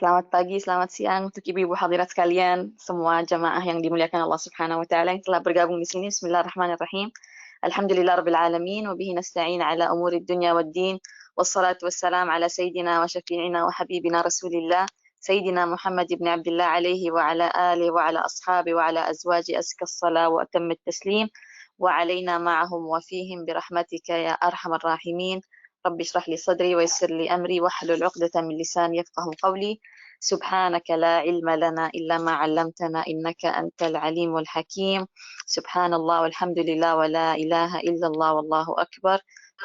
Selamat pagi, selamat siang untuk ibu-ibu hadirat sekalian, semua jamaah yang dimuliakan Allah Subhanahu wa taala yang telah bergabung di sini. Bismillahirrahmanirrahim. Alhamdulillah rabbil alamin wa bihi nasta'in ala umuri dunya waddin. Wassalatu wassalam ala sayyidina wa syafi'ina wa habibina Rasulillah Sayyidina Muhammad ibn Abdullah alaihi wa ala alihi wa ala ashabi wa ala azwaji azka as-salah wa atamma at-taslim wa alaina ma'ahum wa fihim birahmatika ya arhamar rahimin. Rabbi shrah li sadri wa yassir li amri wahlul 'uqdatam min lisani yafqahu qawli. سبحانك لا علم لنا إلا ما علمتنا إنك أنت العليم الحكيم. سبحان الله والحمد لله ولا إله إلا الله والله أكبر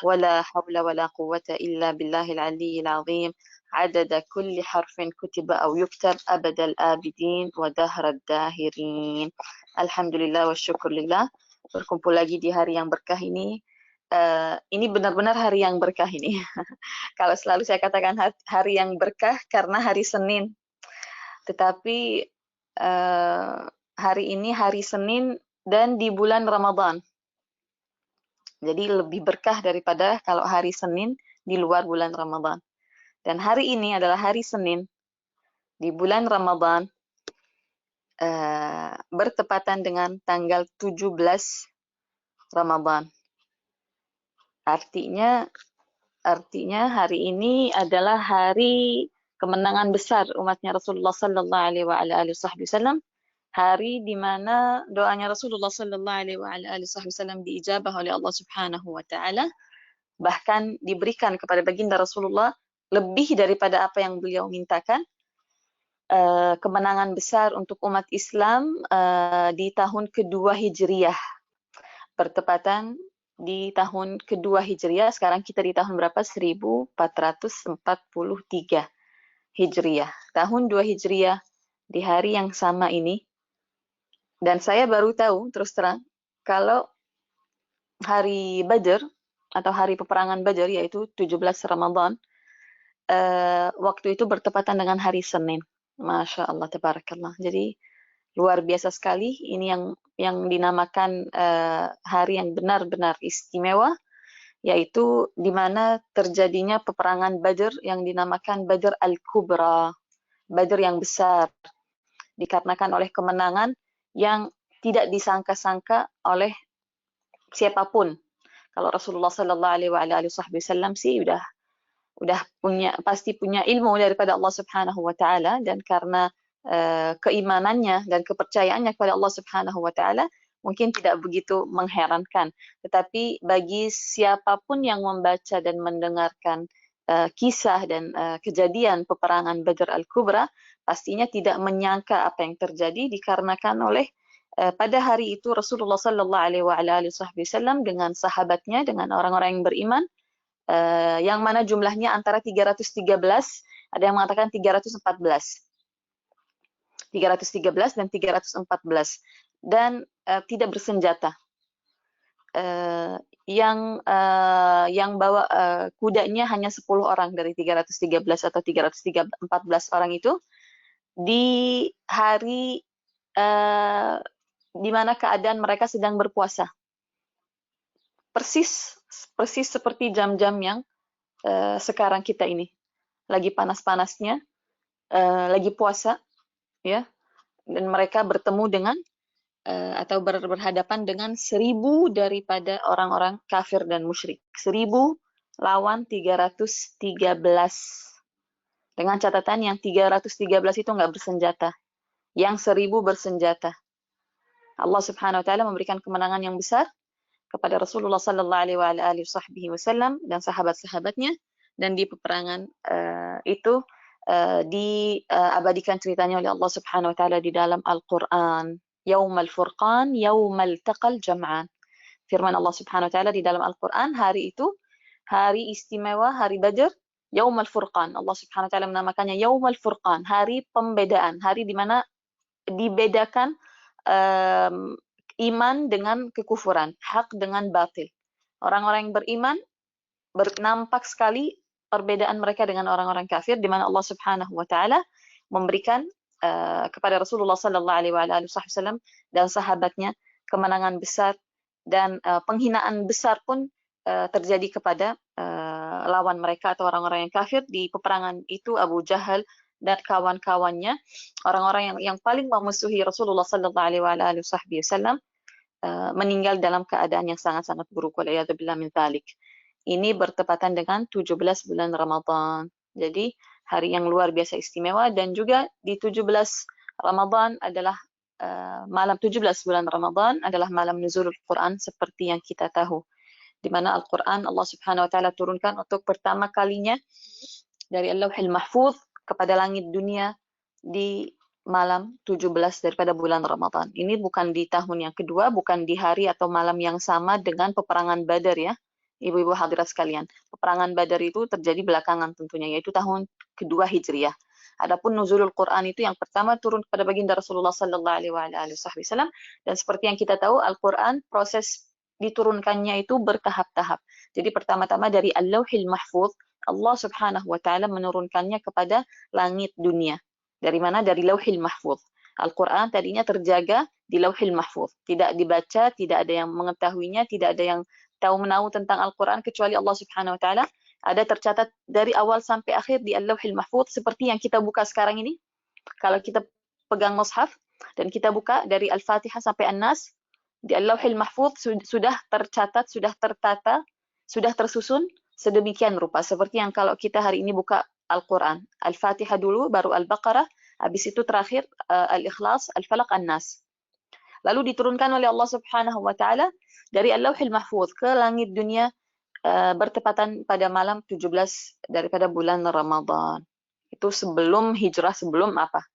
ولا حول ولا قوة إلا بالله العلي العظيم عدد كل حرف كتب أو يكتب أبد الآبدين ودهر الداهرين. Alhamdulillah wa syukur lillah, berkumpul lagi di hari yang berkah ini. Ini benar-benar hari yang berkah ini. Kalau selalu saya katakan hari yang berkah karena hari Senin, tetapi hari ini hari Senin dan di bulan Ramadan. Jadi lebih berkah daripada kalau hari Senin di luar bulan Ramadan. Dan hari ini adalah hari Senin di bulan Ramadan, bertepatan dengan tanggal 17 Ramadan. Artinya hari ini adalah hari kemenangan besar umatnya Rasulullah sallallahu alaihi wasallam, hari di mana doanya Rasulullah sallallahu alaihi wasallam diijabah oleh Allah Subhanahu wa taala, bahkan diberikan kepada baginda Rasulullah lebih daripada apa yang beliau mintakan. Kemenangan besar untuk umat Islam di tahun kedua Hijriyah, bertepatan di tahun kedua Hijriah. Sekarang kita di tahun berapa? 1443 Hijriah. Tahun 2 Hijriah di hari yang sama ini. Dan saya baru tahu, terus terang, kalau hari Badr atau hari peperangan Badr, yaitu 17 Ramadan, waktu itu bertepatan dengan hari Senin. Masya Allah, tabarakallah. Jadi luar biasa sekali. Ini yang dinamakan hari yang benar-benar istimewa, yaitu di mana terjadinya peperangan Badr yang dinamakan Badr Al-Kubra, Badr yang besar, dikarenakan oleh kemenangan yang tidak disangka-sangka oleh siapapun. Kalau Rasulullah Sallallahu Alaihi Wasallam sih udah pasti punya ilmu daripada Allah Subhanahu Wa Taala, dan karena keimanannya dan kepercayaannya kepada Allah Subhanahu wa taala mungkin tidak begitu mengherankan. Tetapi bagi siapapun yang membaca dan mendengarkan kisah dan kejadian peperangan Badr Al-Kubra, pastinya tidak menyangka apa yang terjadi, dikarenakan oleh pada hari itu Rasulullah sallallahu alaihi wasallam dengan sahabatnya, dengan orang-orang yang beriman, yang mana jumlahnya antara 313, ada yang mengatakan 314 dan 314, dan tidak bersenjata. Yang bawa kudanya hanya 10 orang dari 313 atau 314 orang itu, di hari di mana keadaan mereka sedang berpuasa. Persis seperti jam-jam yang sekarang kita ini. Lagi panas-panasnya, lagi puasa, ya, dan mereka bertemu dengan atau berhadapan dengan 1000 daripada orang-orang kafir dan musyrik. 1000 lawan 313. Dengan catatan yang 313 itu nggak bersenjata, yang 1000 bersenjata. Allah Subhanahu wa taala memberikan kemenangan yang besar kepada Rasulullah sallallahu alaihi wasallam dan sahabat-sahabatnya, dan di peperangan itu diabadikan ceritanya oleh Allah Subhanahu wa taala di dalam Al-Qur'an. Yaumal Furqan, yaumal taqal jam'an. Firman Allah Subhanahu wa taala di dalam Al-Qur'an, hari itu hari istimewa, hari Badr, Yaumal Furqan. Allah Subhanahu wa taala menamakannya Yaumal Furqan, hari pembedaan, hari di mana dibedakan iman dengan kekufuran, hak dengan batil. Orang-orang yang beriman nampak sekali perbedaan mereka dengan orang-orang kafir, di mana Allah Subhanahu wa taala memberikan kepada Rasulullah sallallahu alaihi wasallam dan sahabatnya kemenangan besar, dan penghinaan besar pun terjadi kepada lawan mereka atau orang-orang yang kafir. Di peperangan itu Abu Jahal dan kawan-kawannya, orang-orang yang paling memusuhi Rasulullah sallallahu alaihi wasallam, meninggal dalam keadaan yang sangat-sangat buruk. Waliyadzubillah min dzalik. Ini bertepatan dengan 17 bulan Ramadan. Jadi hari yang luar biasa istimewa, dan juga di 17 Ramadan adalah malam 17 bulan Ramadan adalah malam nuzulul Quran seperti yang kita tahu, di mana Al-Quran Allah Subhanahu wa taala turunkan untuk pertama kalinya dari Al-Lauhil Mahfuz kepada langit dunia di malam 17 daripada bulan Ramadan. Ini bukan di tahun yang kedua, bukan di hari atau malam yang sama dengan peperangan Badar ya. Ibu-ibu hadirat sekalian, peperangan Badar itu terjadi belakangan tentunya, yaitu tahun kedua Hijriah. Adapun nuzulul Quran itu yang pertama turun kepada baginda Rasulullah sallallahu alaihi wasallam, dan seperti yang kita tahu Al-Quran proses diturunkannya itu bertahap-tahap. Jadi pertama-tama dari Al-Lauhil Mahfuz, Allah Subhanahu wa taala menurunkannya kepada langit dunia. Dari mana? Dari Lauhil Mahfuz. Al-Quran tadinya terjaga di Lauhil Mahfuz, tidak dibaca, tidak ada yang mengetahuinya, tidak ada yang tahu menahu tentang Al-Quran kecuali Allah Subhanahu wa taala. Ada tercatat dari awal sampai akhir di Al-Lauhil Mahfuz, seperti yang kita buka sekarang ini. Kalau kita pegang mushaf dan kita buka dari Al-Fatihah sampai An-Nas, di Al-Lauhil Mahfuz sudah tercatat, sudah tertata, sudah tersusun sedemikian rupa. Seperti yang kalau kita hari ini buka Al-Quran, Al-Fatihah dulu, baru Al-Baqarah, habis itu terakhir Al-Ikhlas, Al-Falaq, An-Nas. Lalu diturunkan oleh Allah Subhanahu wa taala dari Al-Lauhil Mahfuz ke langit dunia bertepatan pada malam 17 daripada bulan Ramadan. Itu sebelum hijrah, sebelum apa?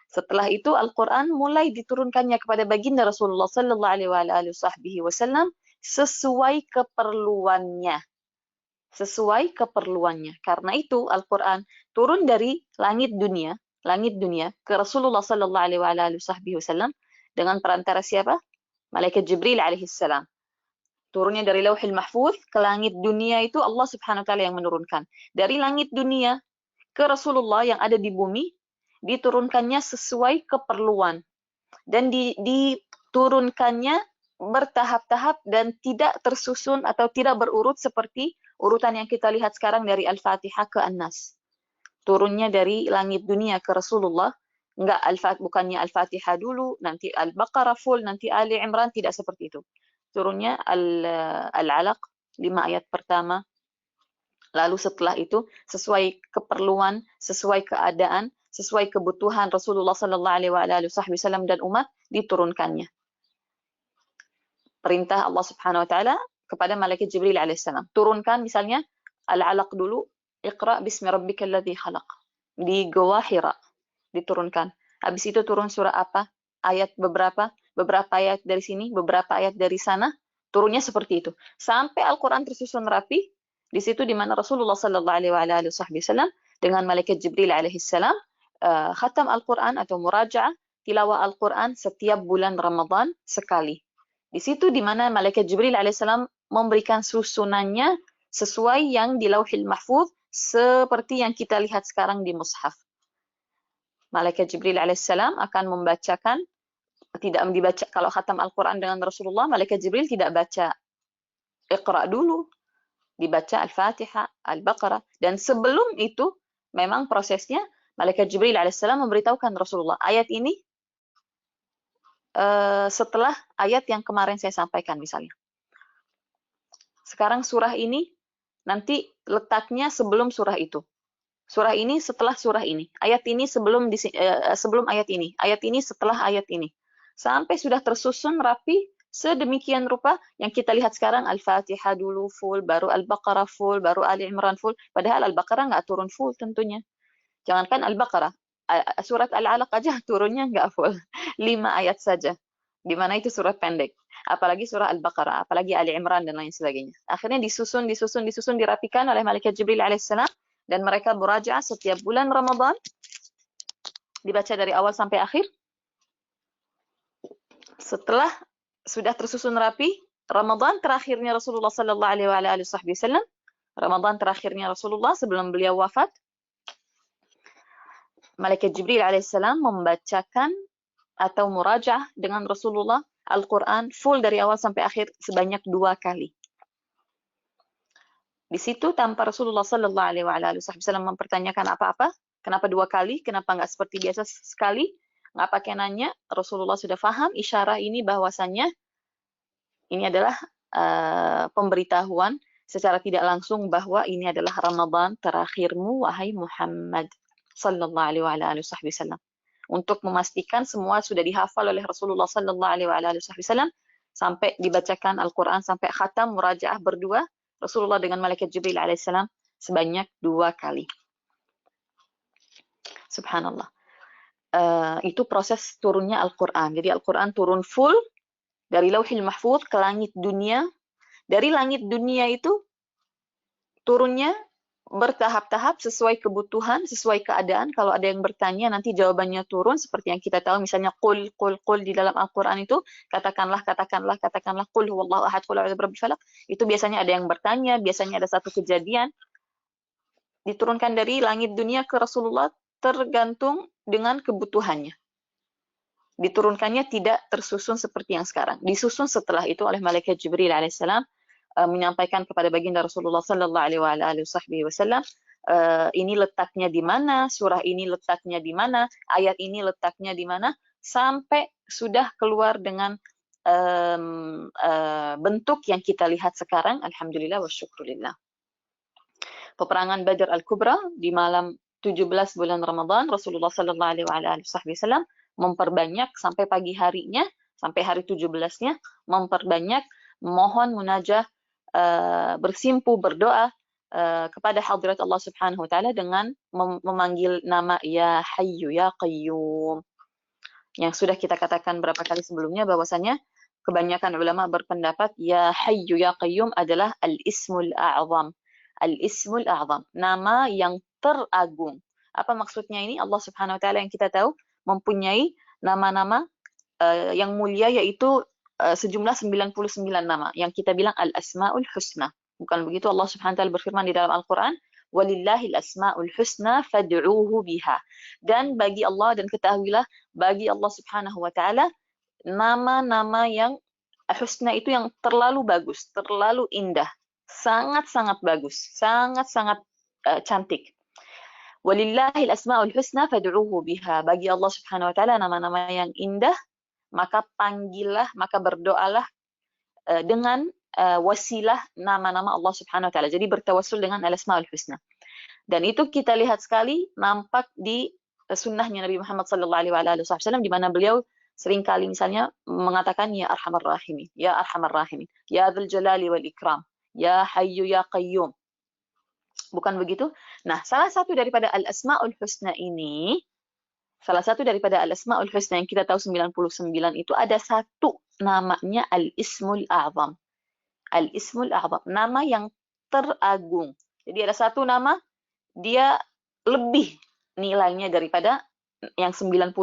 Setelah itu Al-Quran mulai diturunkannya kepada baginda Rasulullah sallallahu alaihi wasallam sesuai keperluannya. Sesuai keperluannya. Karena itu Al-Quran turun dari langit dunia ke Rasulullah sallallahu alaihi wasallam dengan perantara siapa? Malaikat Jibril alaihi salam. Turunnya dari Lauhil Mahfuz ke langit dunia itu Allah Subhanahu wa taala yang menurunkan. Dari langit dunia ke Rasulullah yang ada di bumi diturunkannya sesuai keperluan, dan diturunkannya bertahap-tahap dan tidak tersusun atau tidak berurut seperti urutan yang kita lihat sekarang dari Al-Fatihah ke An-Nas. Turunnya dari langit dunia ke Rasulullah, bukannya Al-Fatihah dulu, nanti Al-Baqarah full, nanti Ali Imran, tidak seperti itu. Turunnya Al-Alaq 5 ayat pertama, lalu setelah itu sesuai keperluan, sesuai keadaan, sesuai kebutuhan Rasulullah sallallahu alaihi wasallam dan umat diturunkannya. Perintah Allah Subhanahu wa taala kepada malaikat Jibril alaihissalam, turunkan misalnya Al-Alaq dulu, Iqra bismi rabbikal ladzi khalaq, di Gua Hira diturunkan. Habis itu turun surah apa? Ayat beberapa ayat dari sini, beberapa ayat dari sana, turunnya seperti itu. Sampai Al-Quran tersusun rapi, di situ di mana Rasulullah sallallahu alaihi wasallam dengan malaikat Jibril alaihissalam khatam Al-Quran atau muraja'ah tilawah Al-Quran setiap bulan Ramadan sekali. Di situ di mana malaikat Jibril alaihissalam memberikan susunannya sesuai yang di Lauhil Mahfuz seperti yang kita lihat sekarang di mushaf. Malaikat Jibril alaihissalam akan membacakan, tidak dibaca, kalau khatam Al-Quran dengan Rasulullah, malaikat Jibril tidak baca Iqra dulu, dibaca Al-Fatihah, Al-Baqarah, dan sebelum itu memang prosesnya malaikat Jibril alaihissalam memberitahukan Rasulullah ayat ini setelah ayat yang kemarin saya sampaikan misalnya. Sekarang surah ini nanti letaknya sebelum surah itu. Surah ini setelah surah ini. Ayat ini sebelum ayat ini setelah ayat ini. Sampai sudah tersusun rapi sedemikian rupa yang kita lihat sekarang, Al-Fatihah dulu full, baru Al-Baqarah full, baru Ali Imran full. Padahal Al-Baqarah nggak turun full tentunya. Jangankan Al-Baqarah, surat Al-Alaq aja turunnya nggak full. 5 ayat saja. Di mana itu surat pendek. Apalagi surah Al-Baqarah, apalagi Ali Imran dan lain sebagainya. Akhirnya disusun, dirapikan oleh malaikat Jibril alaihissalam, dan mereka murajaah setiap bulan Ramadan, dibaca dari awal sampai akhir. Setelah sudah tersusun rapi, Ramadan terakhirnya Rasulullah sallallahu alaihi wasallam, Ramadan terakhirnya Rasulullah sebelum beliau wafat, malaikat Jibril alaihissalam membacakan atau murajaah dengan Rasulullah Al-Quran full dari awal sampai akhir sebanyak 2 kali. Di situ tanpa Rasulullah sallallahu alaihi wasallam mempertanyakan apa-apa, Kenapa 2 kali? Kenapa nggak seperti biasa sekali? Nggak pakai nanya, Rasulullah sudah paham isyarah ini bahwasannya ini adalah pemberitahuan secara tidak langsung bahwa ini adalah Ramadan terakhirmu, wahai Muhammad sallallahu alaihi wasallam. Untuk memastikan semua sudah dihafal oleh Rasulullah sallallahu alaihi wasallam sampai dibacakan Al-Quran sampai khatam murajaah berdua Rasulullah dengan malaikat Jibril alaihissalam sebanyak 2 kali. Subhanallah. Itu proses turunnya Al-Quran. Jadi Al-Quran turun full dari Lauhil Mahfuz ke langit dunia. Dari langit dunia itu turunnya bertahap-tahap sesuai kebutuhan, sesuai keadaan. Kalau ada yang bertanya, nanti jawabannya turun seperti yang kita tahu, misalnya qul di dalam Al-Quran itu, katakanlah, qul huwallahu ahad, qul a'udzu birabbil falaq. Itu biasanya ada yang bertanya, biasanya ada satu kejadian diturunkan dari langit dunia ke Rasulullah tergantung dengan kebutuhannya. Diturunkannya tidak tersusun seperti yang sekarang. Disusun setelah itu oleh malaikat Jibril alaihissalam menyampaikan kepada baginda Rasulullah sallallahu alaihi wasallam ini letaknya di mana, surah ini letaknya di mana, ayat ini letaknya di mana, sampai sudah keluar dengan bentuk yang kita lihat sekarang. Alhamdulillah wa syukurillah. Peperangan Badr Al-Kubra di malam 17 bulan Ramadan, Rasulullah sallallahu alaihi wasallam memperbanyak sampai pagi harinya, sampai hari 17-nya, memperbanyak mohon munajah, bersimpu, berdoa kepada hadirat Allah Subhanahu wa taala dengan memanggil nama Ya Hayyu Ya Qayyum. Yang sudah kita katakan berapa kali sebelumnya bahwasanya kebanyakan ulama berpendapat Ya Hayyu Ya Qayyum adalah Al-Ismul A'zam. Al-Ismul A'zam, nama yang teragung. Apa maksudnya ini? Allah Subhanahu wa taala yang kita tahu mempunyai nama-nama yang mulia, yaitu sejumlah 99 nama yang kita bilang Al-Asma'ul Husna. Bukan begitu? Allah Subhanahu wa taala berfirman di dalam Al-Quran, Walillahil Asma'ul Husna fad'uuhu biha. Dan bagi Allah, dan ketahuilah, bagi Allah Subhanahu wa taala nama-nama yang husna itu yang terlalu bagus, terlalu indah, sangat-sangat bagus, sangat-sangat cantik. Walillahil asma'ul husna fad'uuhu biha. Bagi Allah Subhanahu wa taala nama-nama yang indah, maka panggillah, maka berdoalah dengan wasilah nama-nama Allah Subhanahu wa taala. Jadi bertawassul dengan al-asma'ul husna. Dan itu kita lihat sekali nampak di sunnahnya Nabi Muhammad sallallahu alaihi wasallam, di mana beliau seringkali misalnya mengatakan Ya Arhamar Rahimin, Ya Arhamar Rahimin, Ya Dzul Jalali wal Ikram, Ya Hayyu Ya Qayyum. Bukan begitu? Nah, salah satu daripada Al-Asma'ul Husna ini, salah satu daripada Al-Asma'ul Husna yang kita tahu 99 itu, ada satu namanya Al-Ismul A'zam. Al-Ismul A'zam, nama yang teragung. Jadi ada satu nama, dia lebih nilainya daripada yang 98.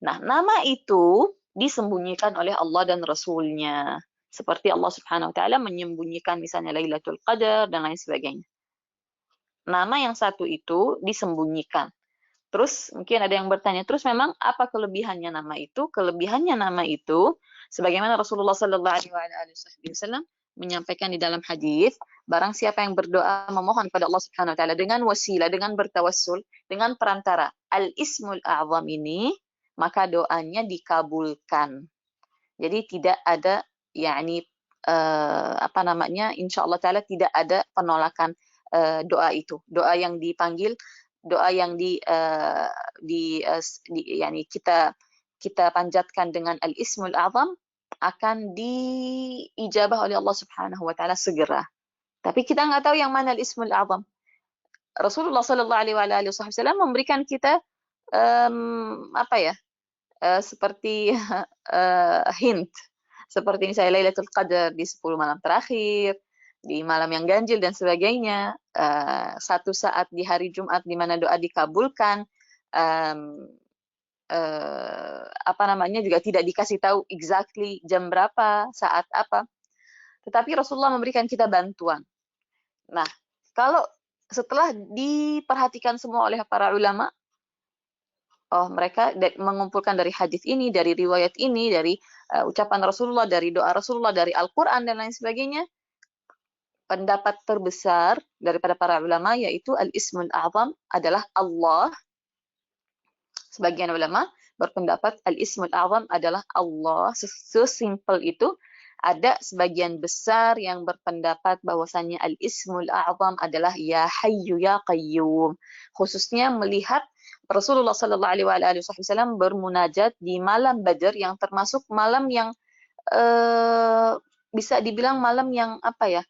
Nah, nama itu disembunyikan oleh Allah dan Rasulnya. Seperti Allah Subhanahu wa taala menyembunyikan misalnya Lailatul Qadar dan lain sebagainya. Nama yang satu itu disembunyikan. Terus mungkin ada yang bertanya, terus memang apa kelebihannya nama itu? Kelebihannya nama itu, sebagaimana Rasulullah sallallahu alaihi wasallam menyampaikan di dalam hadis, barang siapa yang berdoa memohon kepada Allah Subhanahu wa taala dengan wasilah, dengan bertawassul, dengan perantara Al-Ismul A'zam ini, maka doanya dikabulkan. Jadi tidak ada insyaallah taala tidak ada penolakan doa itu. Doa yang dipanggil, doa yang kita panjatkan dengan Al-Ismul A'zam akan diijabah oleh Allah Subhanahu wa taala segera. Tapi kita nggak tahu yang mana Al-Ismul A'zam. Rasulullah sallallahu alaihi wasallam memberikan kita seperti hint, seperti misalnya Lailatul Qadar di 10 malam terakhir, di malam yang ganjil dan sebagainya, satu saat di hari Jumat di mana doa dikabulkan, juga tidak dikasih tahu exactly jam berapa, saat apa. Tetapi Rasulullah memberikan kita bantuan. Nah, kalau setelah diperhatikan semua oleh para ulama, mereka mengumpulkan dari hadis ini, dari riwayat ini, dari ucapan Rasulullah, dari doa Rasulullah, dari Al-Quran dan lain sebagainya, pendapat terbesar daripada para ulama yaitu al-ismul a'zam adalah Allah. Sebagian ulama berpendapat al-ismul a'zam adalah Allah. Sesimpel itu. Ada sebagian besar yang berpendapat bahwasannya al-ismul a'zam adalah ya hayyu ya qayyum. Khususnya melihat Rasulullah sallallahu alaihi wasallam bermunajat di malam Badar yang termasuk malam yang bisa dibilang malam yang apa ya?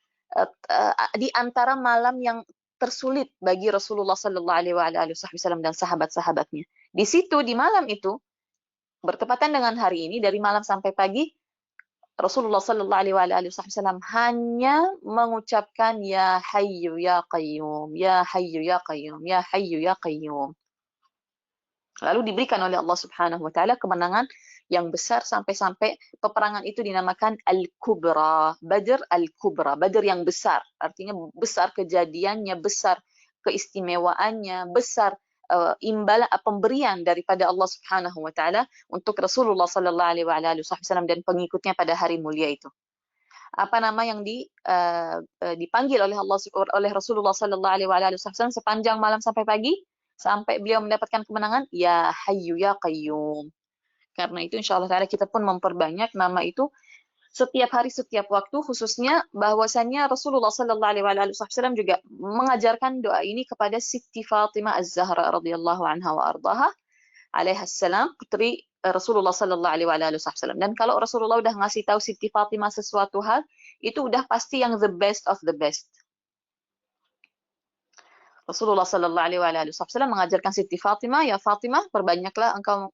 Di antara malam yang tersulit bagi Rasulullah sallallahu alaihi wasallam dan sahabat-sahabatnya. Di situ di malam itu bertepatan dengan hari ini dari malam sampai pagi Rasulullah sallallahu alaihi wasallam hanya mengucapkan ya hayyu ya qayyum, ya hayyu ya qayyum, ya hayyu ya qayyum. Lalu diberikan oleh Allah Subhanahu wa taala kemenangan yang besar sampai-sampai peperangan itu dinamakan Al-Kubra, Badr Al-Kubra, Badr yang besar. Artinya besar kejadiannya, besar keistimewaannya, besar imbalan pemberian daripada Allah Subhanahu wa taala untuk Rasulullah sallallahu alaihi wasallam dan pengikutnya pada hari mulia itu. Apa nama yang dipanggil oleh Allah oleh Rasulullah sallallahu alaihi wasallam sepanjang malam sampai pagi sampai beliau mendapatkan kemenangan ya Hayyu ya Qayyum. Karena itu insyaallah taala kita pun memperbanyak nama itu setiap hari, setiap waktu, khususnya bahwasannya Rasulullah sallallahu alaihi wasallam juga mengajarkan doa ini kepada Siti Fatimah Az-Zahra radhiyallahu anha wa ardaha alaihassalam, putri Rasulullah sallallahu alaihi wasallam. Dan kalau Rasulullah udah ngasih tahu Siti Fatimah sesuatu hal, itu udah pasti yang the best of the best. Rasulullah sallallahu alaihi wasallam mengajarkan Siti Fatimah, ya Fatimah, perbanyaklah engkau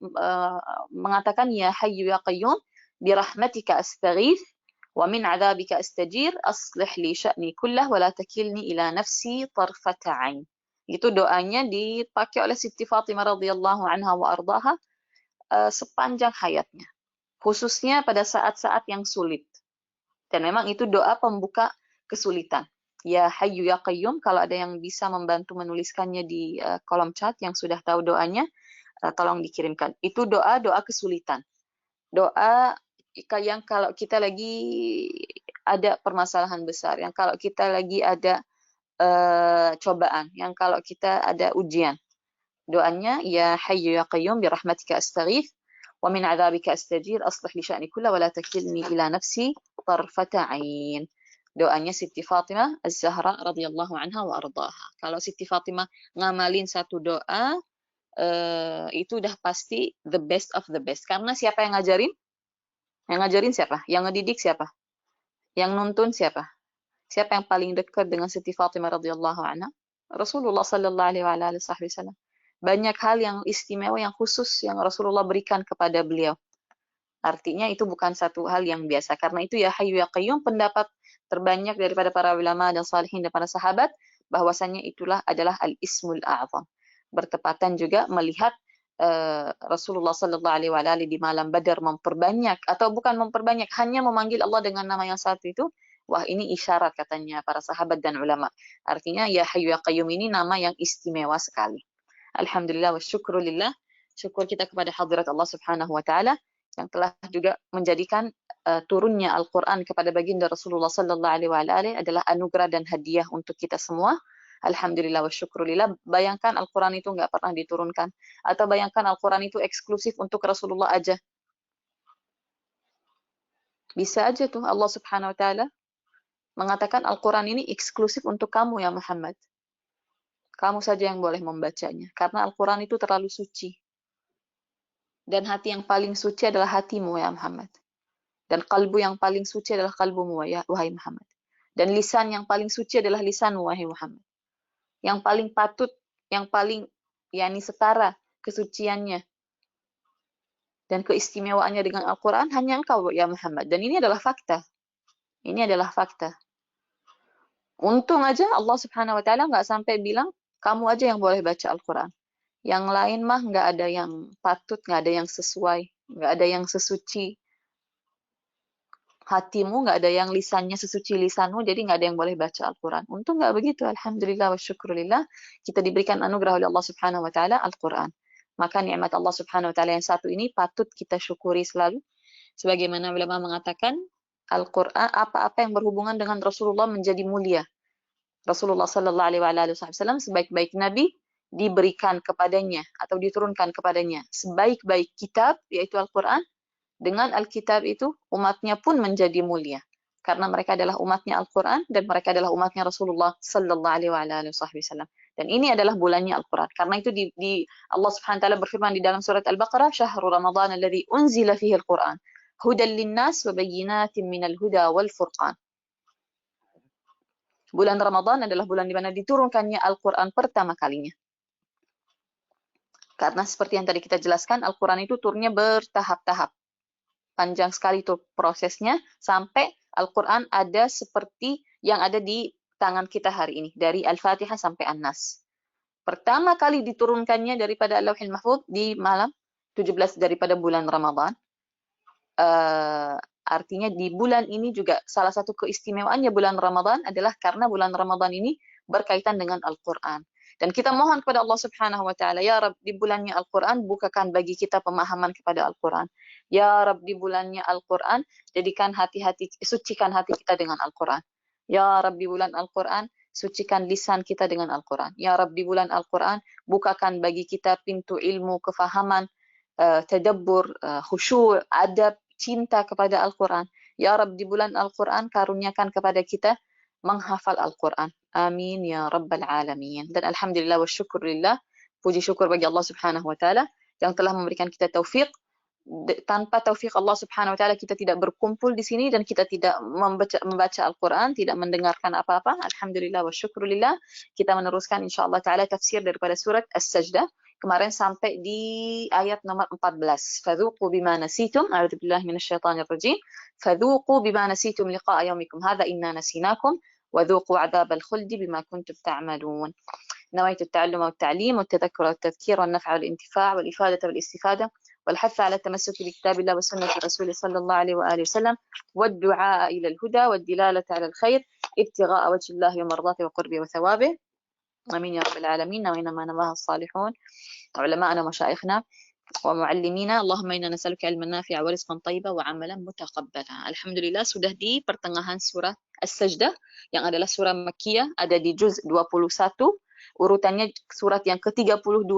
mengatakan ya Hayyu ya Qayyum, birahmatika astaghith wa min 'adzabika astajir, aslih li sya'ni kullah wa la takilni ila nafsi tarfata 'ain. Itu doanya dipakai oleh Siti Fatimah radhiyallahu anha wa ardaha sepanjang hayatnya, khususnya pada saat-saat yang sulit. Dan memang itu doa pembuka kesulitan. Ya Hayyu ya Qayyum, kalau ada yang bisa membantu menuliskannya di kolom chat yang sudah tahu doanya, tolong dikirimkan. Itu doa kesulitan. Doa yang kalau kita lagi ada permasalahan besar, yang kalau kita lagi ada cobaan, yang kalau kita ada ujian. Doanya ya Hayyu ya Qayyum birahmatika astaghith wa min 'adzabika astajir, aslih li sya'ni kullahu wa la takilni ila nafsi tarfata 'ain. Doanya Siti Fatimah Az-Zahra radhiyallahu anha wa ardaha. Kalau Siti Fatimah ngamalin satu doa, itu udah pasti the best of the best. Karena siapa yang ngajarin? Yang ngajarin siapa? Yang ngedidik siapa? Yang nuntun siapa? Siapa yang paling dekat dengan Siti Fatimah radhiyallahu anha? Rasulullah sallallahu alaihi wasallam. Banyak hal yang istimewa, yang khusus yang Rasulullah berikan kepada beliau. Artinya itu bukan satu hal yang biasa. Karena itu ya Hayyu ya Qayyum, pendapat terbanyak daripada para ulama dan salihin dan para sahabat bahwasannya itulah adalah al-ismul a'zam. Bertepatan juga melihat Rasulullah sallallahu alaihi di malam Badar memperbanyak atau bukan memperbanyak, hanya memanggil Allah dengan nama yang satu itu. Wah, ini isyarat katanya para sahabat dan ulama. Artinya ya Hayyu ya Qayyum ini nama yang istimewa sekali. Alhamdulillah wa syukrulillah. Syukur kita kepada hadirat Allah Subhanahu wa taala yang telah juga menjadikan turunnya Al-Quran kepada baginda Rasulullah sallallahu alaihi adalah anugerah dan hadiah untuk kita semua. Alhamdulillah wa syukrulillah. Bayangkan Al-Quran itu nggak pernah diturunkan. Atau bayangkan Al-Quran itu eksklusif untuk Rasulullah aja. Bisa aja tuh Allah Subhanahu wa taala mengatakan Al-Quran ini eksklusif untuk kamu ya Muhammad. Kamu saja yang boleh membacanya. Karena Al-Quran itu terlalu suci. Dan hati yang paling suci adalah hatimu ya Muhammad. Dan kalbu yang paling suci adalah kalbumu ya wahai Muhammad. Dan lisan yang paling suci adalah lisanmu wahai Muhammad. Yang paling patut, yang paling setara kesuciannya dan keistimewaannya dengan Al-Quran hanya engkau ya Muhammad. Dan ini adalah fakta. Ini adalah fakta. Untung aja Allah Subhanahu wa taala nggak sampai bilang kamu aja yang boleh baca Al-Quran. Yang lain mah nggak ada yang patut, nggak ada yang sesuai, nggak ada yang sesuci hatimu, nggak ada yang lisannya sesuci lisanmu, jadi nggak ada yang boleh baca Al-Quran. Untung nggak begitu. Alhamdulillah wa syukrulillah. Kita diberikan anugerah oleh Allah Subhanahu wa taala Al-Quran. Maka nikmat Allah Subhanahu wa taala yang satu ini patut kita syukuri selalu. Sebagaimana ulama mengatakan, Al-Quran, apa-apa yang berhubungan dengan Rasulullah menjadi mulia. Rasulullah Sallallahu Alaihi Wasallam sebaik-baik nabi diberikan kepadanya atau diturunkan kepadanya sebaik-baik kitab, yaitu Al-Quran. Dengan Alkitab itu umatnya pun menjadi mulia karena mereka adalah umatnya Al-Quran dan mereka adalah umatnya Rasulullah Sallallahu Alaihi Wasallam. Dan ini adalah bulannya Al-Quran. Karena itu Allah Subhanahu wa taala berfirman di dalam surat Al-Baqarah, "Syahrul Ramadan alladzi unzila fihi Al-Quran, hudan linnas wa bayyinatin minal huda wal furqan." Bulan Ramadan adalah bulan di mana diturunkannya Al-Quran pertama kalinya. Karena seperti yang tadi kita jelaskan, Al-Quran itu turunnya bertahap-tahap. Panjang sekali itu prosesnya, sampai Al-Quran ada seperti yang ada di tangan kita hari ini. Dari Al-Fatihah sampai An-Nas. Pertama kali diturunkannya daripada Al-Lauhil Mahfuz di malam 17 daripada bulan Ramadan. Artinya di bulan ini juga salah satu keistimewaannya bulan Ramadan adalah karena bulan Ramadan ini berkaitan dengan Al-Quran. Dan kita mohon kepada Allah Subhanahu wa taala, ya Rabb, di bulannya Al-Quran bukakan bagi kita pemahaman kepada Al-Quran. Ya Rabb, di bulannya Al-Quran jadikan sucikan hati kita dengan Al-Quran. Ya Rabb, di bulan Al-Quran sucikan lisan kita dengan Al-Quran. Ya Rabb, di bulan Al-Quran bukakan bagi kita pintu ilmu, kefahaman, tadabbur, khusyuk, adab, cinta kepada Al-Quran. Ya Rabb, di bulan Al-Quran karuniakan kepada kita menghafal Al-Quran. Amin ya Rabbal Alamin. Dan Alhamdulillah wa syukurillah, puji syukur bagi Allah Subhanahu wa taala yang telah memberikan kita taufik. Tanpa taufik Allah Subhanahu wa taala kita tidak berkumpul di sini dan kita tidak membaca Al-Quran, tidak mendengarkan apa-apa. Alhamdulillah wa syukurillah. Kita meneruskan insyaallah taala tafsir daripada surat As-Sajdah. Kemarin sampai di ayat nomor 14. Fadhuqu bima nasitum, a'udzubillahi minasyaitonir rajim. Fadhuqu bima nasitum liqa'a yaumikum hadza inna nasinakum وذوقوا عذاب الخلد بما كنتم تعملون. نويت التعلم والتعليم والتذكر والتذكير والنفع والانتفاع والإفادة والاستفادة والحث على التمسك بكتاب الله وسنة رسوله صلى الله عليه وآله وسلم والدعاء إلى الهدى والدلالة على الخير ابتغاء وجه الله ومرضاته وقربه وثوابه. آمين يا رب العالمين. نوينا ما نواه الصالحون علماءنا ومشايخنا ومعلمينا. Allahumma inna nas'aluka ilman nafi'a wa rizqan thayyiban wa 'amalan mutaqabbala. Alhamdulillah sudah di pertengahan surah As-Sajdah yang adalah surah Makkiyah, ada di juz 21, urutannya surat yang ke-32,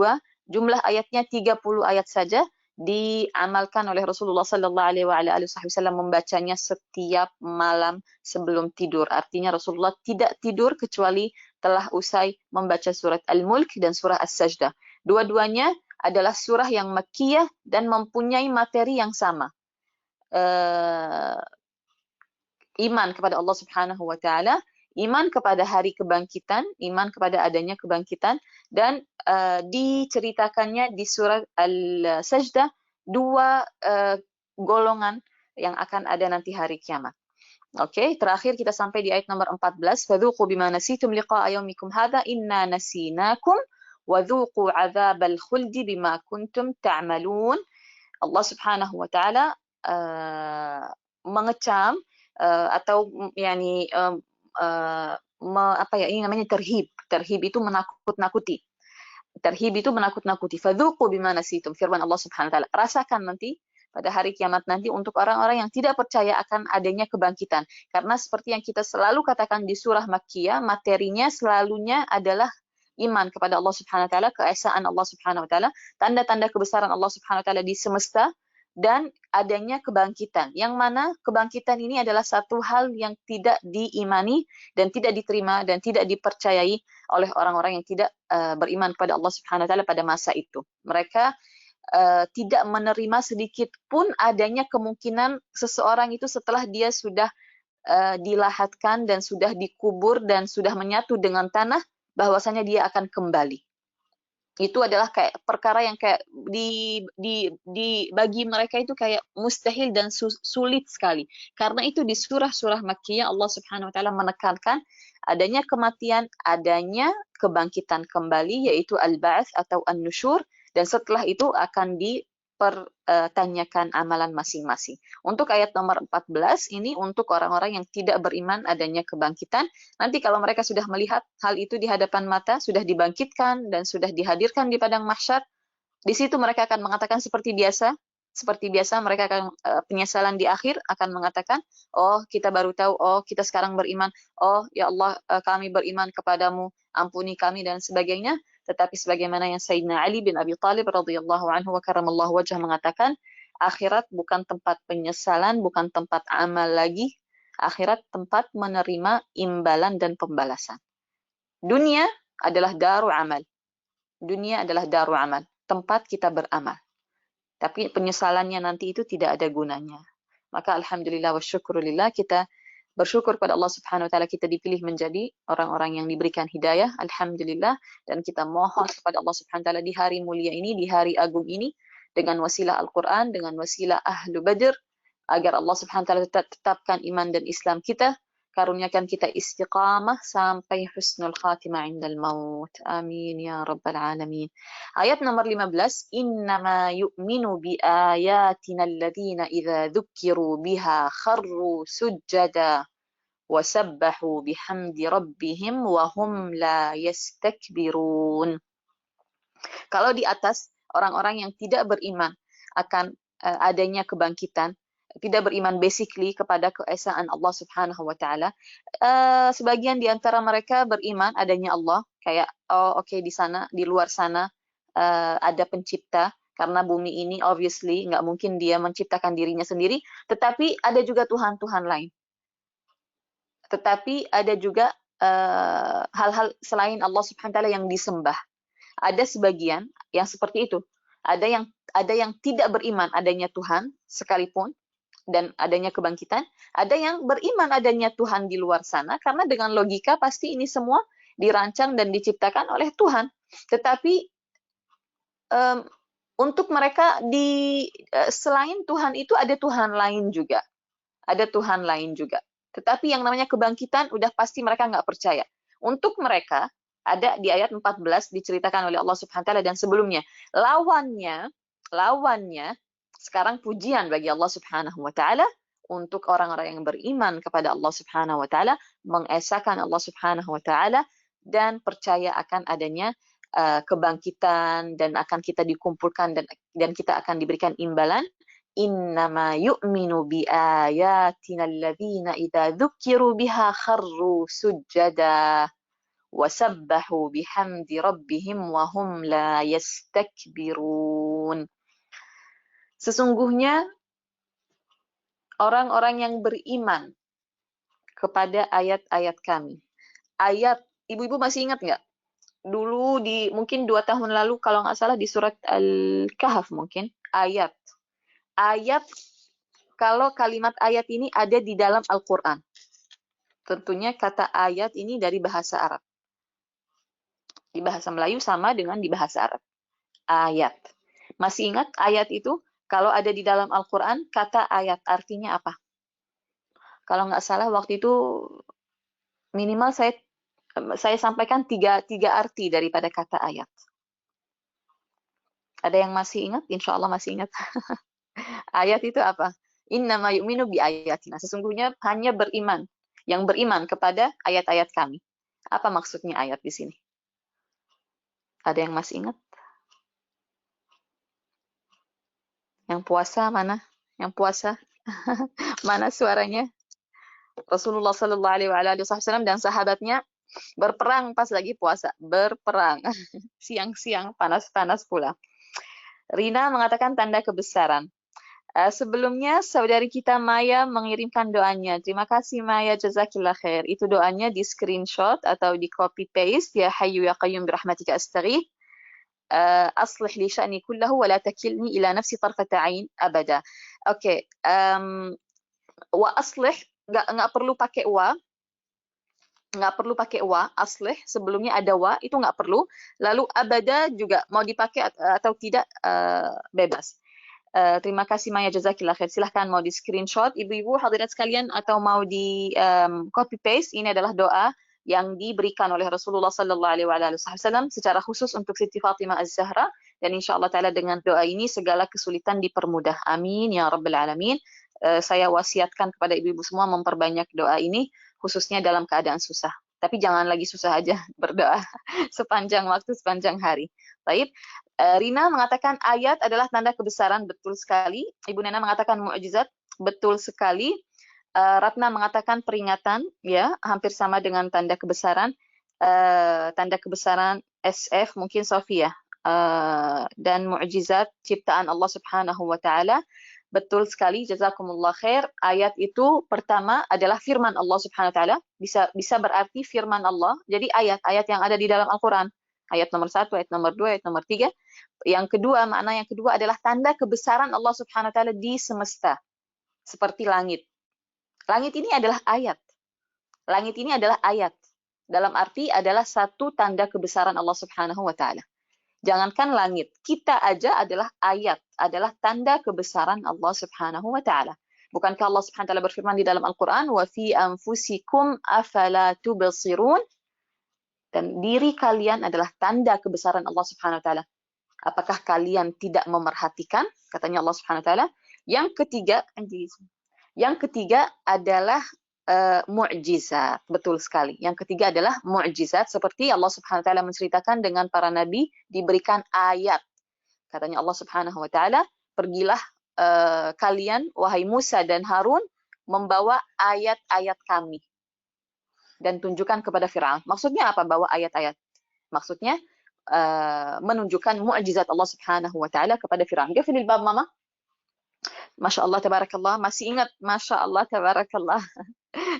jumlah ayatnya 30 ayat saja, diamalkan oleh Rasulullah sallallahu alaihi wasallam membacanya setiap malam sebelum tidur. Artinya Rasulullah tidak tidur kecuali telah usai membaca surat Al-Mulk dan surah As-Sajdah. Dua-duanya adalah surah yang Makkiyah dan mempunyai materi yang sama. Iman kepada Allah Subhanahu wa taala, iman kepada hari kebangkitan, iman kepada adanya kebangkitan, dan diceritakannya di surat Al-Sajdah dua golongan yang akan ada nanti hari kiamat. Oke, terakhir kita sampai di ayat nomor 14. Fadhuqu bima nasitum liqa'a yaumikum hadza inna nasinakum وذوقوا عذاب الخلد بما كنتم تعملون. Allah Subhanahu wa taala mengecam atau yani ini namanya terhib. Terhib itu menakut-nakuti. Terhib itu menakut-nakuti. Fadhuqu bima nasitum, firman Allah Subhanahu wa taala. Rasakan nanti pada hari kiamat nanti untuk orang-orang yang tidak percaya akan adanya kebangkitan. Karena seperti yang kita selalu katakan di surah Makkiyah, materinya selalunya adalah iman kepada Allah Subhanahu wa taala, keesaan Allah Subhanahu wa taala, tanda-tanda kebesaran Allah Subhanahu wa taala di semesta, dan adanya kebangkitan. Yang mana kebangkitan ini adalah satu hal yang tidak diimani dan tidak diterima dan tidak dipercayai oleh orang-orang yang tidak beriman kepada Allah Subhanahu wa taala pada masa itu. Mereka tidak menerima sedikit pun adanya kemungkinan seseorang itu setelah dia sudah dilahatkan dan sudah dikubur dan sudah menyatu dengan tanah, bahwasanya dia akan kembali. Itu adalah kayak perkara yang kayak bagi mereka itu kayak mustahil dan sulit sekali. Karena itu di surah-surah Makkiyah Allah Subhanahu wa taala menekankan adanya kematian, adanya kebangkitan kembali, yaitu al-ba'ats atau an-nusyur, dan setelah itu akan dipertanyakan amalan masing-masing. Untuk ayat nomor 14 ini untuk orang-orang yang tidak beriman adanya kebangkitan. Nanti kalau mereka sudah melihat hal itu di hadapan mata, sudah dibangkitkan dan sudah dihadirkan di padang mahsyar, di situ mereka akan mengatakan seperti biasa, seperti biasa mereka akan penyesalan di akhir akan mengatakan, oh kita baru tahu, oh kita sekarang beriman, oh ya Allah kami beriman kepadamu, ampuni kami dan sebagainya. Tetapi sebagaimana yang Sayyidina Ali bin Abi Thalib radhiyallahu anhu wa karamallahu wajhah mengatakan, akhirat bukan tempat penyesalan, bukan tempat amal lagi. Akhirat tempat menerima imbalan dan pembalasan. Dunia adalah daru amal. Dunia adalah daru amal, tempat kita beramal. Tapi penyesalannya nanti itu tidak ada gunanya. Maka alhamdulillah wa syukurillah, kita bersyukur pada Allah Subhanahu wa taala kita dipilih menjadi orang-orang yang diberikan hidayah, alhamdulillah, dan kita mohon kepada Allah Subhanahu wa taala di hari mulia ini, di hari agung ini, dengan wasilah Al-Qur'an, dengan wasilah Ahlu Badr, agar Allah Subhanahu wa taala tetapkan iman dan Islam kita, karuniakan kita istiqamah sampai husnul khatimah indal maut. Amin ya rabbal alamin. Ayat nomor 15, innama yu'minu bi ayatina alladhina idza dzukiru biha kharru sujada wa sabbahu bihamdi rabbihim wa hum la yastakbirun. Kalau di atas orang-orang yang tidak beriman akan adanya kebangkitan, tidak beriman basically kepada keesaan Allah Subhanahu wa taala. Sebagian di antara mereka beriman adanya Allah, kayak oh oke, di sana, di luar sana ada pencipta, karena bumi ini obviously nggak mungkin dia menciptakan dirinya sendiri, tetapi ada juga Tuhan-Tuhan lain. Tetapi ada juga hal-hal selain Allah Subhanahu wa taala yang disembah. Ada sebagian yang seperti itu. Ada yang tidak beriman adanya Tuhan sekalipun dan adanya kebangkitan, ada yang beriman adanya Tuhan di luar sana, karena dengan logika pasti ini semua dirancang dan diciptakan oleh Tuhan. Tetapi untuk mereka selain Tuhan itu ada Tuhan lain juga. Ada Tuhan lain juga. Tetapi yang namanya kebangkitan udah pasti mereka nggak percaya. Untuk mereka ada di ayat 14 diceritakan oleh Allah Subhanahu wa taala, dan sebelumnya lawannya sekarang pujian bagi Allah Subhanahu wa taala untuk orang-orang yang beriman kepada Allah Subhanahu wa taala, mengesahkan Allah Subhanahu wa taala dan percaya akan adanya kebangkitan dan akan kita dikumpulkan dan kita akan diberikan imbalan. Innama yu'minu bi ayatina alladhina idza dzukiru biha kharru sujada wa sabbahu bihamdi rabbihim wa hum la yastakbirun. Sesungguhnya orang-orang yang beriman kepada ayat-ayat kami. Ayat, ibu-ibu masih ingat nggak? Dulu mungkin 2 tahun lalu kalau nggak salah di surat Al-Kahf mungkin, ayat. Ayat, kalau kalimat ayat ini ada di dalam Al-Quran. Tentunya kata ayat ini dari bahasa Arab. Di bahasa Melayu sama dengan di bahasa Arab. Ayat. Masih ingat ayat itu? Kalau ada di dalam Al-Quran, kata ayat artinya apa? Kalau nggak salah waktu itu minimal saya sampaikan tiga arti daripada kata ayat. Ada yang masih ingat? Insya Allah masih ingat. Ayat itu apa? Innama yu'minu bi ayatina. Sesungguhnya hanya beriman. Yang beriman kepada ayat-ayat kami. Apa maksudnya ayat di sini? Ada yang masih ingat? Yang puasa mana? Yang puasa? Mana suaranya? Rasulullah Sallallahu Alaihi Wasallam dan sahabatnya berperang pas lagi puasa. Berperang. Siang-siang, panas-panas pula. Rina mengatakan tanda kebesaran. Sebelumnya saudari kita Maya mengirimkan doanya. Terima kasih Maya, jazakillah khair. Itu doanya di screenshot atau di copy paste. Ya hayyu ya qayyum birahmatika astaghith. أصلح لي شأني كله ولا تكلني إلى نفسي طرفة عين أبدا. Oke, wa aslih nggak perlu pakai wa, aslih sebelumnya ada wa, itu nggak perlu. Lalu abada juga mau dipakai atau tidak bebas. Terima kasih Maya, jazakillah khair. Silahkan mau di screenshot ibu-ibu hadirat sekalian atau mau di copy paste. Ini adalah doa yang diberikan oleh Rasulullah Sallallahu Alaihi Wasallam secara khusus untuk Siti Fatimah Az-Zahra, dan insya Allah Taala dengan doa ini segala kesulitan dipermudah. Amin ya Rabbal Alamin. Saya wasiatkan kepada ibu-ibu semua memperbanyak doa ini, khususnya dalam keadaan susah. Tapi jangan lagi susah aja, berdoa sepanjang waktu, sepanjang hari. Baik, Rina mengatakan ayat adalah tanda kebesaran, betul sekali. Ibu Nena mengatakan mukjizat, betul sekali. Ratna mengatakan peringatan, ya, hampir sama dengan tanda kebesaran. Tanda kebesaran SF mungkin Sofia. Dan mukjizat ciptaan Allah Subhanahu wa taala. Betul sekali, jazakumullah khair. Ayat itu pertama adalah firman Allah Subhanahu wa taala, bisa berarti firman Allah. Jadi ayat-ayat yang ada di dalam Al-Qur'an. Ayat nomor 1, ayat nomor 2, ayat nomor 3. Yang kedua, makna yang kedua adalah tanda kebesaran Allah Subhanahu wa taala di semesta. Seperti langit. Langit ini adalah ayat. Langit ini adalah ayat. Dalam arti adalah satu tanda kebesaran Allah Subhanahu wa taala. Jangankan langit, kita aja adalah ayat, adalah tanda kebesaran Allah Subhanahu wa taala. Bukankah Allah Subhanahu wa taala berfirman di dalam Al-Qur'an, "Wa fi anfusikum afala tubsirun?" Dan diri kalian adalah tanda kebesaran Allah Subhanahu wa taala. Apakah kalian tidak memerhatikan? Katanya Allah Subhanahu wa taala. Yang ketiga adalah mukjizat, betul sekali. Yang ketiga adalah mukjizat, seperti Allah Subhanahu wa taala menceritakan dengan para nabi diberikan ayat. Katanya Allah Subhanahu wa taala, pergilah kalian wahai Musa dan Harun membawa ayat-ayat kami dan tunjukkan kepada Firaun. Maksudnya apa bawa ayat-ayat? Maksudnya menunjukkan mukjizat Allah Subhanahu wa taala kepada Firaun. Gafilil bab mama. Masya Allah, tabarakallah. Masih ingat? Masya Allah, tabarakallah.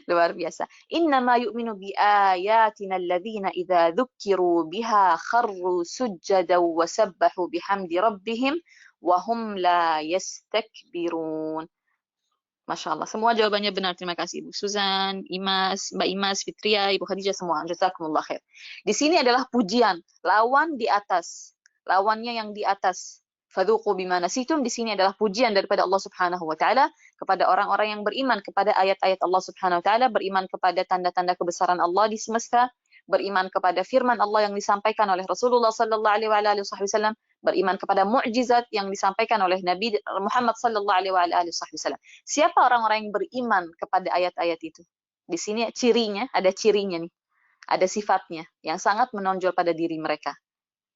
Luar biasa. Innama yu'minu bi ayatina alladhina idza dzukkiru biha kharru sujjadan wa sabbahu bihamdi rabbihim wa hum la yastakbirun. Masya Allah. Semua jawabannya benar. Terima kasih Ibu Suzan, Imas, Mbak Imas, Fitria, Ibu Khadijah, semua. Jazakumullah khair. Di sini adalah pujian. Lawan di atas. Lawannya yang di atas. Fadhuqu bima nasitum, di sini adalah pujian daripada Allah Subhanahu wa taala kepada orang-orang yang beriman kepada ayat-ayat Allah Subhanahu wa taala, beriman kepada tanda-tanda kebesaran Allah di semesta, beriman kepada firman Allah yang disampaikan oleh Rasulullah sallallahu alaihi wasallam, beriman kepada mukjizat yang disampaikan oleh Nabi Muhammad sallallahu alaihi wasallam. Siapa orang-orang yang beriman kepada ayat-ayat itu? Di sini cirinya, ada cirinya nih. Ada sifatnya yang sangat menonjol pada diri mereka.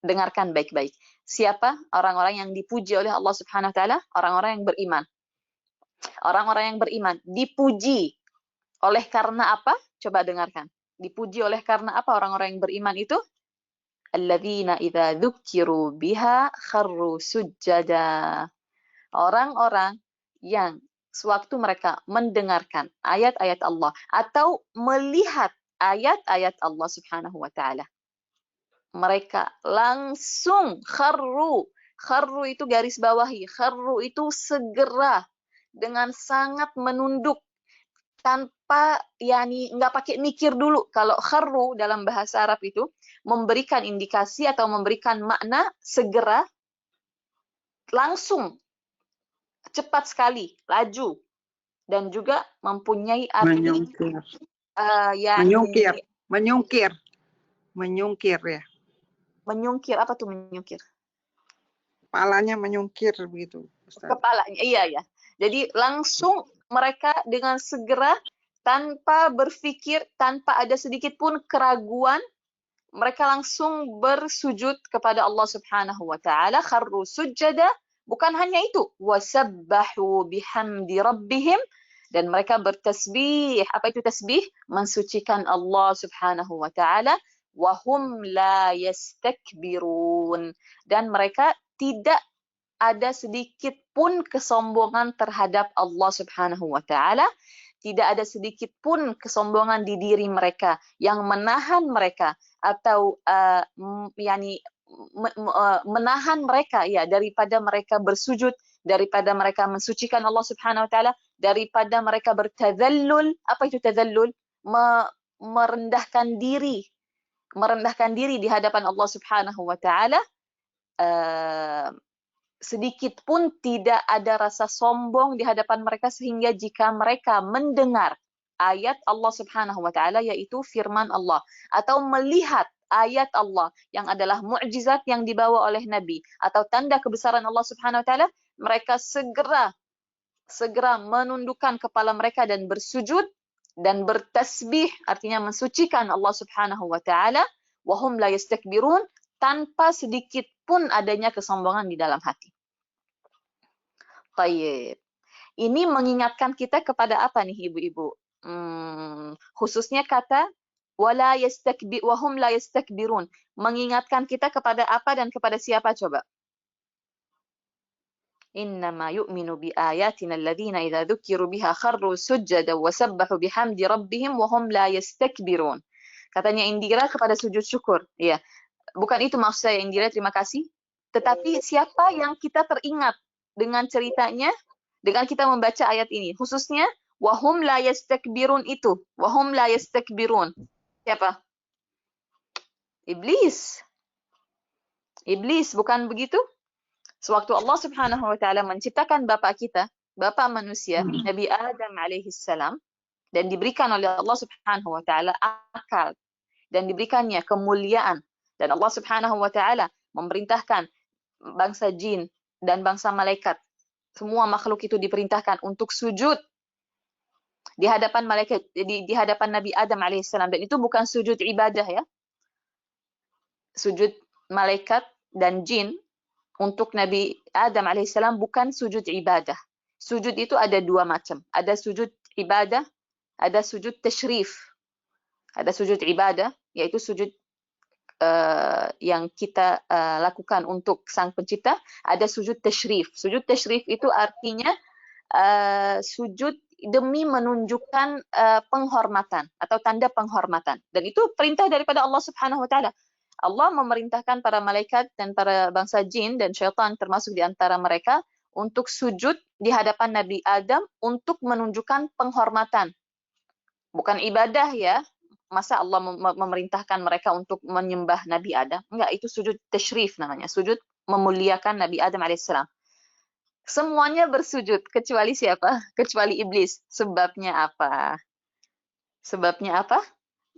Dengarkan baik-baik. Siapa orang-orang yang dipuji oleh Allah Subhanahu wa taala? Orang-orang yang beriman. Orang-orang yang beriman dipuji oleh karena apa? Coba dengarkan. Dipuji oleh karena apa orang-orang yang beriman itu? Alladzina idza dzukkiru biha kharru sujjada. Orang-orang yang sewaktu mereka mendengarkan ayat-ayat Allah atau melihat ayat-ayat Allah Subhanahu wa taala, mereka langsung kharru. Kharru itu garis bawahi. Kharru itu segera, dengan sangat menunduk, tanpa nggak pakai mikir dulu. Kalau kharru dalam bahasa Arab itu memberikan indikasi atau memberikan makna segera, langsung, cepat sekali, laju, dan juga mempunyai arti menyungkir ya. Menyungkir, apa tuh menyungkir? Kepalanya menyungkir begitu. Kepalanya, iya ya. Jadi langsung mereka dengan segera, tanpa berpikir, tanpa ada sedikit pun keraguan, mereka langsung bersujud kepada Allah Subhanahu wa taala, kharru sujjada. Bukan hanya itu, wasabbahu bihamdi rabbihim, dan mereka bertasbih. Apa itu tasbih? Mensucikan Allah Subhanahu wa taala. Wahum la yastakbirun, dan mereka tidak ada sedikit pun kesombongan terhadap Allah Subhanahu wa taala, tidak ada sedikit pun kesombongan di diri mereka yang menahan mereka atau menahan mereka ya daripada mereka bersujud, daripada mereka mensucikan Allah Subhanahu wa taala, daripada mereka bertadzallul. Apa itu tadzallul? Merendahkan diri di hadapan Allah Subhanahu wa taala. Sedikit pun tidak ada rasa sombong di hadapan mereka, sehingga jika mereka mendengar ayat Allah Subhanahu wa taala, yaitu firman Allah, atau melihat ayat Allah yang adalah mukjizat yang dibawa oleh Nabi atau tanda kebesaran Allah Subhanahu wa taala, mereka segera menundukkan kepala mereka dan bersujud dan bertasbih, artinya mensucikan Allah Subhanahu wa taala. Wahum la yastakbirun, tanpa sedikit pun adanya kesombongan di dalam hati. Tayyib. Ini mengingatkan kita kepada apa nih ibu-ibu? Khususnya kata wala wahum la yastakbirun. Mengingatkan kita kepada apa dan kepada siapa coba? Innama yu'minu bi ayatina alladhina idza dzukiru biha kharru sujada wa sabbahu bihamdi rabbihim wa hum la yastakbirun. Katanya Indira kepada sujud syukur. Iya. Bukan itu maksud saya Indira, terima kasih. Tetapi siapa yang kita teringat dengan ceritanya, dengan kita membaca ayat ini, khususnya wahum la yastakbirun itu, wahum la yastakbirun. Siapa? Iblis. Iblis, bukan begitu? Sewaktu Allah Subhanahu wa taala menciptakan bapak kita, bapak manusia, Nabi Adam alaihi salam, dan diberikan oleh Allah Subhanahu wa taala akal dan diberikannya kemuliaan, dan Allah Subhanahu wa taala memerintahkan bangsa jin dan bangsa malaikat, semua makhluk itu diperintahkan untuk sujud di hadapan malaikat, di hadapan Nabi Adam alaihissalam, dan itu bukan sujud ibadah ya. Sujud malaikat dan jin untuk Nabi Adam alaihissalam bukan sujud ibadah. Sujud itu ada dua macam. Ada sujud ibadah, ada sujud tashrif. Ada sujud ibadah, yaitu sujud yang kita lakukan untuk Sang Pencipta. Ada sujud tashrif. Sujud tashrif itu artinya sujud demi menunjukkan penghormatan atau tanda penghormatan. Dan itu perintah daripada Allah Subhanahu wa taala. Allah memerintahkan para malaikat dan para bangsa jin dan syaitan termasuk di antara mereka untuk sujud di hadapan Nabi Adam untuk menunjukkan penghormatan. Bukan ibadah ya. Masa Allah memerintahkan mereka untuk menyembah Nabi Adam? Enggak, itu sujud tashrif namanya. Sujud memuliakan Nabi Adam alaihissalam. Semuanya bersujud, kecuali siapa? Kecuali iblis. Sebabnya apa? Sebabnya apa?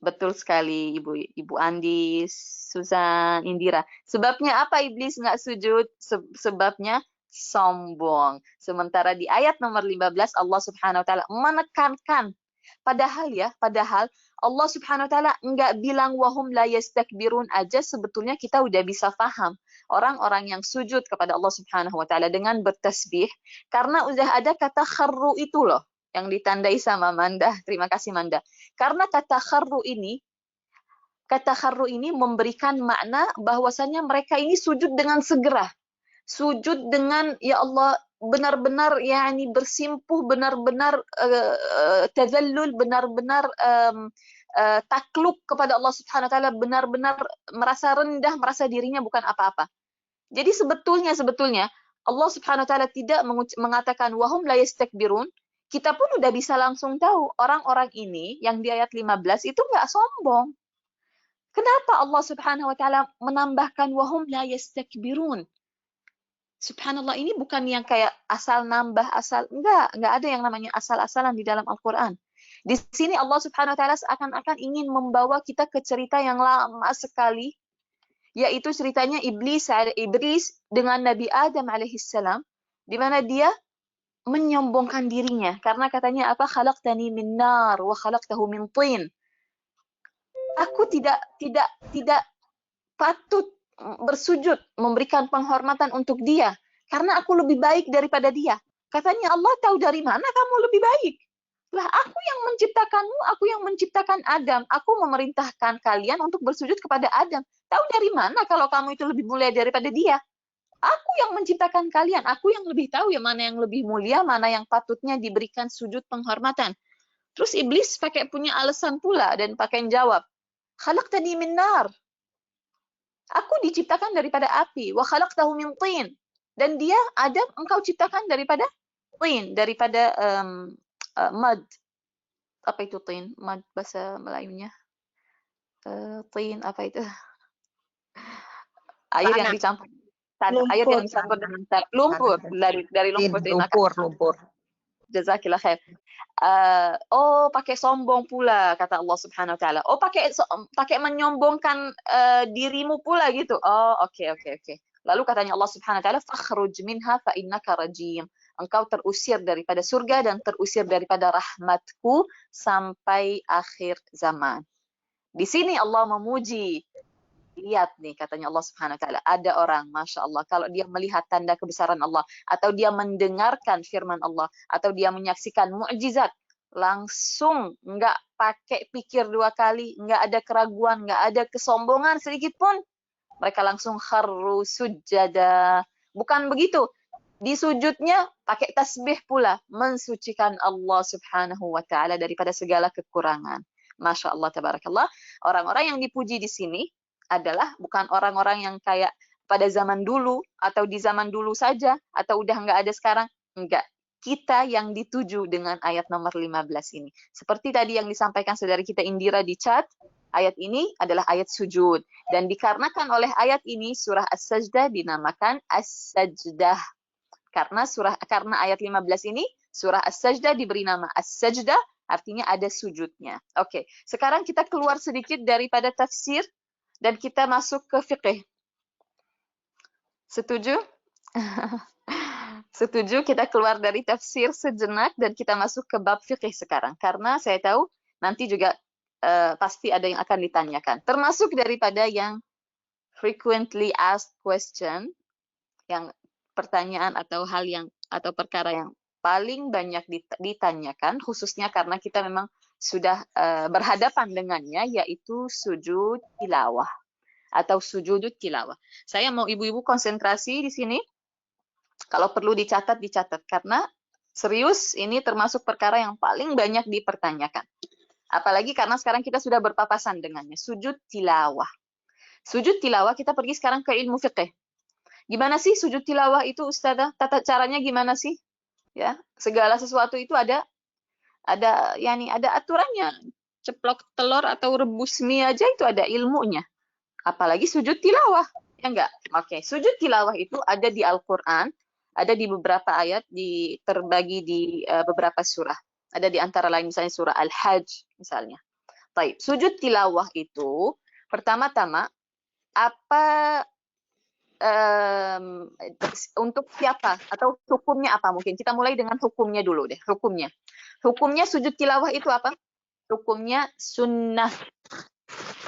Betul sekali Ibu Andi, Susan, Indira. Sebabnya apa iblis nggak sujud? Sebabnya sombong. Sementara di ayat nomor 15 Allah Subhanahu wa taala menekankan, padahal Allah Subhanahu wa taala nggak bilang wahum la yastakbirun aja, sebetulnya kita udah bisa paham. Orang-orang yang sujud kepada Allah Subhanahu wa taala dengan bertasbih, karena udah ada kata kharru itu loh yang ditandai sama Manda. Terima kasih Manda. Karena kata kharru ini memberikan makna bahwasanya mereka ini sujud dengan segera. Sujud dengan ya Allah benar-benar yakni bersimpuh, benar-benar tazallul, benar-benar takluk kepada Allah Subhanahu wa taala, benar-benar merasa rendah, merasa dirinya bukan apa-apa. Jadi sebetulnya Allah Subhanahu wa taala tidak mengatakan wahum la yastakbirun. Kita pun udah bisa langsung tahu orang-orang ini yang di ayat 15 itu nggak sombong. Kenapa Allah Subhanahu wa taala menambahkan wahum la yastakbirun? Subhanallah, ini bukan yang kayak asal nambah, enggak ada yang namanya asal-asalan di dalam Al-Qur'an. Di sini Allah Subhanahu wa taala seakan-akan ingin membawa kita ke cerita yang lama sekali, yaitu ceritanya iblis dengan Nabi Adam alaihissalam, di mana dia menyombongkan dirinya karena katanya apa, khalaqtani min nar wa khalaqtahu min tin. Aku tidak patut bersujud memberikan penghormatan untuk dia karena aku lebih baik daripada dia. Katanya Allah, tahu dari mana kamu lebih baik? Lah aku yang menciptakanmu, aku yang menciptakan Adam. Aku memerintahkan kalian untuk bersujud kepada Adam. Tahu dari mana kalau kamu itu lebih mulia daripada dia? Aku yang menciptakan kalian, aku yang lebih tahu ya mana yang lebih mulia, mana yang patutnya diberikan sujud penghormatan. Terus iblis pakai punya alasan pula dan pakai jawab, khalaqtani min nar. Aku diciptakan daripada api, wa khalaqtahu min tin. Dan dia Adam engkau ciptakan daripada tin, daripada mud. Apa itu tin? Mud bahasa Melayunya. Tin apa itu? Air yang dicampur. Air yang dicampur dengan lumpur, dari lumpur. Lumpur. Jazakillah khair. Pakai sombong pula kata Allah Subhanahu wa taala. Pakai menyombongkan dirimu pula gitu. Oke. Lalu katanya Allah Subhanahu wa taala, fakhruj minha fa innaka rajim. Engkau terusir daripada surga dan terusir daripada rahmatku sampai akhir zaman. Di sini Allah memuji Lihat nih, katanya Allah Subhanahu wa taala, ada orang, Masya Allah, kalau dia melihat tanda kebesaran Allah, atau dia mendengarkan firman Allah, atau dia menyaksikan mukjizat, langsung nggak pakai pikir dua kali, nggak ada keraguan, nggak ada kesombongan sedikit pun, mereka langsung kharru sujada. Bukan begitu, di sujudnya pakai tasbih pula, mensucikan Allah Subhanahu wa taala daripada segala kekurangan. Masya Allah, tabarakallah. Orang-orang yang dipuji di sini adalah bukan orang-orang yang kayak pada zaman dulu atau di zaman dulu saja atau udah nggak ada sekarang. Enggak. Kita yang dituju dengan ayat nomor 15 ini. Seperti tadi yang disampaikan saudara kita Indira di chat, ayat ini adalah ayat sujud. Dan dikarenakan oleh ayat ini, surah As-Sajdah dinamakan As-Sajdah. Karena ayat 15 ini, surah As-Sajdah diberi nama As-Sajdah, artinya ada sujudnya. Oke, sekarang kita keluar sedikit daripada tafsir, dan kita masuk ke fikih. Setuju? Setuju, kita keluar dari tafsir sejenak dan kita masuk ke bab fikih sekarang. Karena saya tahu nanti juga pasti ada yang akan ditanyakan. Termasuk daripada yang frequently asked question, yang pertanyaan atau hal yang atau perkara yang paling banyak ditanyakan, khususnya karena kita memang sudah berhadapan dengannya, yaitu sujud tilawah atau sujud tilawah. Saya mau ibu-ibu konsentrasi di sini. Kalau perlu dicatat, karena serius ini termasuk perkara yang paling banyak dipertanyakan. Apalagi karena sekarang kita sudah berpapasan dengannya, sujud tilawah. Sujud tilawah, kita pergi sekarang ke ilmu fiqih. Gimana sih sujud tilawah itu, Ustazah? Tata caranya gimana sih? Ya, segala sesuatu itu ada aturannya. Ceplok telur atau rebus mie aja itu ada ilmunya. Apalagi sujud tilawah, ya enggak? Oke, sujud tilawah itu ada di Al-Qur'an, ada di beberapa ayat, terbagi di beberapa surah. Ada di antara lain misalnya surah Al-Hajj misalnya. Baik, sujud tilawah itu pertama-tama apa untuk siapa atau hukumnya apa? Mungkin kita mulai dengan hukumnya dulu deh, hukumnya. Hukumnya sujud tilawah itu apa? Hukumnya sunnah.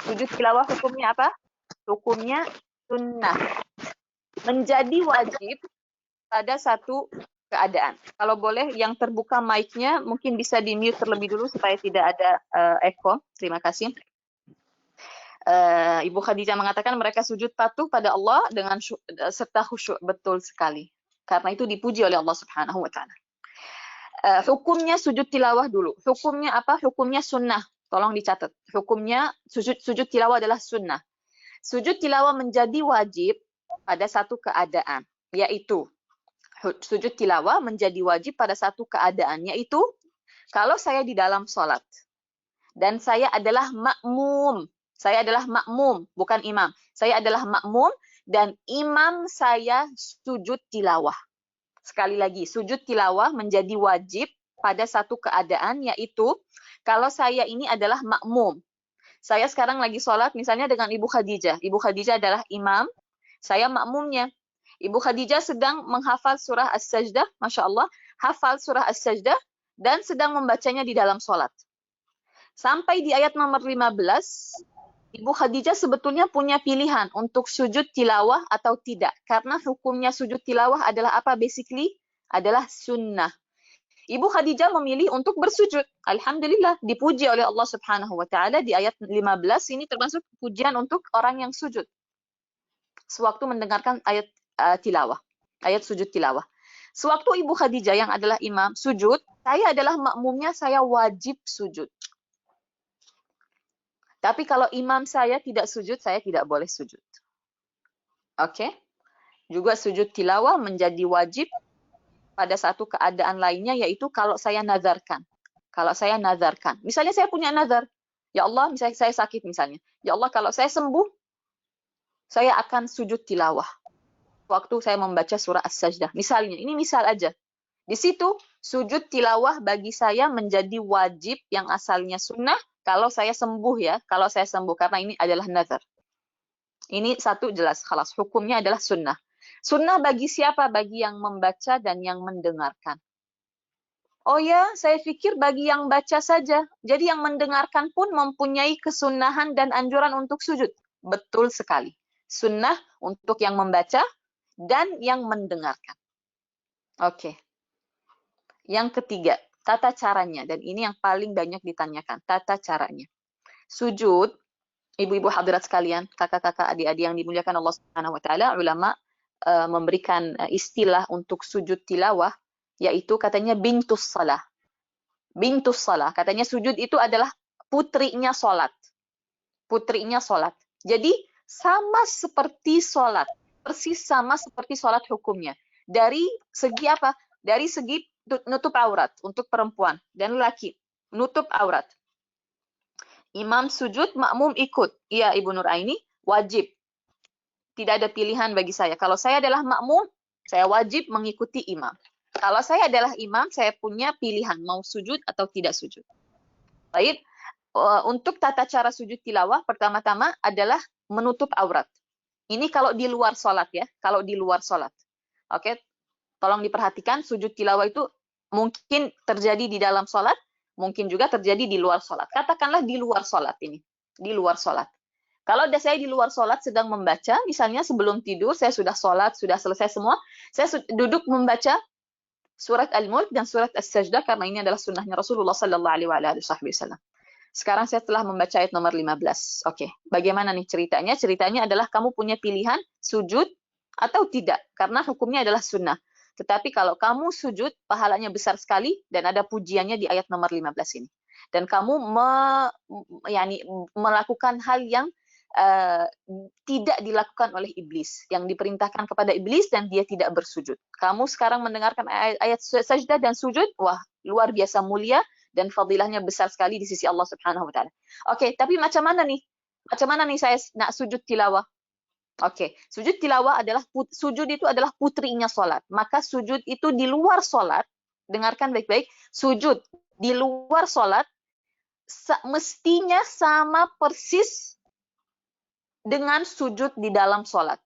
Sujud tilawah hukumnya apa? Hukumnya sunnah. Menjadi wajib pada satu keadaan. Kalau boleh yang terbuka mic-nya mungkin bisa di-mute terlebih dulu supaya tidak ada echo. Terima kasih. Ibu Khadijah mengatakan mereka sujud patuh pada Allah dengan serta khusyuk. Betul sekali. Karena itu dipuji oleh Allah Subhanahu wa taala. Hukumnya sujud tilawah dulu. Hukumnya apa? Hukumnya sunnah. Tolong dicatat. Hukumnya sujud tilawah adalah sunnah. Sujud tilawah menjadi wajib pada satu keadaan, yaitu sujud tilawah menjadi wajib pada satu keadaan, yaitu kalau saya di dalam sholat dan saya adalah makmum. Saya adalah makmum, bukan imam. Saya adalah makmum dan imam saya sujud tilawah. Sekali lagi, sujud tilawah menjadi wajib pada satu keadaan, yaitu kalau saya ini adalah makmum. Saya sekarang lagi sholat misalnya dengan Ibu Khadijah. Ibu Khadijah adalah imam, saya makmumnya. Ibu Khadijah sedang menghafal surah As-Sajdah, Masya Allah, hafal surah As-Sajdah, dan sedang membacanya di dalam sholat. Sampai di ayat nomor 15, Ibu Khadijah sebetulnya punya pilihan untuk sujud tilawah atau tidak. Karena hukumnya sujud tilawah adalah apa basically? Adalah sunnah. Ibu Khadijah memilih untuk bersujud. Alhamdulillah, dipuji oleh Allah Subhanahu wa taala di ayat 15 ini termasuk pujian untuk orang yang sujud. Sewaktu mendengarkan ayat tilawah, ayat sujud tilawah. Sewaktu Ibu Khadijah yang adalah imam sujud, saya adalah makmumnya, saya wajib sujud. Tapi kalau imam saya tidak sujud, saya tidak boleh sujud. Oke? Juga sujud tilawah menjadi wajib pada satu keadaan lainnya, yaitu kalau saya nazarkan. Kalau saya nazarkan. Misalnya saya punya nazar. Ya Allah, misalnya saya sakit misalnya. Ya Allah, kalau saya sembuh, saya akan sujud tilawah. Waktu saya membaca surah As-Sajdah. Misalnya, ini misal aja. Di situ, sujud tilawah bagi saya menjadi wajib yang asalnya sunnah, kalau saya sembuh ya, kalau saya sembuh, karena ini adalah nazar. Ini satu jelas, khalas, hukumnya adalah sunnah. Sunnah bagi siapa? Bagi yang membaca dan yang mendengarkan. Oh ya, saya pikir bagi yang baca saja. Jadi yang mendengarkan pun mempunyai kesunahan dan anjuran untuk sujud. Betul sekali. Sunnah untuk yang membaca dan yang mendengarkan. Oke. Yang ketiga, tata caranya. Dan ini yang paling banyak ditanyakan, tata caranya. Sujud, ibu-ibu hadirat sekalian, kakak-kakak, adik-adik yang dimuliakan Allah Subhanahu wa taala, ulama memberikan istilah untuk sujud tilawah, yaitu katanya bintus salah. Bintus salah, katanya sujud itu adalah putrinya salat. Putrinya salat. Jadi sama seperti salat, persis sama seperti salat hukumnya. Dari segi apa? Dari segi nutup aurat untuk perempuan dan laki, nutup aurat. Imam sujud, makmum ikut. Iya, Ibu Nuraini, wajib. Tidak ada pilihan bagi saya. Kalau saya adalah makmum, saya wajib mengikuti imam. Kalau saya adalah imam, saya punya pilihan mau sujud atau tidak sujud. Baik, untuk tata cara sujud tilawah, pertama-tama adalah menutup aurat. Ini kalau di luar sholat ya, kalau di luar sholat. Oke, tolong diperhatikan, sujud tilawah itu mungkin terjadi di dalam sholat, mungkin juga terjadi di luar sholat. Katakanlah di luar sholat ini, di luar sholat. Kalau saya di luar sholat sedang membaca, misalnya sebelum tidur, saya sudah sholat, sudah selesai semua, saya duduk membaca surat Al-Mulk dan surat As-Sajdah, karena ini adalah sunnahnya Rasulullah Sallallahu Alaihi Wasallam. Sekarang saya telah membaca ayat nomor 15. Oke, bagaimana nih ceritanya? Ceritanya adalah kamu punya pilihan sujud atau tidak, karena hukumnya adalah sunnah. Tetapi kalau kamu sujud, pahalanya besar sekali, dan ada pujiannya di ayat nomor 15 ini. Dan kamu melakukan hal yang tidak dilakukan oleh iblis, yang diperintahkan kepada iblis dan dia tidak bersujud. Kamu sekarang mendengarkan ayat sajdah dan sujud, wah, luar biasa mulia, dan fadilahnya besar sekali di sisi Allah Subhanahu wa taala. Oke, tapi macam mana nih? Macam mana nih saya nak sujud tilawah? Oke, sujud tilawah adalah sujud itu adalah putrinya salat. Maka sujud itu di luar salat, dengarkan baik-baik, sujud di luar salat mestinya sama persis dengan sujud di dalam salat.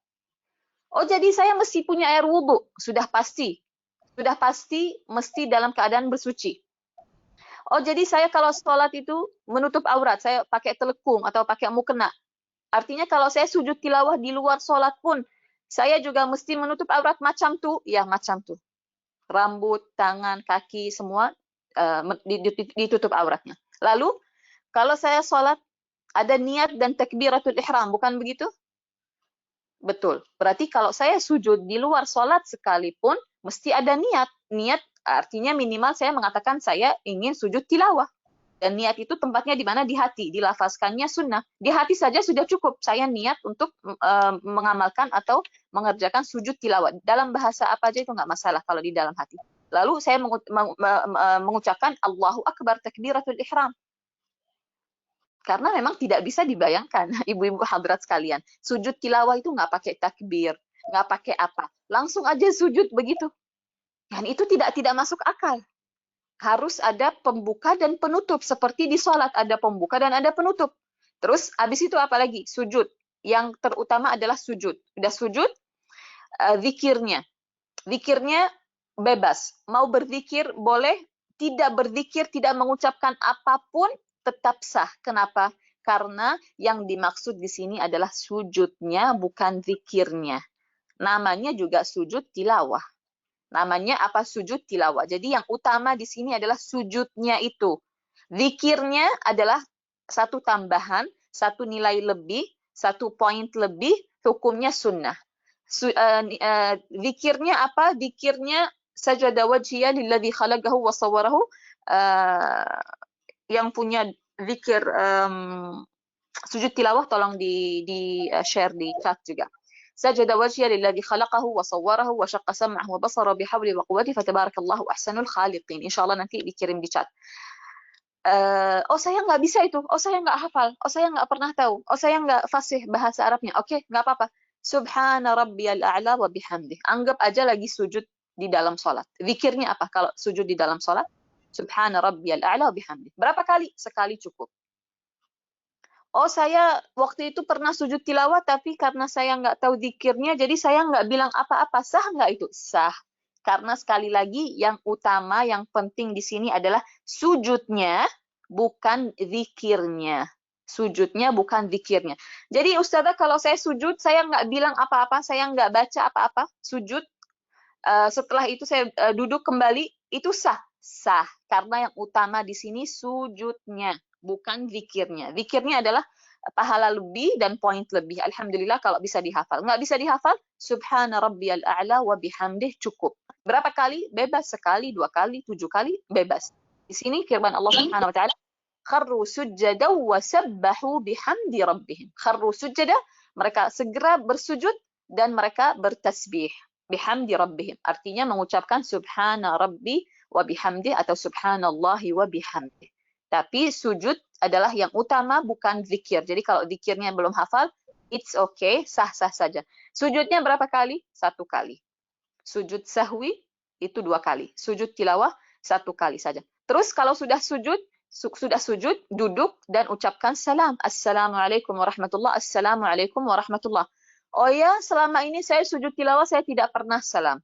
Oh, jadi saya mesti punya air wudhu, sudah pasti. Sudah pasti mesti dalam keadaan bersuci. Oh, jadi saya kalau sholat itu menutup aurat, saya pakai telekung atau pakai mukena. Artinya kalau saya sujud tilawah di luar sholat pun, saya juga mesti menutup aurat macam tuh. Ya, macam tuh. Rambut, tangan, kaki, semua ditutup auratnya. Lalu, kalau saya sholat, ada niat dan takbiratul ihram, bukan begitu? Betul. Berarti kalau saya sujud di luar sholat sekalipun, mesti ada niat. Niat artinya minimal saya mengatakan saya ingin sujud tilawah. Dan niat itu tempatnya di mana? Di hati. Dilafazkannya sunnah. Di hati saja sudah cukup. Saya niat untuk mengamalkan atau mengerjakan sujud tilawah. Dalam bahasa apa aja itu nggak masalah kalau di dalam hati. Lalu saya mengucapkan Allahu Akbar takbiratul ihram. Karena memang tidak bisa dibayangkan, ibu-ibu hadirat sekalian. Sujud tilawah itu nggak pakai takbir, nggak pakai apa. Langsung aja sujud begitu. Dan itu tidak masuk akal. Harus ada pembuka dan penutup. Seperti di sholat, ada pembuka dan ada penutup. Terus, habis itu apa lagi? Sujud. Yang terutama adalah sujud. Udah sujud, zikirnya. Zikirnya bebas. Mau berzikir boleh, tidak berzikir, tidak mengucapkan apapun, tetap sah. Kenapa? Karena yang dimaksud di sini adalah sujudnya, bukan zikirnya. Namanya juga sujud tilawah. Namanya apa? Sujud tilawah. Jadi yang utama di sini adalah sujudnya itu. Zikirnya adalah satu tambahan, satu nilai lebih, satu poin lebih, hukumnya sunnah. Zikirnya apa? Zikirnya sajada wajhiya lilladzi khalaqahu wa sawwarahu. Yang punya zikir sujud tilawah tolong di share di chat juga. Sajada wajhiya lilladzi khalaqahu wa sawwarahu wa syaqqa sam'ahu wa basara bihawli wa quwwati fatabarakallahu ahsanul khaliqin. Insyaallah nanti dikirim di chat. Oh saya nggak bisa itu, oh saya nggak hafal, oh saya nggak pernah tahu, oh saya nggak fasih bahasa Arabnya. Oke, nggak apa-apa. Subhana rabbiyal a'la wa bihamdih. Anggap aja lagi sujud di dalam sholat. Zikirnya apa kalau sujud di dalam sholat? Subhana rabbiyal a'la wa bihamdih. Berapa kali? Sekali cukup. Oh saya waktu itu pernah sujud tilawah tapi karena saya nggak tahu zikirnya jadi saya nggak bilang apa-apa. Sah nggak itu? Sah. Karena sekali lagi yang utama, yang penting di sini adalah sujudnya, bukan zikirnya. Sujudnya bukan zikirnya. Jadi Ustazah, kalau saya sujud, saya nggak bilang apa-apa, saya nggak baca apa-apa, sujud. Setelah itu saya duduk kembali, itu sah. Sah. Karena yang utama di sini sujudnya, bukan zikirnya. Zikirnya adalah pahala lebih dan poin lebih. Alhamdulillah kalau bisa dihafal. Nggak bisa dihafal, subhana rabbiyal a'la wa bihamdih cukup. Berapa kali? Bebas. Sekali, 2 kali, 7 kali, bebas. Di sini firman Allah Subhanahu wa taala, kharru sujjada wa sabbahu bihamdi rabbihim. Kharru sujjada, mereka segera bersujud dan mereka bertasbih bihamdi rabbihim. Artinya mengucapkan subhana rabbi wa bihamdi atau subhanallahi wa bihamdi. Tapi sujud adalah yang utama, bukan zikir. Jadi kalau zikirnya belum hafal, it's okay, sah-sah saja. Sujudnya berapa kali? 1 kali. Sujud sahwi itu 2 kali. Sujud tilawah 1 kali saja. Terus kalau sudah sujud, duduk dan ucapkan salam. Assalamualaikum warahmatullah, assalamualaikum warahmatullah. Oh ya, selama ini saya sujud tilawah, saya tidak pernah salam.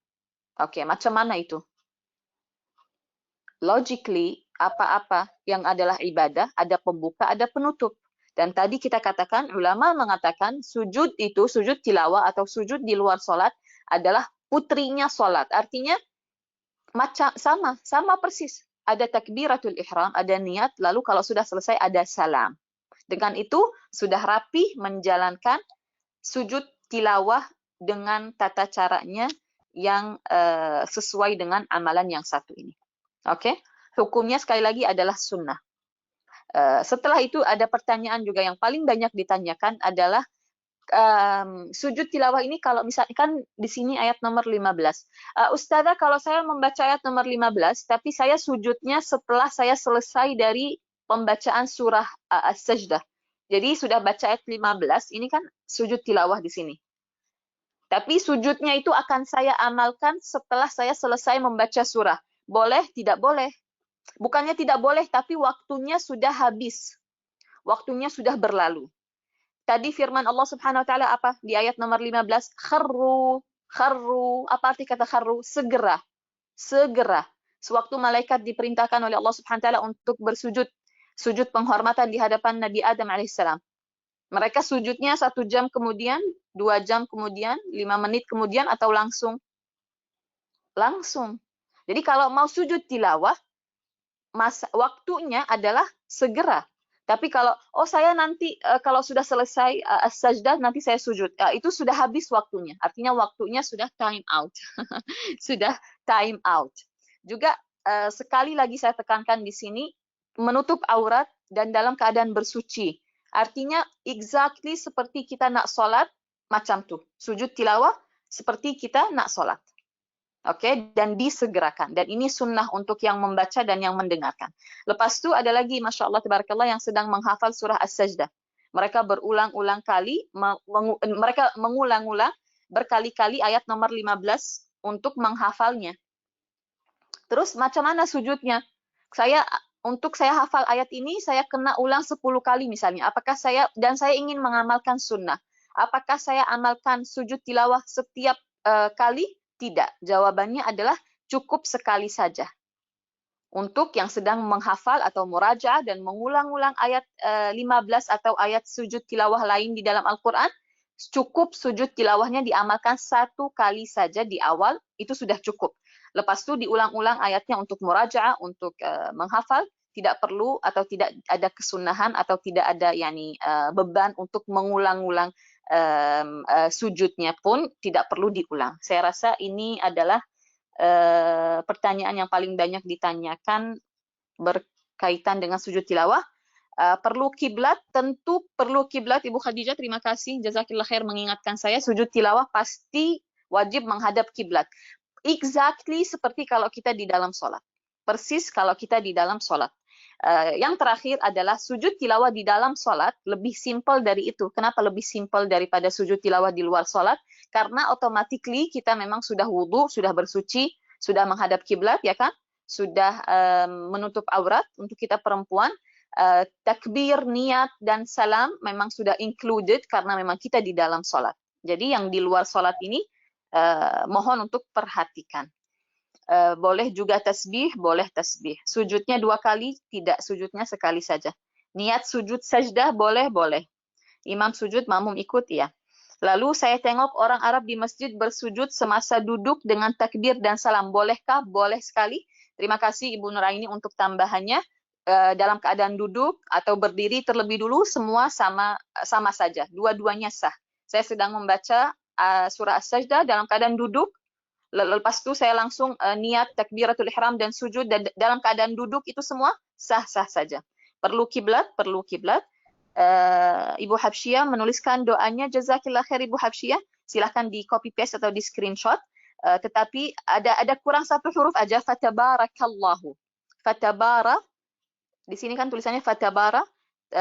Oke, macam mana itu? Logically, apa-apa yang adalah ibadah, ada pembuka, ada penutup. Dan tadi kita katakan, ulama mengatakan sujud itu, sujud tilawah atau sujud di luar sholat adalah putrinya sholat. Artinya, macam sama persis. Ada takbiratul ihram, ada niat, lalu kalau sudah selesai ada salam. Dengan itu sudah rapi menjalankan sujud tilawah dengan tata caranya yang sesuai dengan amalan yang satu ini. Oke? Hukumnya sekali lagi adalah sunnah. Setelah itu ada pertanyaan juga yang paling banyak ditanyakan adalah sujud tilawah ini kalau misalkan di sini ayat nomor 15. Ustazah, kalau saya membaca ayat nomor 15, tapi saya sujudnya setelah saya selesai dari pembacaan surah As-Sajdah. Jadi sudah baca ayat 15, ini kan sujud tilawah di sini. Tapi sujudnya itu akan saya amalkan setelah saya selesai membaca surah. Boleh? Tidak boleh. Bukannya tidak boleh, tapi waktunya sudah habis. Waktunya sudah berlalu. Tadi firman Allah Subhanahu wa taala apa? Di ayat nomor 15, kharru. Apa arti kata kharru? Segera. Sewaktu malaikat diperintahkan oleh Allah Subhanahu wa taala untuk bersujud, sujud penghormatan di hadapan Nabi Adam alaihissalam. Mereka sujudnya 1 jam kemudian, 2 jam kemudian, 5 menit kemudian, atau langsung? Langsung. Jadi kalau mau sujud tilawah, waktunya adalah segera. Tapi kalau, saya nanti kalau sudah selesai as-sajdah, nanti saya sujud. Itu sudah habis waktunya. Artinya waktunya sudah time out. Sudah time out. Juga sekali lagi saya tekankan di sini, menutup aurat dan dalam keadaan bersuci. Artinya exactly seperti kita nak sholat, macam tuh. Sujud tilawah seperti kita nak sholat. Oke, dan disegerakan. Dan ini sunnah untuk yang membaca dan yang mendengarkan. Lepas itu ada lagi, Masya Allah, Tabarakallah, yang sedang menghafal surah As-Sajdah. Mereka berulang-ulang kali, mereka mengulang-ulang berkali-kali ayat nomor 15 untuk menghafalnya. Terus macam mana sujudnya? Untuk saya hafal ayat ini, saya kena ulang 10 kali misalnya. saya ingin mengamalkan sunnah. Apakah saya amalkan sujud tilawah setiap kali? Tidak. Jawabannya adalah cukup sekali saja. Untuk yang sedang menghafal atau murajaah dan mengulang-ulang ayat 15 atau ayat sujud tilawah lain di dalam Al-Quran, cukup sujud tilawahnya diamalkan 1 kali saja di awal, itu sudah cukup. Lepas itu diulang-ulang ayatnya untuk murajaah, untuk menghafal, tidak perlu atau tidak ada kesunahan atau tidak ada beban untuk mengulang-ulang sujudnya pun tidak perlu diulang. Saya rasa ini adalah pertanyaan yang paling banyak ditanyakan berkaitan dengan sujud tilawah. Perlu kiblat? Tentu perlu kiblat, Ibu Khadijah. Terima kasih, jazakillah khair mengingatkan saya. Sujud tilawah pasti wajib menghadap kiblat. Exactly seperti kalau kita di dalam sholat. Persis kalau kita di dalam sholat. Yang terakhir adalah sujud tilawah di dalam sholat lebih simpel dari itu. Kenapa lebih simpel daripada sujud tilawah di luar sholat? Karena automatically kita memang sudah wudhu, sudah bersuci, sudah menghadap kiblat, ya kan? Sudah menutup aurat untuk kita perempuan. Takbir, niat, dan salam memang sudah included karena memang kita di dalam sholat. Jadi yang di luar sholat ini mohon untuk perhatikan. Boleh juga tasbih, boleh tasbih. Sujudnya 2 kali, tidak, sujudnya sekali saja. Niat sujud sajdah boleh. Imam sujud, makmum ikut, ya. Lalu saya tengok orang Arab di masjid bersujud semasa duduk dengan takbir dan salam. Bolehkah? Boleh sekali. Terima kasih Ibu Nuraini untuk tambahannya. Dalam keadaan duduk atau berdiri terlebih dulu, semua sama saja. Dua-duanya sah. Saya sedang membaca surah As-Sajdah dalam keadaan duduk. Lepas itu saya langsung niat takbiratul ihram dan sujud, dan dalam keadaan duduk itu semua sah-sah saja. Perlu kiblat. Ibu Habsyah menuliskan doanya. Jazakillah khair Ibu Habsyah. Silahkan di copy paste atau di screenshot. Tetapi ada kurang satu huruf aja. Fatabarakallahu. Fatabara. Di sini kan tulisannya fatabara.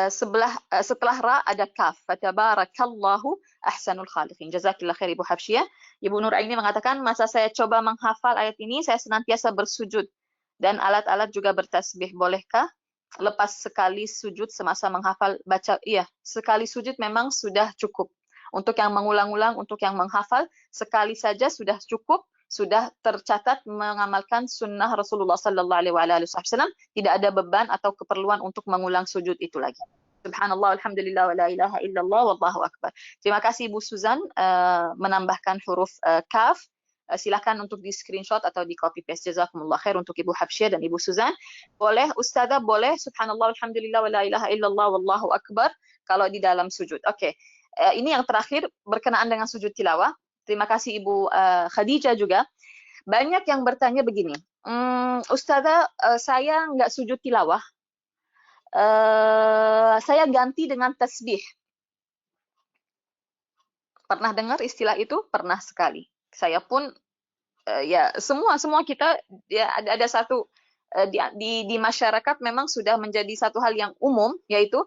Setelah ra ada kaf. Fatabarakallahu ahsanul khaliqin. Jazakillah khair Ibu Habsyah. Ibu Nuraini mengatakan, masa saya coba menghafal ayat ini, saya senantiasa bersujud. Dan alat-alat juga bertasbih. Bolehkah lepas sekali sujud semasa menghafal baca? Iya, sekali sujud memang sudah cukup. Untuk yang mengulang-ulang, untuk yang menghafal, sekali saja sudah cukup, sudah tercatat mengamalkan sunnah Rasulullah sallallahu alaihi wasallam, tidak ada beban atau keperluan untuk mengulang sujud itu lagi. Subhanallah, alhamdulillah, wa la ilaha illallah, wallahu akbar. Terima kasih Ibu Suzan menambahkan huruf kaf. Silakan untuk di screenshot atau di copy paste. Jazakumullah khair untuk Ibu Habsyah dan Ibu Suzan. Boleh Ustazah, boleh subhanallah, alhamdulillah, wa la ilaha illallah, wallahu akbar kalau di dalam sujud. Oke. Ini yang terakhir berkenaan dengan sujud tilawah. Terima kasih Ibu Khadijah juga. Banyak yang bertanya begini, Ustazah, saya nggak sujud tilawah, saya ganti dengan tasbih. Pernah dengar istilah itu? Pernah sekali. Saya pun, ya semua kita, ya ada satu di masyarakat memang sudah menjadi satu hal yang umum, yaitu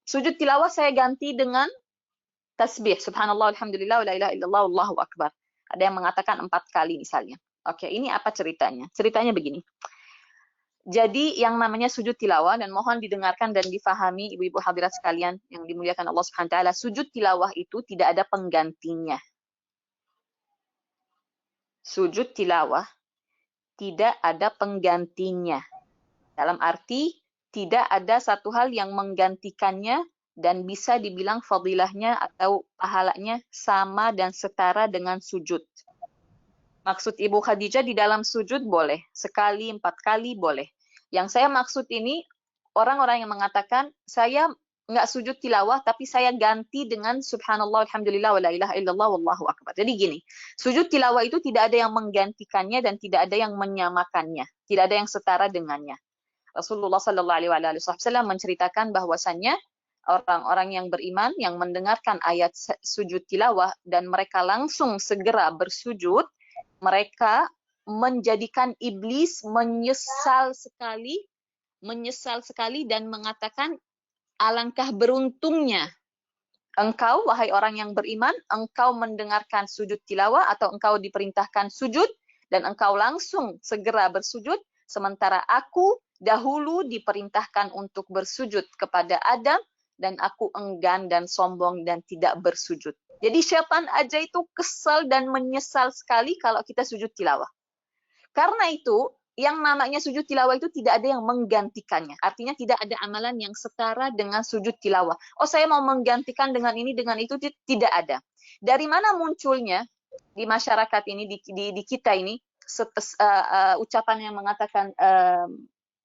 sujud tilawah saya ganti dengan tasbih, subhanallah, alhamdulillah, wa la ilaha illallah, wallahu akbar. Ada yang mengatakan 4 kali misalnya. Oke, ini apa ceritanya? Ceritanya begini. Jadi yang namanya sujud tilawah, dan mohon didengarkan dan difahami ibu-ibu hadirat sekalian yang dimuliakan Allah Subhanahu wa taala, sujud tilawah itu tidak ada penggantinya. Sujud tilawah tidak ada penggantinya. Dalam arti tidak ada satu hal yang menggantikannya dan bisa dibilang fadilahnya atau pahalanya sama dan setara dengan sujud. Maksud Ibu Khadijah di dalam sujud boleh, sekali, 4 kali boleh. Yang saya maksud ini, orang-orang yang mengatakan, saya nggak sujud tilawah, tapi saya ganti dengan subhanallah, alhamdulillah, wa la ilaha illallah, wallahu akbar. Jadi gini, sujud tilawah itu tidak ada yang menggantikannya dan tidak ada yang menyamakannya. Tidak ada yang setara dengannya. Rasulullah sallallahu alaihi wasallam menceritakan bahwasannya orang-orang yang beriman yang mendengarkan ayat sujud tilawah dan mereka langsung segera bersujud, mereka menjadikan iblis menyesal sekali dan mengatakan, alangkah beruntungnya engkau, wahai orang yang beriman, engkau mendengarkan sujud tilawah atau engkau diperintahkan sujud dan engkau langsung segera bersujud, sementara aku dahulu diperintahkan untuk bersujud kepada Adam dan aku enggan dan sombong dan tidak bersujud. Jadi syaitan aja itu kesal dan menyesal sekali kalau kita sujud tilawah. Karena itu, yang namanya sujud tilawah itu tidak ada yang menggantikannya. Artinya tidak ada amalan yang setara dengan sujud tilawah. Oh, saya mau menggantikan dengan ini, dengan itu, tidak ada. Dari mana munculnya di masyarakat ini, di kita ini, ucapan yang mengatakan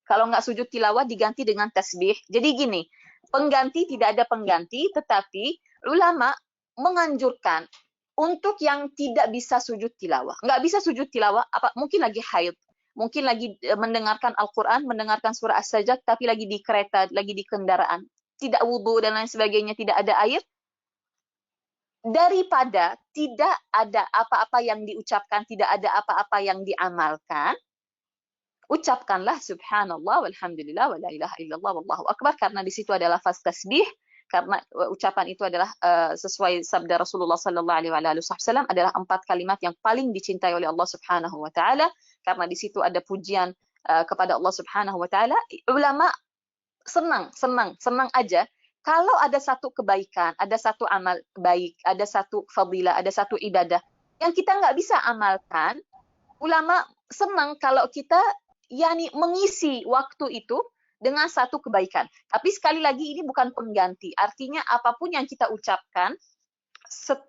kalau nggak sujud tilawah diganti dengan tasbih. Jadi gini, pengganti tidak ada pengganti, tetapi ulama menganjurkan untuk yang tidak bisa sujud tilawah. Nggak bisa sujud tilawah, mungkin lagi haid, mungkin lagi mendengarkan Al-Quran, mendengarkan surah As-Sajdah, tapi lagi di kereta, lagi di kendaraan, tidak wudhu dan lain sebagainya, tidak ada air, daripada tidak ada apa-apa yang diucapkan, tidak ada apa-apa yang diamalkan, ucapkanlah subhanallah, walhamdulillah, wa la ilaha illallah, wallahu akbar, karena di situ ada lafaz tasbih, karena ucapan itu adalah sesuai sabda Rasulullah sallallahu alaihi wasallam, adalah 4 kalimat yang paling dicintai oleh Allah Subhanahu wa taala, karena di situ ada pujian kepada Allah Subhanahu wa taala. Ulama senang aja kalau ada satu kebaikan, ada satu amal baik, ada satu fadilah, ada satu ibadah yang kita nggak bisa amalkan. Ulama senang kalau kita mengisi waktu itu dengan satu kebaikan. Tapi sekali lagi ini bukan pengganti. Artinya apapun yang kita ucapkan,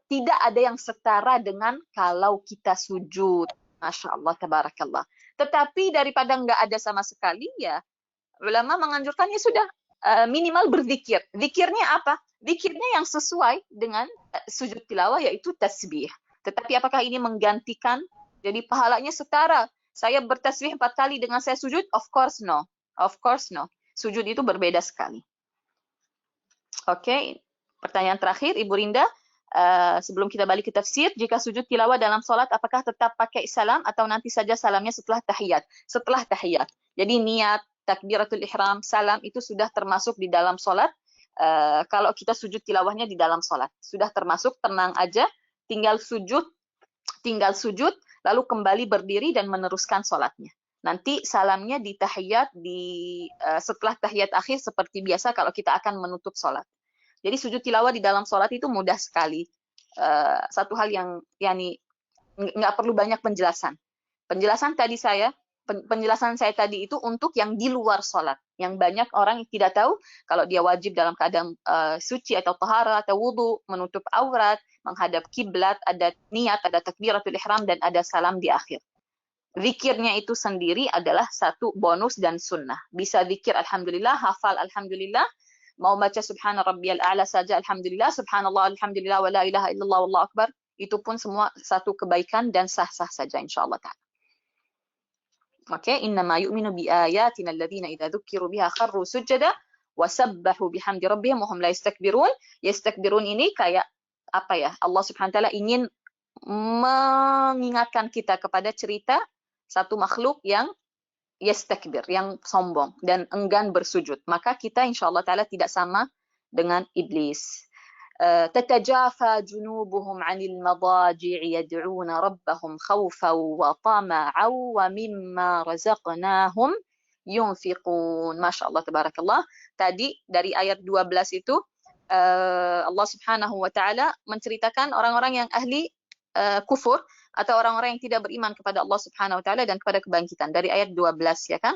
tidak ada yang setara dengan kalau kita sujud. Masya Allah, tabarakallah. Tetapi daripada nggak ada sama sekali, ya ulama menganjurkannya sudah minimal berzikir. Zikirnya apa? Zikirnya yang sesuai dengan sujud tilawah, yaitu tasbih. Tetapi apakah ini menggantikan? Jadi pahalanya setara. Saya bertasbih 4 kali dengan saya sujud? Of course no. Of course no. Sujud itu berbeda sekali. Oke, pertanyaan terakhir, Ibu Rinda. Sebelum kita balik ke tafsir, jika sujud tilawah dalam solat, apakah tetap pakai salam atau nanti saja salamnya setelah tahiyat? Setelah tahiyat. Jadi niat, takbiratul ihram, salam itu sudah termasuk di dalam solat. Kalau kita sujud tilawahnya di dalam solat, sudah termasuk, tenang aja, tinggal sujud, lalu kembali berdiri dan meneruskan solatnya. Nanti salamnya di tahiyat, setelah tahiyat akhir seperti biasa kalau kita akan menutup solat. Jadi sujud tilawah di dalam sholat itu mudah sekali. Satu hal yang nggak perlu banyak penjelasan. Penjelasan saya tadi itu untuk yang di luar sholat. Yang banyak orang yang tidak tahu kalau dia wajib dalam keadaan suci atau tahara atau wudu, menutup aurat, menghadap kiblat, ada niat, ada takbiratul ihram, dan ada salam di akhir. Zikirnya itu sendiri adalah satu bonus dan sunnah. Bisa zikir alhamdulillah, hafal alhamdulillah, mau baca subhana rabbiyal a'la saja alhamdulillah, subhanallah alhamdulillah, wa la ilaha illallah wallahu akbar, itu pun semua satu kebaikan dan sah-sah saja insyaallah ta'ala. Oke, innama yu'minu bi ayatina alladhina idza dzukiru biha kharru sujada wa sabbahu bihamdi rabbihim wa hum la yastakbirun. Yastakbirun ini kayak apa ya? Allah Subhanahu wa taala ingin mengingatkan kita kepada cerita satu makhluk yang yastakbir, yang sombong dan enggan bersujud. Maka kita insyaallah ta'ala tidak sama dengan iblis. تتجافى جنوبهم عن المضاجع يدعون ربهم خوفا وطمعا ومما رزقناهم ينفقون. Masya Allah, tabarakallah. Tadi dari ayat 12 itu Allah Subhanahu wa ta'ala menceritakan orang-orang yang ahli kufur atau orang-orang yang tidak beriman kepada Allah Subhanahu wa ta'ala dan kepada kebangkitan, dari ayat 12 ya kan.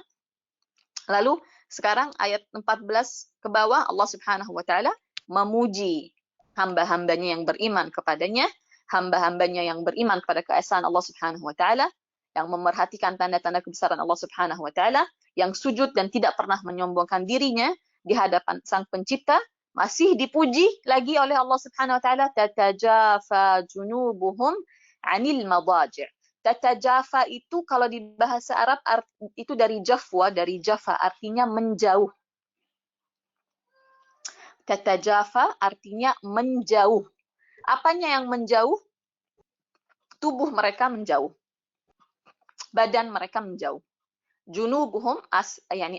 Lalu sekarang ayat 14 ke bawah Allah Subhanahu wa ta'ala memuji hamba-hambanya yang beriman kepadanya, hamba-hambanya yang beriman kepada keesaan Allah Subhanahu wa ta'ala, yang memerhatikan tanda-tanda kebesaran Allah Subhanahu wa ta'ala, yang sujud dan tidak pernah menyombongkan dirinya di hadapan Sang Pencipta. Masih dipuji lagi oleh Allah Subhanahu wa ta'ala, tatajafa junubuhum 'anil madaji'. Tatajafa itu kalau di bahasa Arab itu dari jafwa, dari jafa, artinya menjauh. Tatajafa artinya menjauh. Apanya yang menjauh? Tubuh mereka menjauh. Badan mereka menjauh. Junubuhum,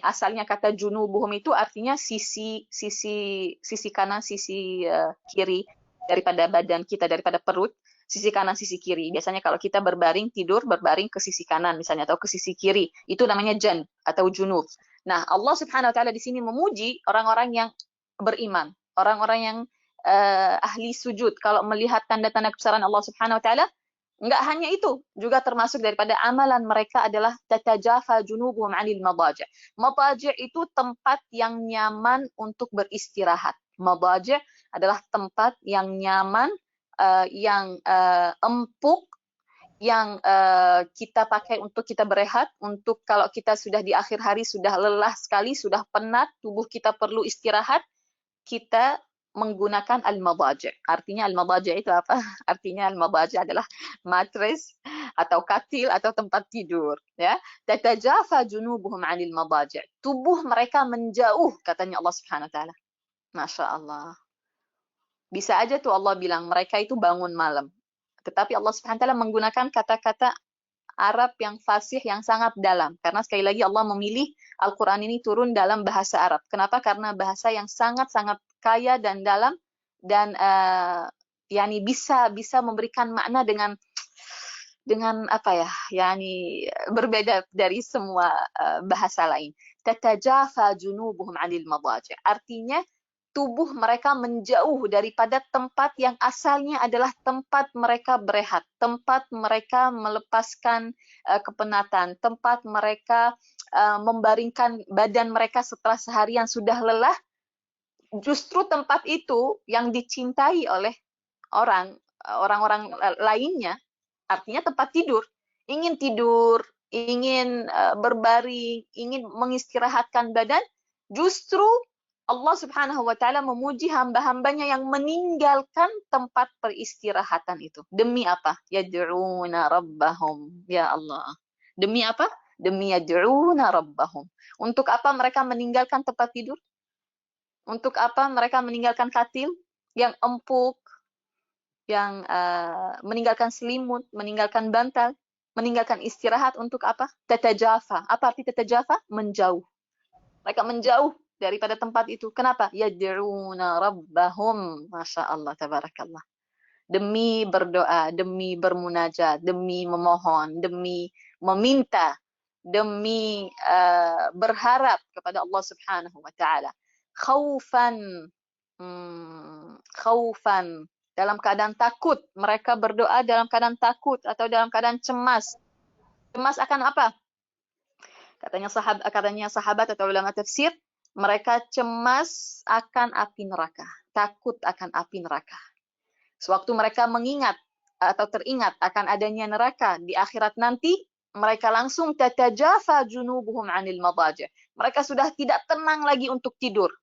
asalnya kata junubuhum itu artinya sisi kanan, sisi kiri daripada badan kita, daripada perut, sisi kanan, sisi kiri. Biasanya kalau kita berbaring tidur, berbaring ke sisi kanan misalnya atau ke sisi kiri, itu namanya jan atau junub. Nah, Allah Subhanahu wa ta'ala di sini memuji orang-orang yang beriman, orang-orang yang ahli sujud. Kalau melihat tanda-tanda kebesaran Allah Subhanahu wa ta'ala, enggak hanya itu, juga termasuk daripada amalan mereka adalah tatajafa junubuhum 'anil madaji'. Madaji' itu tempat yang nyaman untuk beristirahat. Madaji' adalah tempat yang nyaman, yang empuk, yang kita pakai untuk kita berehat, untuk kalau kita sudah di akhir hari sudah lelah sekali, sudah penat, tubuh kita perlu istirahat, kita menggunakan al-madaji'. Artinya al-madaji' itu apa? Artinya al-madaji' adalah matris atau katil atau tempat tidur, ya. Tatajafa junubuhum 'anil madaji'. Tubuh mereka menjauh, katanya Allah Subhanahu wa ta'ala. Masya Allah. Bisa aja tuh Allah bilang mereka itu bangun malam. Tetapi Allah Subhanahu wa ta'ala menggunakan kata-kata Arab yang fasih, yang sangat dalam. Karena sekali lagi Allah memilih Al-Quran ini turun dalam bahasa Arab. Kenapa? Karena bahasa yang sangat-sangat kaya dan dalam, dan bisa memberikan makna dengan apa ya, berbeda dari semua bahasa lain. Tatajafa junubuhum 'anil madaji'. Artinya tubuh mereka menjauh daripada tempat yang asalnya adalah tempat mereka berehat, tempat mereka melepaskan kepenatan, tempat mereka membaringkan badan mereka setelah seharian sudah lelah. Justru tempat itu yang dicintai oleh orang-orang lainnya, artinya tempat tidur. Ingin tidur, ingin berbaring, ingin mengistirahatkan badan, justru Allah Subhanahu wa taala memuji hamba-hambanya yang meninggalkan tempat peristirahatan itu. Demi apa? Yad'una rabbahum. Ya Allah. Demi apa? Demi yad'una rabbahum. Untuk apa mereka meninggalkan tempat tidur? Untuk apa mereka meninggalkan katil yang empuk, yang meninggalkan selimut, meninggalkan bantal, meninggalkan istirahat untuk apa? Tatajafa. Apa arti tatajafa? Menjauh. Mereka menjauh daripada tempat itu. Kenapa? Yad'una rabbahum. Masya Allah, tabarakallah. Demi berdoa, demi bermunajat, demi memohon, demi meminta, demi berharap kepada Allah Subhanahu wa taala. Khaufan, khaufan, dalam keadaan takut. Mereka berdoa dalam keadaan takut atau dalam keadaan cemas. Cemas akan apa? Katanya sahabat atau ulama tafsir, mereka cemas akan api neraka, takut akan api neraka. Sewaktu mereka mengingat atau teringat akan adanya neraka di akhirat nanti, mereka langsung tatajafa junubuhum 'anil madaji'. Mereka sudah tidak tenang lagi untuk tidur.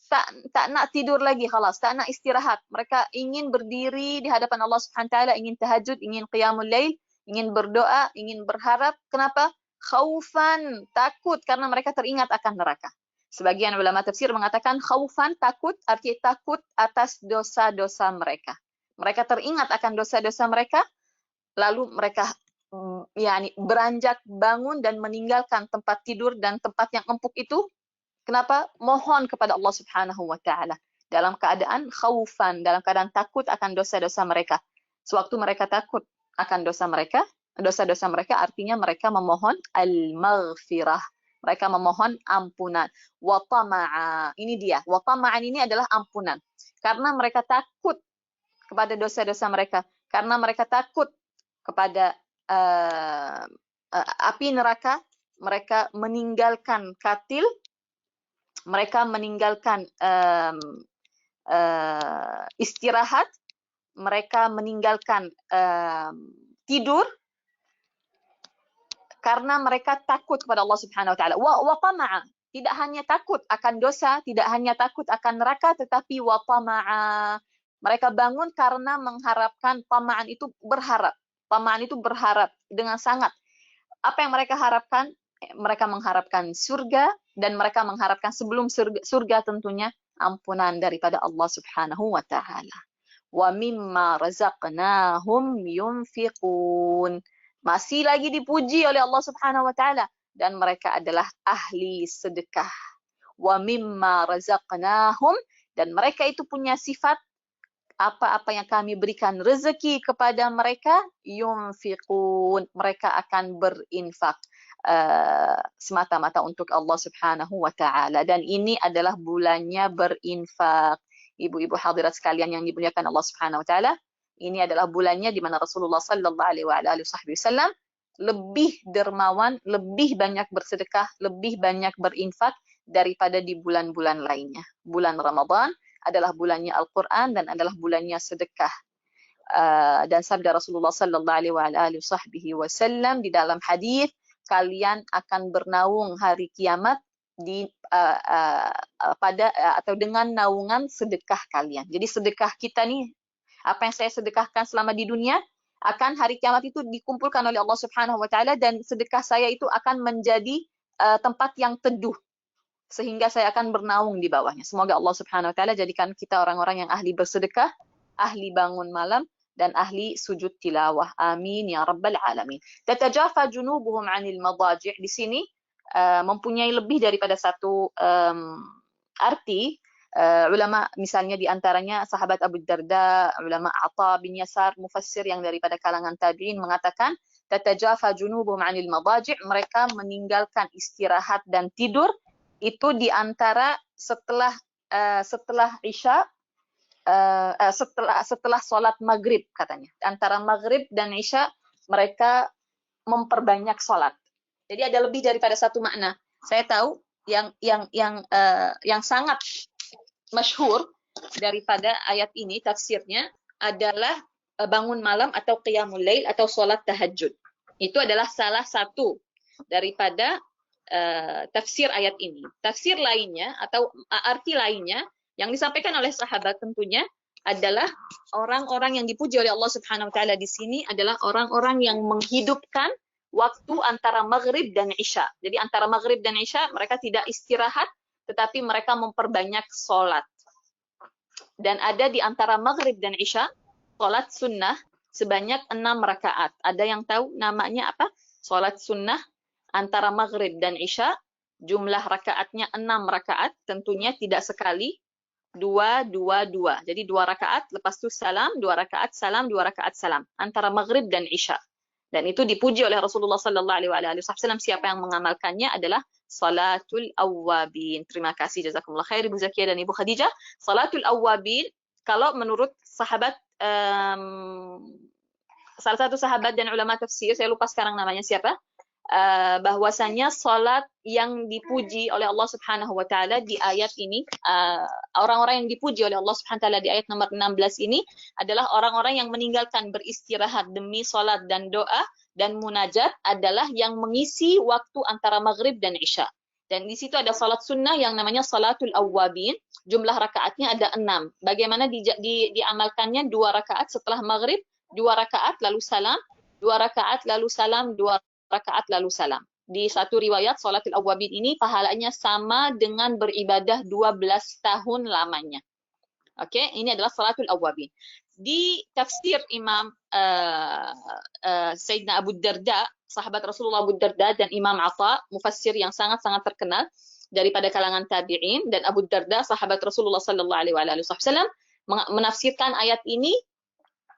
Tak nak tidur lagi, khalas, tak nak istirahat. Mereka ingin berdiri di hadapan Allah Subhanahu wa taala, ingin tahajud, ingin qiyamul lail, ingin berdoa, ingin berharap. Kenapa? Khaufan, takut karena mereka teringat akan neraka. Sebagian ulama tafsir mengatakan khaufan, takut, artinya takut atas dosa-dosa mereka. Mereka teringat akan dosa-dosa mereka, lalu mereka beranjak bangun dan meninggalkan tempat tidur dan tempat yang empuk itu. Kenapa? Mohon kepada Allah Subhanahu wa taala dalam keadaan khaufan, dalam keadaan takut akan dosa-dosa mereka. Sewaktu mereka takut akan dosa-dosa mereka artinya mereka memohon al-maghfirah. Mereka memohon ampunan. Wa tama'a. Ini dia. Wa tama'an ini adalah ampunan. Karena mereka takut kepada dosa-dosa mereka. Karena mereka takut kepada api neraka, mereka meninggalkan katil, mereka meninggalkan istirahat, mereka meninggalkan tidur, karena mereka takut kepada Allah Subhanahu wa taala. Wa tama'a, tidak hanya takut akan dosa, tidak hanya takut akan neraka, tetapi wa tama'a. Mereka bangun karena mengharapkan, tama'an itu berharap. Tama'an itu berharap dengan sangat. Apa yang mereka harapkan? Mereka mengharapkan surga, dan mereka mengharapkan sebelum surga tentunya ampunan daripada Allah Subhanahu wa taala. Wa mimma razaqnahum yunfiqun. Masih lagi dipuji oleh Allah Subhanahu wa taala, dan mereka adalah ahli sedekah. Wa mimma razaqnahum, dan mereka itu punya sifat apa-apa yang kami berikan rezeki kepada mereka, yunfiqun, mereka akan berinfak semata-mata untuk Allah Subhanahu wa taala. Dan ini adalah bulannya berinfak. Ibu-ibu hadirat sekalian yang dimuliakan Allah Subhanahu wa taala, ini adalah bulannya di mana Rasulullah sallallahu alaihi wasallam lebih dermawan, lebih banyak bersedekah, lebih banyak berinfak daripada di bulan-bulan lainnya. Bulan Ramadan adalah bulannya Al-Quran dan adalah bulannya sedekah. Dan sabda Rasulullah sallallahu alaihi wasallam di dalam hadis, kalian akan bernaung hari kiamat atau dengan naungan sedekah kalian. Jadi sedekah kita nih, apa yang saya sedekahkan selama di dunia, akan hari kiamat itu dikumpulkan oleh Allah Subhanahu wa taala, dan sedekah saya itu akan menjadi tempat yang teduh, sehingga saya akan bernaung di bawahnya. Semoga Allah Subhanahu wa taala jadikan kita orang-orang yang ahli bersedekah, ahli bangun malam, dan ahli sujud tilawah. Amin ya rabbal alamin. Tatajafa junubuhum 'anil madaji', di sini mempunyai lebih daripada satu arti. Ulama misalnya di antaranya sahabat Abu Darda, ulama Atha bin Yasar, mufassir yang daripada kalangan tabi'in mengatakan tatajafa junubuhum 'anil madaji', mereka meninggalkan istirahat dan tidur itu di antara setelah setelah Isya, setelah sholat maghrib katanya. Antara maghrib dan Isya mereka memperbanyak sholat. Jadi ada lebih daripada satu makna. Saya tahu yang sangat masyhur daripada ayat ini tafsirnya adalah bangun malam atau qiyamul lail atau sholat tahajud. Itu adalah salah satu daripada tafsir ayat ini. Tafsir lainnya atau arti lainnya yang disampaikan oleh sahabat tentunya adalah orang-orang yang dipuji oleh Allah Subhanahu wa taala di sini adalah orang-orang yang menghidupkan waktu antara maghrib dan isya. Jadi antara maghrib dan isya mereka tidak istirahat, tetapi mereka memperbanyak sholat. Dan ada di antara maghrib dan isya, sholat sunnah sebanyak 6 rakaat. Ada yang tahu namanya apa? Sholat sunnah antara maghrib dan isya, jumlah rakaatnya 6 rakaat, tentunya tidak sekali, 2, 2, 2. Jadi 2 rakaat, lepas itu salam, 2 rakaat salam, 2 rakaat salam. Antara maghrib dan isya. Dan itu dipuji oleh Rasulullah sallallahu alaihi wasallam. Siapa yang mengamalkannya adalah salatul awwabin. Terima kasih, jazakumullah khair Ibu Zakiyah dan Ibu Khadijah. Salatul awwabin, kalau menurut sahabat, salah satu sahabat dan ulama tafsir, saya lupa sekarang namanya siapa, bahwasanya salat yang dipuji oleh Allah Subhanahu wa taala di ayat ini, orang-orang yang dipuji oleh Allah Subhanahu wa taala di ayat nomor 16 ini adalah orang-orang yang meninggalkan beristirahat demi salat dan doa dan munajat, adalah yang mengisi waktu antara maghrib dan isya. Dan di situ ada salat sunnah yang namanya salatul awwabin, jumlah rakaatnya ada 6. Bagaimana diamalkannya? 2 rakaat setelah maghrib, 2 rakaat lalu salam, 2 rakaat lalu salam, 2 rakaat lalu salam. Di satu riwayat salatul awwabin ini pahalanya sama dengan beribadah 12 tahun lamanya. Oke, ini adalah salatul awwabin. Di tafsir Imam Sayyidina Abu Darda, sahabat Rasulullah Abu Darda, dan Imam Atha, mufassir yang sangat-sangat terkenal daripada kalangan tabi'in, dan Abu Darda sahabat Rasulullah sallallahu alaihi wasallam menafsirkan ayat ini,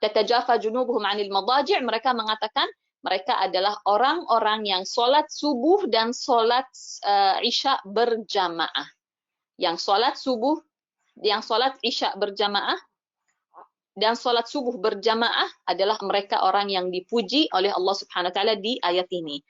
tatajafa junubuhum 'anil madaji', mereka mengatakan mereka adalah orang-orang yang sholat subuh dan sholat isya berjamaah. Yang sholat subuh, yang sholat isya berjamaah dan sholat subuh berjamaah adalah mereka orang yang dipuji oleh Allah Subhanahu wa taala di ayat ini.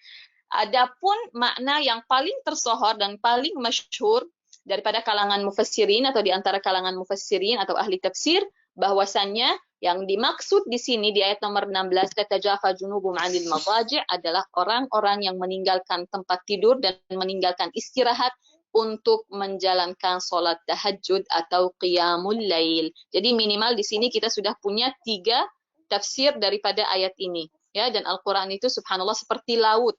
Adapun makna yang paling tersohor dan paling masyhur daripada kalangan mufassirin atau di antara kalangan mufassirin atau ahli tafsir, bahwasannya yang dimaksud di sini di ayat nomor 16, tatajafa junubum 'anil madaji' adalah orang-orang yang meninggalkan tempat tidur dan meninggalkan istirahat untuk menjalankan sholat tahajud atau qiyamul lail. Jadi minimal di sini kita sudah punya 3 tafsir daripada ayat ini, ya. Dan Al-Quran itu subhanallah seperti laut,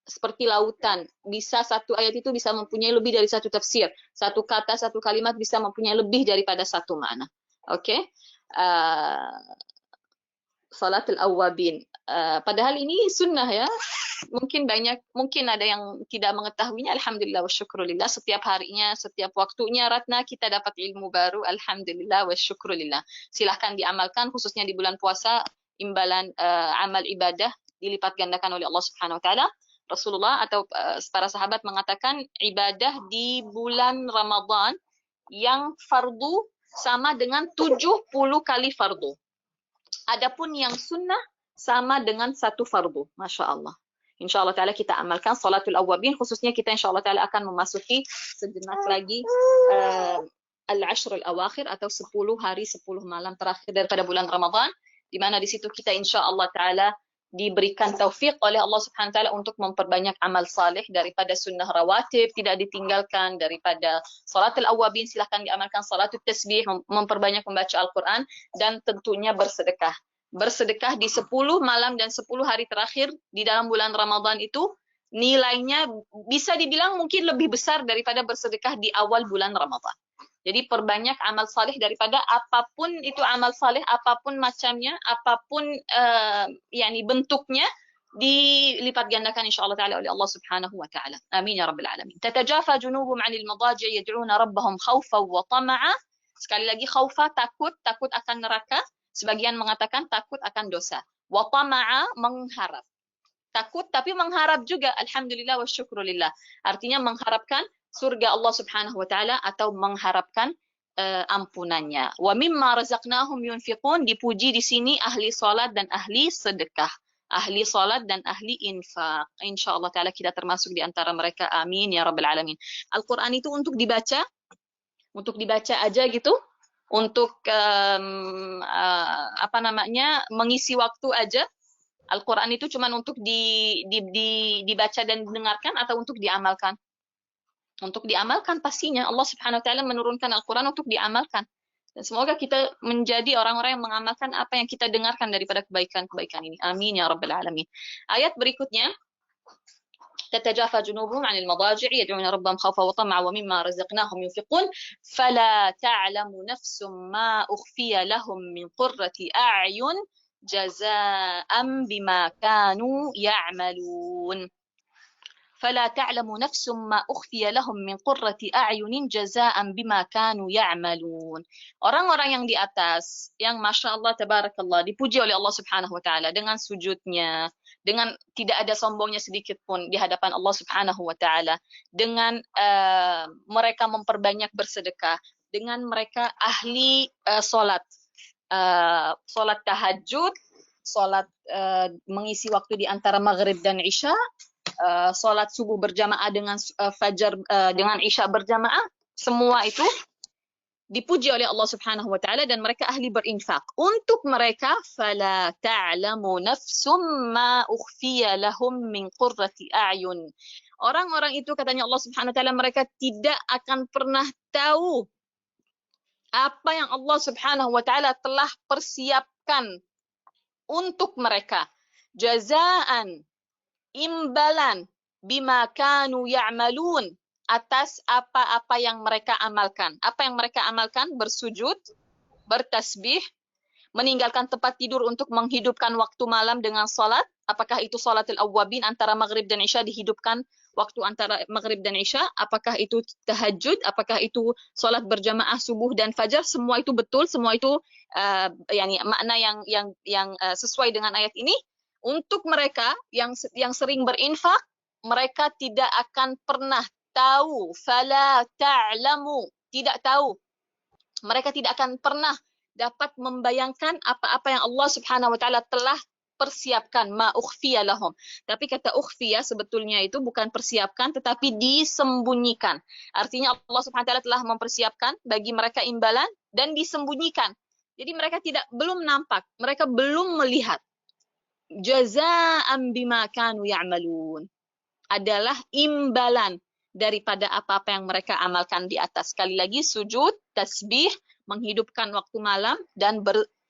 seperti lautan. Bisa satu ayat itu bisa mempunyai lebih dari satu tafsir. Satu kata, satu kalimat bisa mempunyai lebih daripada satu makna. Oke. Salatul awwabin. Padahal ini sunnah, ya. Mungkin ada yang tidak mengetahuinya. Alhamdulillah wa syukrulillah. Setiap harinya, setiap waktunya Ratna kita dapat ilmu baru. Alhamdulillah wa syukrulillah. Silahkan diamalkan, khususnya di bulan puasa, imbalan amal ibadah dilipat gandakan oleh Allah Subhanahu wa taala. Rasulullah atau para sahabat mengatakan ibadah di bulan Ramadan yang fardu sama dengan 70 kali fardu. Adapun yang sunnah sama dengan 1 fardu. Masya Allah. Insya Allah ta'ala kita amalkan salatul awwabin. Khususnya kita insya Allah ta'ala akan memasuki sejenak lagi al-ashr al-awakhir atau 10 hari 10 malam terakhir daripada bulan Ramadan. Di mana di situ kita insya Allah ta'ala diberikan taufik oleh Allah Subhanahu wa taala untuk memperbanyak amal saleh daripada sunnah rawatib, tidak ditinggalkan daripada salatul awwabin, silahkan diamalkan salatul tasbih, memperbanyak membaca Al-Qur'an, dan tentunya bersedekah. Bersedekah di 10 malam dan 10 hari terakhir di dalam bulan Ramadan itu nilainya bisa dibilang mungkin lebih besar daripada bersedekah di awal bulan Ramadan. Jadi perbanyak amal saleh daripada apapun itu amal saleh, apapun macamnya, apapun yakni bentuknya, dilipat gandakan insyaallah taala oleh Allah Subhanahu wa taala. Amin ya rabbal alamin. Tatajafa junubuhum 'anil madaji' yad'una rabbahum khaufan wa tama'a. Sekali lagi khaufa, takut akan neraka. Sebagian mengatakan takut akan dosa. Wa tama'a, mengharap. Takut tapi mengharap juga. Alhamdulillah wa syukrulillah. Artinya mengharapkan surga Allah Subhanahu wa taala atau mengharapkan ampunannya. Wa mimma razaqnahum yunfiqun, dipuji di sini ahli salat dan ahli sedekah. Ahli salat dan ahli infak. Insyaallah taala kita termasuk di antara mereka. Amin ya rabbal alamin. Al-Qur'an itu untuk dibaca aja gitu, untuk apa namanya, mengisi waktu aja. Al-Qur'an itu cuma untuk dibaca dan didengarkan atau untuk diamalkan? Untuk diamalkan pastinya. Allah Subhanahu wa taala menurunkan Al-Qur'an untuk diamalkan. Dan semoga kita menjadi orang-orang yang mengamalkan apa yang kita dengarkan daripada kebaikan-kebaikan ini. Amin ya rabbal alamin. Ayat berikutnya, تتجافى جنوبهم عن المضاجع يدعون ربهم خوفا وطمعا ومما رزقناهم ينفقون فلا تعلم نفس ما أخفي لهم من قرة أعين جزاء بما كانوا يعملون. فلا تعلم نفس ما أخفي لهم من قرة أعين جزاء بما كانوا يعملون. Orang-orang yang di atas, yang Masya Allah, Tabarakallah, dipuji oleh Allah Subhanahu wa Ta'ala dengan sujudnya, dengan tidak ada sombongnya sedikit pun di hadapan Allah Subhanahu wa Ta'ala, dengan mereka memperbanyak bersedekah, dengan mereka ahli solat tahajud, solat mengisi waktu di antara maghrib dan isya, solat subuh berjamaah dengan fajar dengan isya berjamaah, semua itu dipuji oleh Allah Subhanahu wa Ta'ala, dan mereka ahli berinfak. Untuk mereka, fala ta'lamu nafsum ma ukhfiya lahum min qurrati a'yun. Orang-orang itu, katanya Allah Subhanahu wa Ta'ala, mereka tidak akan pernah tahu apa yang Allah Subhanahu wa Ta'ala telah persiapkan untuk mereka. Jazaan, imbalan, bima kanu ya'malun, atas apa-apa yang mereka amalkan. Apa yang mereka amalkan? Bersujud, bertasbih, meninggalkan tempat tidur untuk menghidupkan waktu malam dengan salat. Apakah itu salatul awwabin, antara maghrib dan isya dihidupkan waktu antara maghrib dan isya? Apakah itu tahajud? Apakah itu salat berjamaah subuh dan fajar? Semua itu betul, semua itu makna yang sesuai dengan ayat ini. Untuk mereka yang sering berinfak, mereka tidak akan pernah tahu, fala ta'lamu, tidak tahu. Mereka tidak akan pernah dapat membayangkan apa-apa yang Allah Subhanahu wa Ta'ala telah persiapkan, ma ukhfiya lahum. Tapi kata ukhfiya sebetulnya itu bukan persiapkan, tetapi disembunyikan. Artinya Allah Subhanahu wa Ta'ala telah mempersiapkan bagi mereka imbalan dan disembunyikan. Jadi mereka belum nampak, mereka belum melihat. Jaza'an bima kanu ya'malun, adalah imbalan daripada apa-apa yang mereka amalkan di atas. Sekali lagi, sujud, tasbih, menghidupkan waktu malam, dan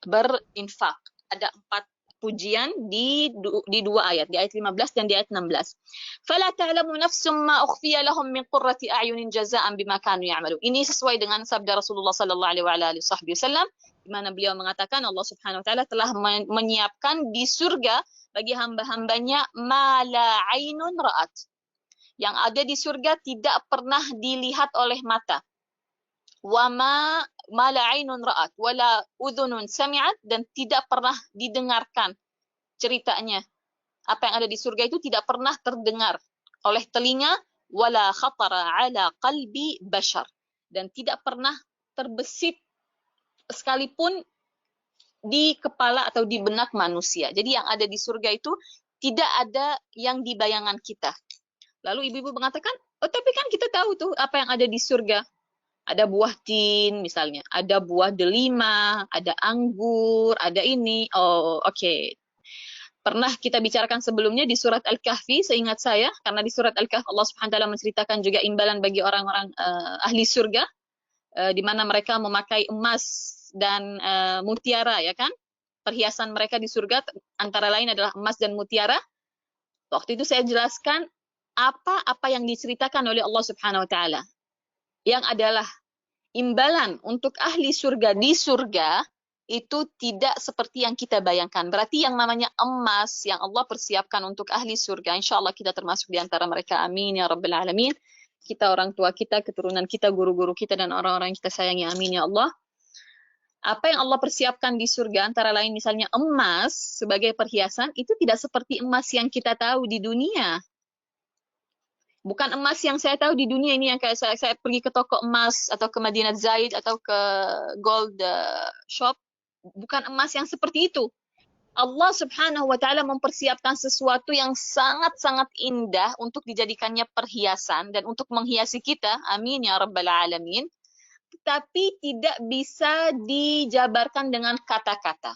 berinfak. Ada 4 pujian di 2 ayat, di ayat 15 dan di ayat 16. Fala ta'lamu nafsum ma ukhfiya lahum min qurrati a'yunin jaza'an bima kanu ya'malun. Ini sesuai dengan sabda Rasulullah sallallahu alaihi wasallam, di mana beliau mengatakan Allah Subhanahu wa Ta'ala telah menyiapkan di surga bagi hamba-hambanya ma la 'ainun ra'at. Yang ada di surga tidak pernah dilihat oleh mata. Wa ma la 'ainun ra'at wala udhunun sami'at, dan tidak pernah didengarkan ceritanya. Apa yang ada di surga itu tidak pernah terdengar oleh telinga, wala khatara 'ala qalbi bashar, dan tidak pernah terbesit sekalipun di kepala atau di benak manusia. Jadi yang ada di surga itu tidak ada yang di bayangan kita. Lalu ibu-ibu mengatakan, oh tapi kan kita tahu tuh apa yang ada di surga. Ada buah tin misalnya, ada buah delima, ada anggur, ada ini. Oh oke. Pernah kita bicarakan sebelumnya di surat Al-Kahfi, seingat saya, karena di surat Al-Kahfi Allah Subhanahu wa Ta'ala menceritakan juga imbalan bagi orang-orang ahli surga, di mana mereka memakai emas dan mutiara, ya kan? Perhiasan mereka di surga antara lain adalah emas dan mutiara. Waktu itu saya jelaskan apa yang diceritakan oleh Allah Subhanahu wa Ta'ala, yang adalah imbalan untuk ahli surga di surga, itu tidak seperti yang kita bayangkan. Berarti yang namanya emas yang Allah persiapkan untuk ahli surga, insya Allah kita termasuk di antara mereka. Amin ya rabbal alamin. Kita, orang tua kita, keturunan kita, guru-guru kita, dan orang-orang yang kita sayangi. Amin ya Allah. Apa yang Allah persiapkan di surga, antara lain misalnya emas sebagai perhiasan, itu tidak seperti emas yang kita tahu di dunia. Bukan emas yang saya tahu di dunia ini yang kayak saya pergi ke toko emas atau ke Madinah Zaid atau ke gold shop. Bukan emas yang seperti itu. Allah Subhanahu wa taala mempersiapkan sesuatu yang sangat-sangat indah untuk dijadikannya perhiasan dan untuk menghiasi kita. Amin ya rabbal alamin. Tapi tidak bisa dijabarkan dengan kata-kata.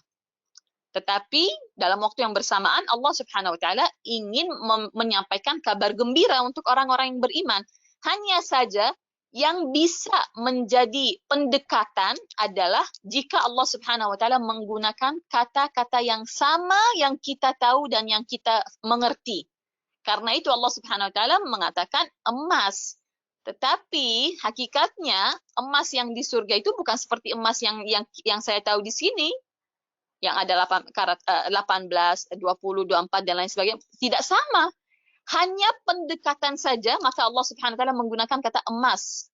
Tetapi dalam waktu yang bersamaan Allah Subhanahu wa taala ingin menyampaikan kabar gembira untuk orang-orang yang beriman. Hanya saja yang bisa menjadi pendekatan adalah jika Allah Subhanahu wa taala menggunakan kata-kata yang sama yang kita tahu dan yang kita mengerti. Karena itu Allah Subhanahu wa taala mengatakan emas. Tetapi hakikatnya emas yang di surga itu bukan seperti emas yang saya tahu di sini, yang ada 18, 20, 24 dan lain sebagainya. Tidak sama. Hanya pendekatan saja, maka Allah Subhanahu wa taala menggunakan kata emas.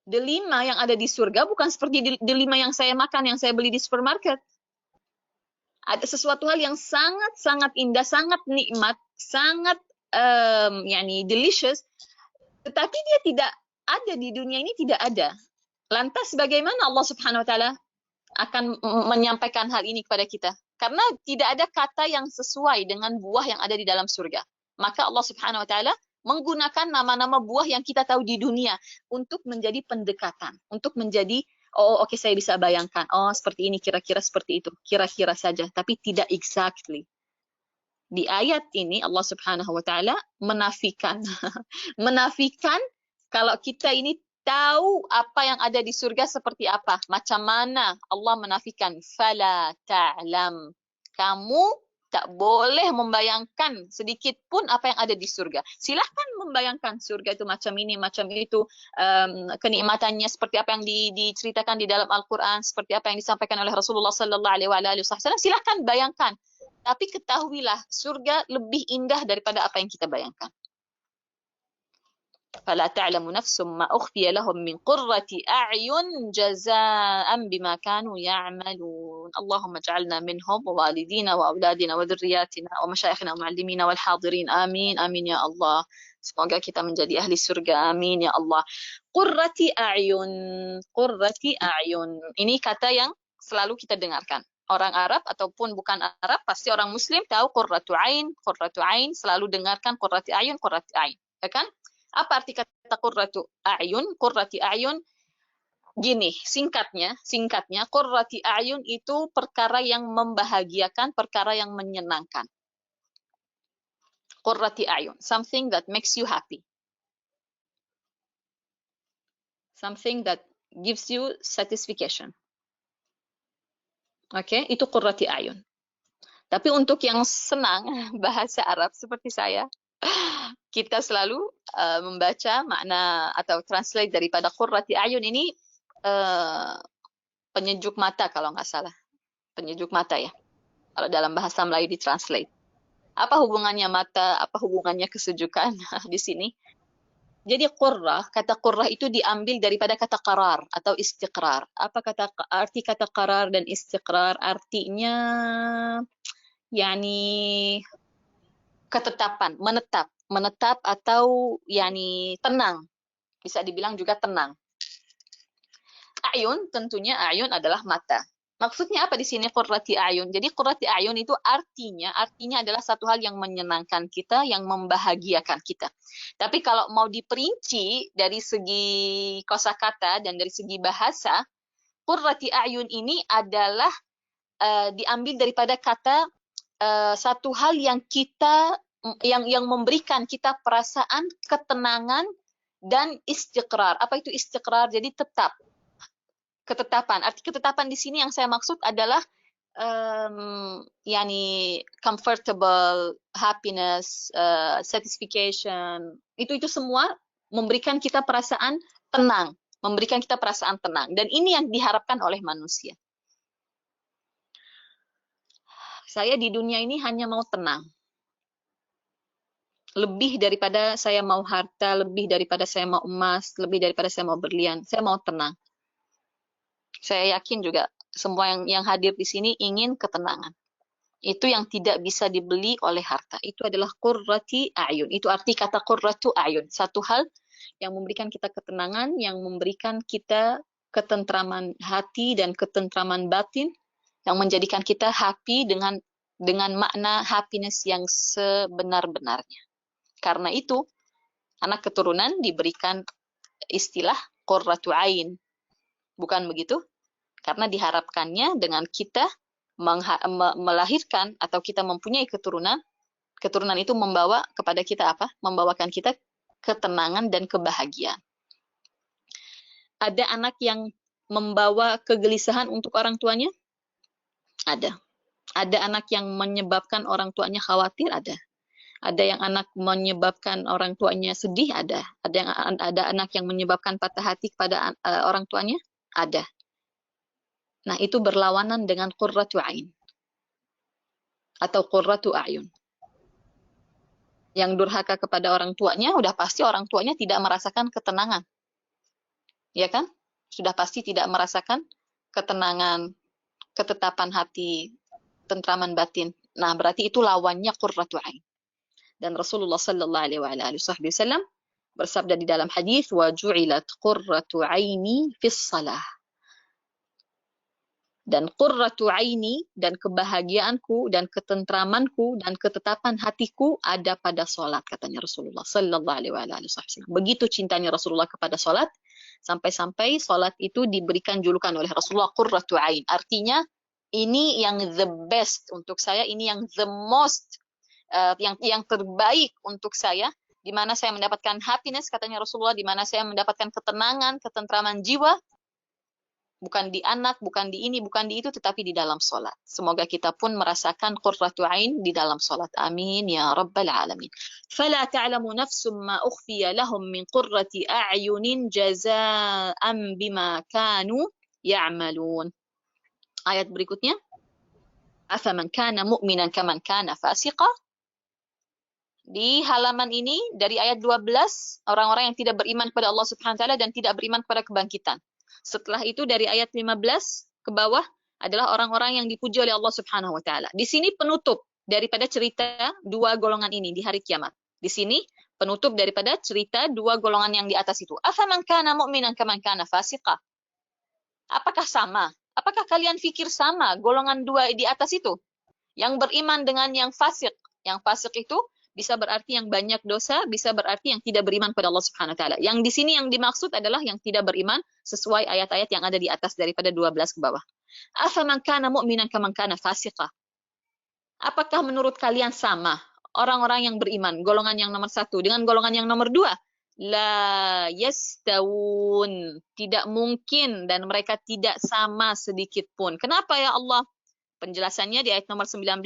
Delima yang ada di surga bukan seperti delima yang saya makan, yang saya beli di supermarket. Ada sesuatu hal yang sangat-sangat indah, sangat nikmat, sangat delicious, tetapi dia tidak ada di dunia ini, tidak ada. Lantas bagaimana Allah Subhanahu wa taala akan menyampaikan hal ini kepada kita? Karena tidak ada kata yang sesuai dengan buah yang ada di dalam surga. Maka Allah Subhanahu wa taala menggunakan nama-nama buah yang kita tahu di dunia untuk menjadi pendekatan, untuk menjadi oke, saya bisa bayangkan, seperti ini, kira-kira seperti itu, kira-kira saja, tapi tidak exactly. Di ayat ini Allah Subhanahu wa taala menafikan menafikan kalau kita ini tahu apa yang ada di surga seperti apa. Macam mana Allah menafikan, fala ta'lam. Kamu tak boleh membayangkan sedikit pun apa yang ada di surga. Silahkan membayangkan surga itu macam ini, macam itu, kenikmatannya seperti apa yang diceritakan di dalam Al-Quran, seperti apa yang disampaikan oleh Rasulullah sallallahu alaihi wasallam. Silahkan bayangkan. Tapi ketahuilah, surga lebih indah daripada apa yang kita bayangkan. فلا تعلم نفس ما أخفي لهم من قرة أعين جزاء بما كانوا يعملون اللهم اجعلنا منهم ووالدينا وأولادنا وذرياتنا ومشايخنا ومعلمينا والحاضرين آمين آمين يا الله. Semoga kita menjadi ahli surga. Amin ya Allah. Qurrati a'yun. Qurrati a'yun. Ini kata yang selalu kita dengarkan. Orang Arab ataupun bukan Arab, pasti orang Muslim tahu qurratu ain. Qurratu ain, selalu dengarkan qurrati a'yun, qurrati ain. Ya kan? Apa arti kata qurratu a'yun? Qurrati a'yun, gini, singkatnya, qurrati a'yun itu perkara yang membahagiakan, perkara yang menyenangkan. Qurrati a'yun, something that makes you happy. Something that gives you satisfaction. Oke, itu qurrati a'yun. Tapi untuk yang senang bahasa Arab seperti saya, kita selalu membaca makna atau translate daripada qurrati a'yun ini penyejuk mata kalau nggak salah. Penyejuk mata ya. Kalau dalam bahasa Melayu ditranslate. Apa hubungannya mata, apa hubungannya kesejukan di sini? Jadi kata qurrah itu diambil daripada kata qarar atau istiqrar. Apa arti kata qarar dan istiqrar? Artinya ketetapan, menetap atau tenang. Bisa dibilang juga tenang. Ayun, tentunya ayun adalah mata. Maksudnya apa di sini qurrati ayun? Jadi qurrati ayun itu artinya adalah satu hal yang menyenangkan kita, yang membahagiakan kita. Tapi kalau mau diperinci dari segi kosakata dan dari segi bahasa, qurrati ayun ini adalah diambil daripada kata satu hal yang yang memberikan kita perasaan ketenangan dan istiqrar. Apa itu istiqrar? Jadi tetap. Ketetapan. Arti ketetapan di sini yang saya maksud adalah comfortable, happiness, satisfaction. Itu semua memberikan kita perasaan tenang, memberikan kita perasaan tenang. Dan ini yang diharapkan oleh manusia. Saya di dunia ini hanya mau tenang. Lebih daripada saya mau harta, lebih daripada saya mau emas, lebih daripada saya mau berlian. Saya mau tenang. Saya yakin juga semua yang hadir di sini ingin ketenangan. Itu yang tidak bisa dibeli oleh harta. Itu adalah qurrati a'yun. Itu arti kata qurratu a'yun. Satu hal yang memberikan kita ketenangan, yang memberikan kita ketentraman hati dan ketentraman batin, yang menjadikan kita happy dengan makna happiness yang sebenar-benarnya. Karena itu, anak keturunan diberikan istilah qurratu ain. Bukan begitu? Karena diharapkannya dengan kita melahirkan atau kita mempunyai keturunan, keturunan itu membawa kepada kita apa? Membawakan kita ketenangan dan kebahagiaan. Ada anak yang membawa kegelisahan untuk orang tuanya? Ada. Ada anak yang menyebabkan orang tuanya khawatir? Ada. Ada yang anak menyebabkan orang tuanya sedih? Ada. Ada anak yang menyebabkan patah hati kepada orang tuanya? Ada. Nah, itu berlawanan dengan qurratu ain atau qurratu a'yun. Yang durhaka kepada orang tuanya, udah pasti orang tuanya tidak merasakan ketenangan. Ya kan? Sudah pasti tidak merasakan ketenangan, ketetapan hati, tentraman batin. Nah, berarti itu lawannya qurratu ain. Dan Rasulullah sallallahu alaihi wasallam bersabda di dalam hadis, wa ju'ilat qurratu aini fis shalah. Dan qurratu aini, dan kebahagiaanku dan ketentramanku dan ketetapan hatiku ada pada salat, katanya Rasulullah sallallahu alaihi wasallam. Begitu cintanya Rasulullah kepada salat, sampai-sampai salat itu diberikan julukan oleh Rasulullah qurratu ain. Artinya ini yang the best untuk saya, ini yang the most yang terbaik untuk saya, di mana saya mendapatkan happiness, katanya Rasulullah, di mana saya mendapatkan ketenangan, ketentraman jiwa. Bukan di anak, bukan di ini, bukan di itu, tetapi di dalam solat. Semoga kita pun merasakan qurratu ain di dalam solat. Amin ya rabbal alamin. Fala ta'lamu nafsum ma ukhfiya lahum min qurrati a'yunin jaza'an bima kanu ya'malun. Ayat berikutnya. Afaman kana mu'minan kaman kana fasiqa. Di halaman ini dari ayat 12, orang-orang yang tidak beriman kepada Allah Subhanahu wa taala dan tidak beriman kepada kebangkitan. Setelah itu dari ayat 15 ke bawah adalah orang-orang yang dipuji oleh Allah Subhanahu wa taala. Di sini penutup daripada cerita dua golongan ini di hari kiamat. Di sini penutup daripada cerita dua golongan yang di atas itu. Afaman kana mu'minan kaman kana fasiqa. Apakah sama? Apakah kalian fikir sama golongan dua di atas itu? Yang beriman dengan yang fasik. Yang fasik itu bisa berarti yang banyak dosa, bisa berarti yang tidak beriman kepada Allah Subhanahu wa taala. Yang di sini yang dimaksud adalah yang tidak beriman sesuai ayat-ayat yang ada di atas daripada 12 ke bawah. Afaman kana mu'minan kaman kana fasiqa. Apakah menurut kalian sama orang-orang yang beriman, golongan yang nomor 1 dengan golongan yang nomor 2? La yastawun. Tidak mungkin dan mereka tidak sama sedikit pun. Kenapa ya Allah? Penjelasannya di ayat nomor 19.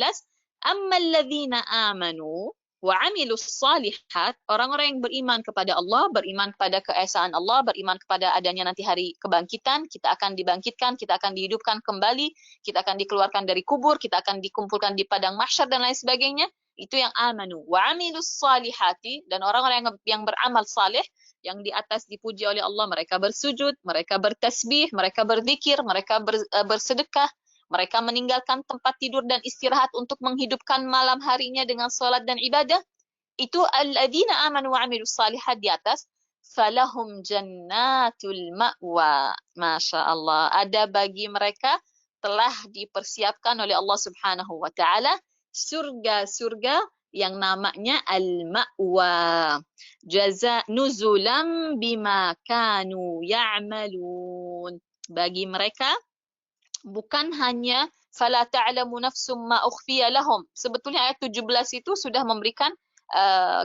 Ammal ladzina amanu wa amilus salihat, orang-orang yang beriman kepada Allah, beriman kepada keesaan Allah, beriman kepada adanya nanti hari kebangkitan, kita akan dibangkitkan, kita akan dihidupkan kembali, kita akan dikeluarkan dari kubur, kita akan dikumpulkan di padang mahsyar dan lain sebagainya. Itu yang amanu wa amilus salihati, dan orang-orang yang beramal saleh, yang di atas dipuji oleh Allah, mereka bersujud, mereka bertasbih, mereka berzikir, mereka bersedekah, mereka meninggalkan tempat tidur dan istirahat untuk menghidupkan malam harinya dengan salat dan ibadah. Itu alladzina amanu wa amilus salihat di atas. Falahum jannatul ma'wa. Masya Allah. Ada bagi mereka telah dipersiapkan oleh Allah Subhanahu wa ta'ala surga-surga yang namanya al-ma'wa. Jaza nuzulam bima kanu ya'malun. Bagi mereka bukan hanya fala ta'lamu nafsum ma ukhfiya lahum. Sebetulnya ayat 17 itu sudah memberikan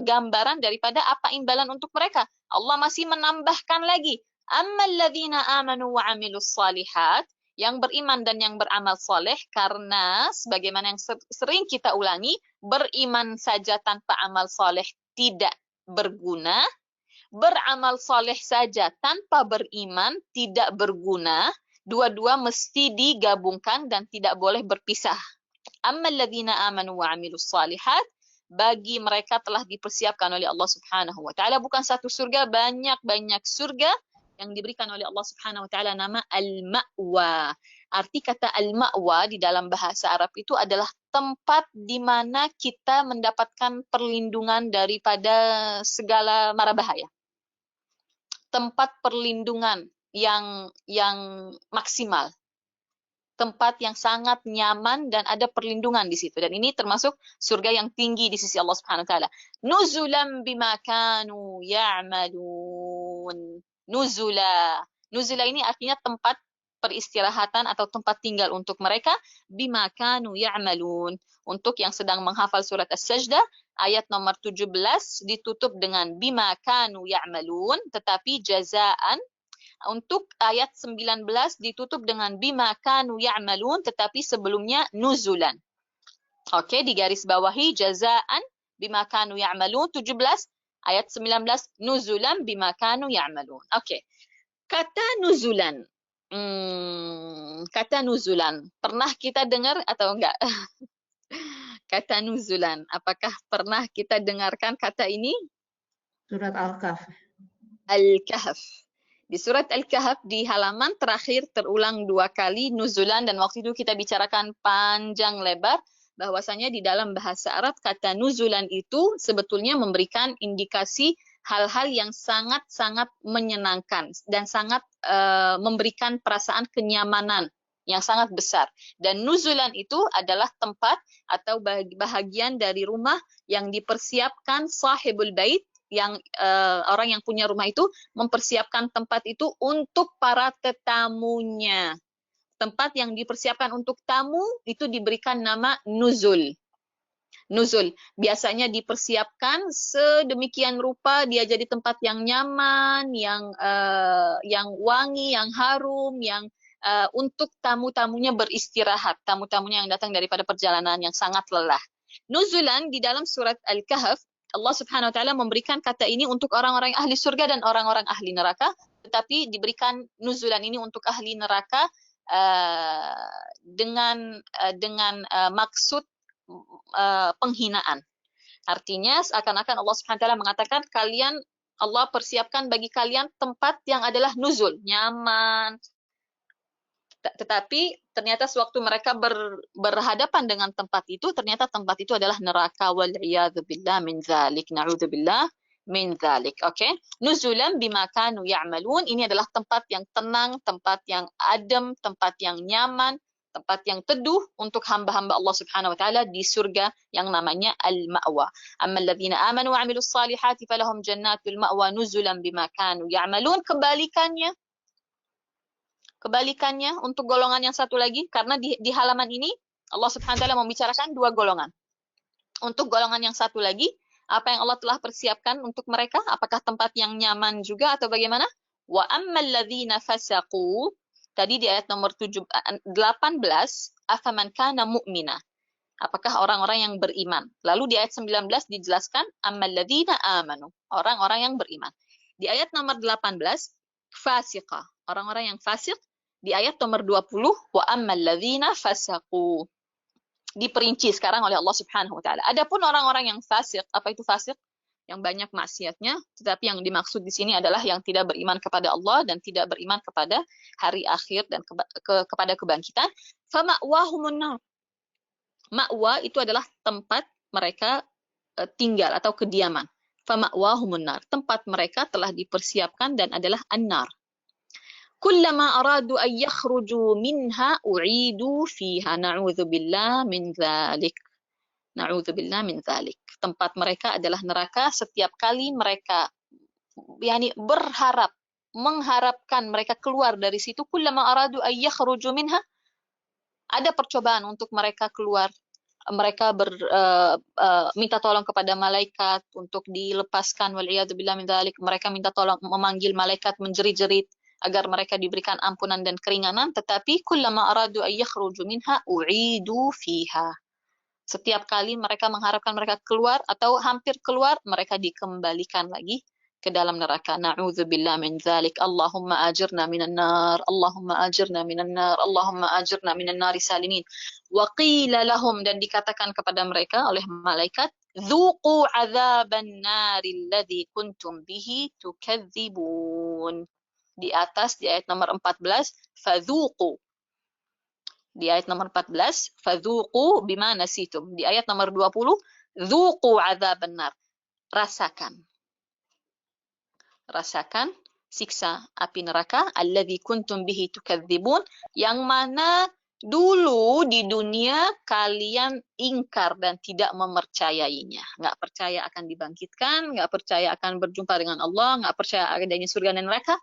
gambaran daripada apa imbalan untuk mereka. Allah masih menambahkan lagi, ammal ladzina amanu wa amilus salihat, yang beriman dan yang beramal soleh, karena sebagaimana yang sering kita ulangi, beriman saja tanpa amal soleh tidak berguna, beramal soleh saja tanpa beriman tidak berguna. Dua-dua mesti digabungkan dan tidak boleh berpisah. Ammal ladzina amanu wa amilus salihat, bagi mereka telah dipersiapkan oleh Allah Subhanahu wa taala bukan satu surga, banyak-banyak surga yang diberikan oleh Allah Subhanahu wa taala nama al-ma'wa. Arti kata al-ma'wa di dalam bahasa Arab itu adalah tempat di mana kita mendapatkan perlindungan daripada segala mara bahaya. Tempat perlindungan yang maksimal. Tempat yang sangat nyaman dan ada perlindungan di situ. Dan ini termasuk surga yang tinggi di sisi Allah Subhanahu wa taala. Nuzulan bima kanu ya'malun. Nuzula. Nuzula ini artinya tempat peristirahatan atau tempat tinggal untuk mereka bima kanu ya'malun. Untuk yang sedang menghafal surat As-Sajdah ayat nomor 17 ditutup dengan bima kanu ya'malun, tetapi jazaan. Untuk ayat 19 ditutup dengan bima kanu ya'malun, tetapi sebelumnya nuzulan. Oke, digaris bawahi jazaan bima kanu ya'malun 17, ayat 19 nuzulan bima kanu ya'malun. Oke. Kata nuzulan. Kata nuzulan. Pernah kita dengar atau enggak? Kata nuzulan. Apakah pernah kita dengarkan kata ini? Surat Al-Kahf. Al-Kahf. Di surat Al-Kahf di halaman terakhir terulang 2 kali nuzulan, dan waktu itu kita bicarakan panjang lebar bahwasanya di dalam bahasa Arab kata nuzulan itu sebetulnya memberikan indikasi hal-hal yang sangat-sangat menyenangkan dan sangat memberikan perasaan kenyamanan yang sangat besar. Dan nuzulan itu adalah tempat atau bahagian dari rumah yang dipersiapkan sahibul bait, yang orang yang punya rumah itu mempersiapkan tempat itu untuk para tetamunya. Tempat yang dipersiapkan untuk tamu itu diberikan nama nuzul. Nuzul biasanya dipersiapkan sedemikian rupa dia jadi tempat yang nyaman, yang wangi, yang harum, yang untuk tamu-tamunya beristirahat, tamu-tamunya yang datang daripada perjalanan yang sangat lelah. Nuzulan di dalam surat Al-Kahf Allah Subhanahu wa taala memberikan kata ini untuk orang-orang ahli surga dan orang-orang ahli neraka, tetapi diberikan nuzulan ini untuk ahli neraka dengan maksud penghinaan. Artinya seakan-akan Allah Subhanahu wa taala mengatakan Allah persiapkan bagi kalian tempat yang adalah nuzul, nyaman. Tetapi ternyata sewaktu mereka berhadapan dengan tempat itu, ternyata tempat itu adalah neraka. Wal'iyadzubillah min dzalik. Na'udzubillah min dzalik. Oke. Nuzulan bima kanu ya'malun. Ini adalah tempat yang tenang, tempat yang adem, tempat yang nyaman, tempat yang teduh untuk hamba-hamba Allah Subhanahu wa taala di surga yang namanya al-ma'wa. Amma alladhina amanu wa 'amilus salihati falahum jannatul ma'wa nuzulan bima kanu ya'malun. Kebalikannya untuk golongan yang satu lagi, karena di halaman ini Allah Subhanahu wa taala membicarakan 2 golongan. Untuk golongan yang satu lagi, apa yang Allah telah persiapkan untuk mereka? Apakah tempat yang nyaman juga atau bagaimana? Wa ammal ladzina fasaqu, tadi di ayat nomor 18, afaman kana mu'mina. Apakah orang-orang yang beriman? Lalu di ayat 19 dijelaskan ammal ladzina amanu, orang-orang yang beriman. Di ayat nomor 18 fasiqah, orang-orang yang fasik. Di ayat nomor 20 wa ammal ladzina fasaqu, diperinci sekarang oleh Allah Subhanahu wa taala. Adapun orang-orang yang fasik, apa itu fasik? Yang banyak maksiatnya, tetapi yang dimaksud di sini adalah yang tidak beriman kepada Allah dan tidak beriman kepada hari akhir dan kepada kebangkitan. Fama'wahumun nar. Ma'wa itu adalah tempat mereka tinggal atau kediaman. Fama'wahumun nar, tempat mereka telah dipersiapkan dan adalah an-nar. Kullama aradu an yakhruju minha u'idu fiha. Na'udzubillah min dzalik. Na'udzubillah min dzalik. Tempat mereka adalah neraka. Setiap kali mereka mengharapkan mereka keluar dari situ, kullama aradu an yakhruju minha, ada percobaan untuk mereka keluar. Mereka minta tolong kepada malaikat untuk dilepaskan, wal'iyadzubillah min dzalik. Mereka minta tolong, memanggil malaikat menjerit-jerit agar mereka diberikan ampunan dan keringanan, tetapi kullama aradu an yakhruju minha u'idu fiha. Setiap kali mereka mengharapkan mereka keluar atau hampir keluar, mereka dikembalikan lagi ke dalam neraka. Na'udzubillah min dzalik. Allahumma ajirna minan nar. Allahumma ajirna minan nar. Allahumma ajirna minan nari salimin. Wa qila lahum, dan dikatakan kepada mereka oleh malaikat, dzuqu 'adzaban nari alladzi kuntum bihi tukadzibun. Di atas di ayat nomor 14, fadzuqu, Di ayat nomor 14, fadzuqu bima nasitum. Di ayat nomor 20, dzuqu adzaban nar. Rasakan. Rasakan siksa api neraka alladzi kuntum bihi tukadzibun, yang mana dulu di dunia kalian ingkar dan tidak mempercayainya. Nggak percaya akan dibangkitkan, nggak percaya akan berjumpa dengan Allah, nggak percaya adanya surga dan neraka.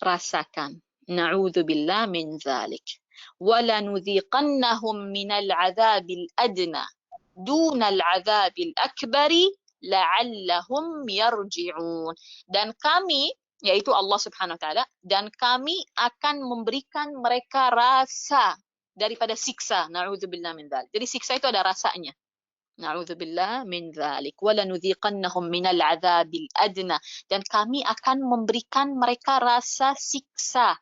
Rasakan. Na'udzubillah min dzalik. وَلَنُذِيقَنَّهُمْ مِنَ الْعَذَابِ الْأَدْنَى دُونَ الْعَذَابِ الْأَكْبَرِ لَعَلَّهُمْ يَرْجِعُونَ. Dan kami, yaitu Allah Subhanahu wa taala, dan kami akan memberikan mereka rasa daripada siksa. Na'udzubillah min dzalik. Jadi siksa itu ada rasanya. Na'udzubillah min dzalik. وَلَنُذِيقَنَّهُمْ مِنَ الْعَذَابِ الْأَدْنَى. Dan kami akan memberikan mereka rasa siksa.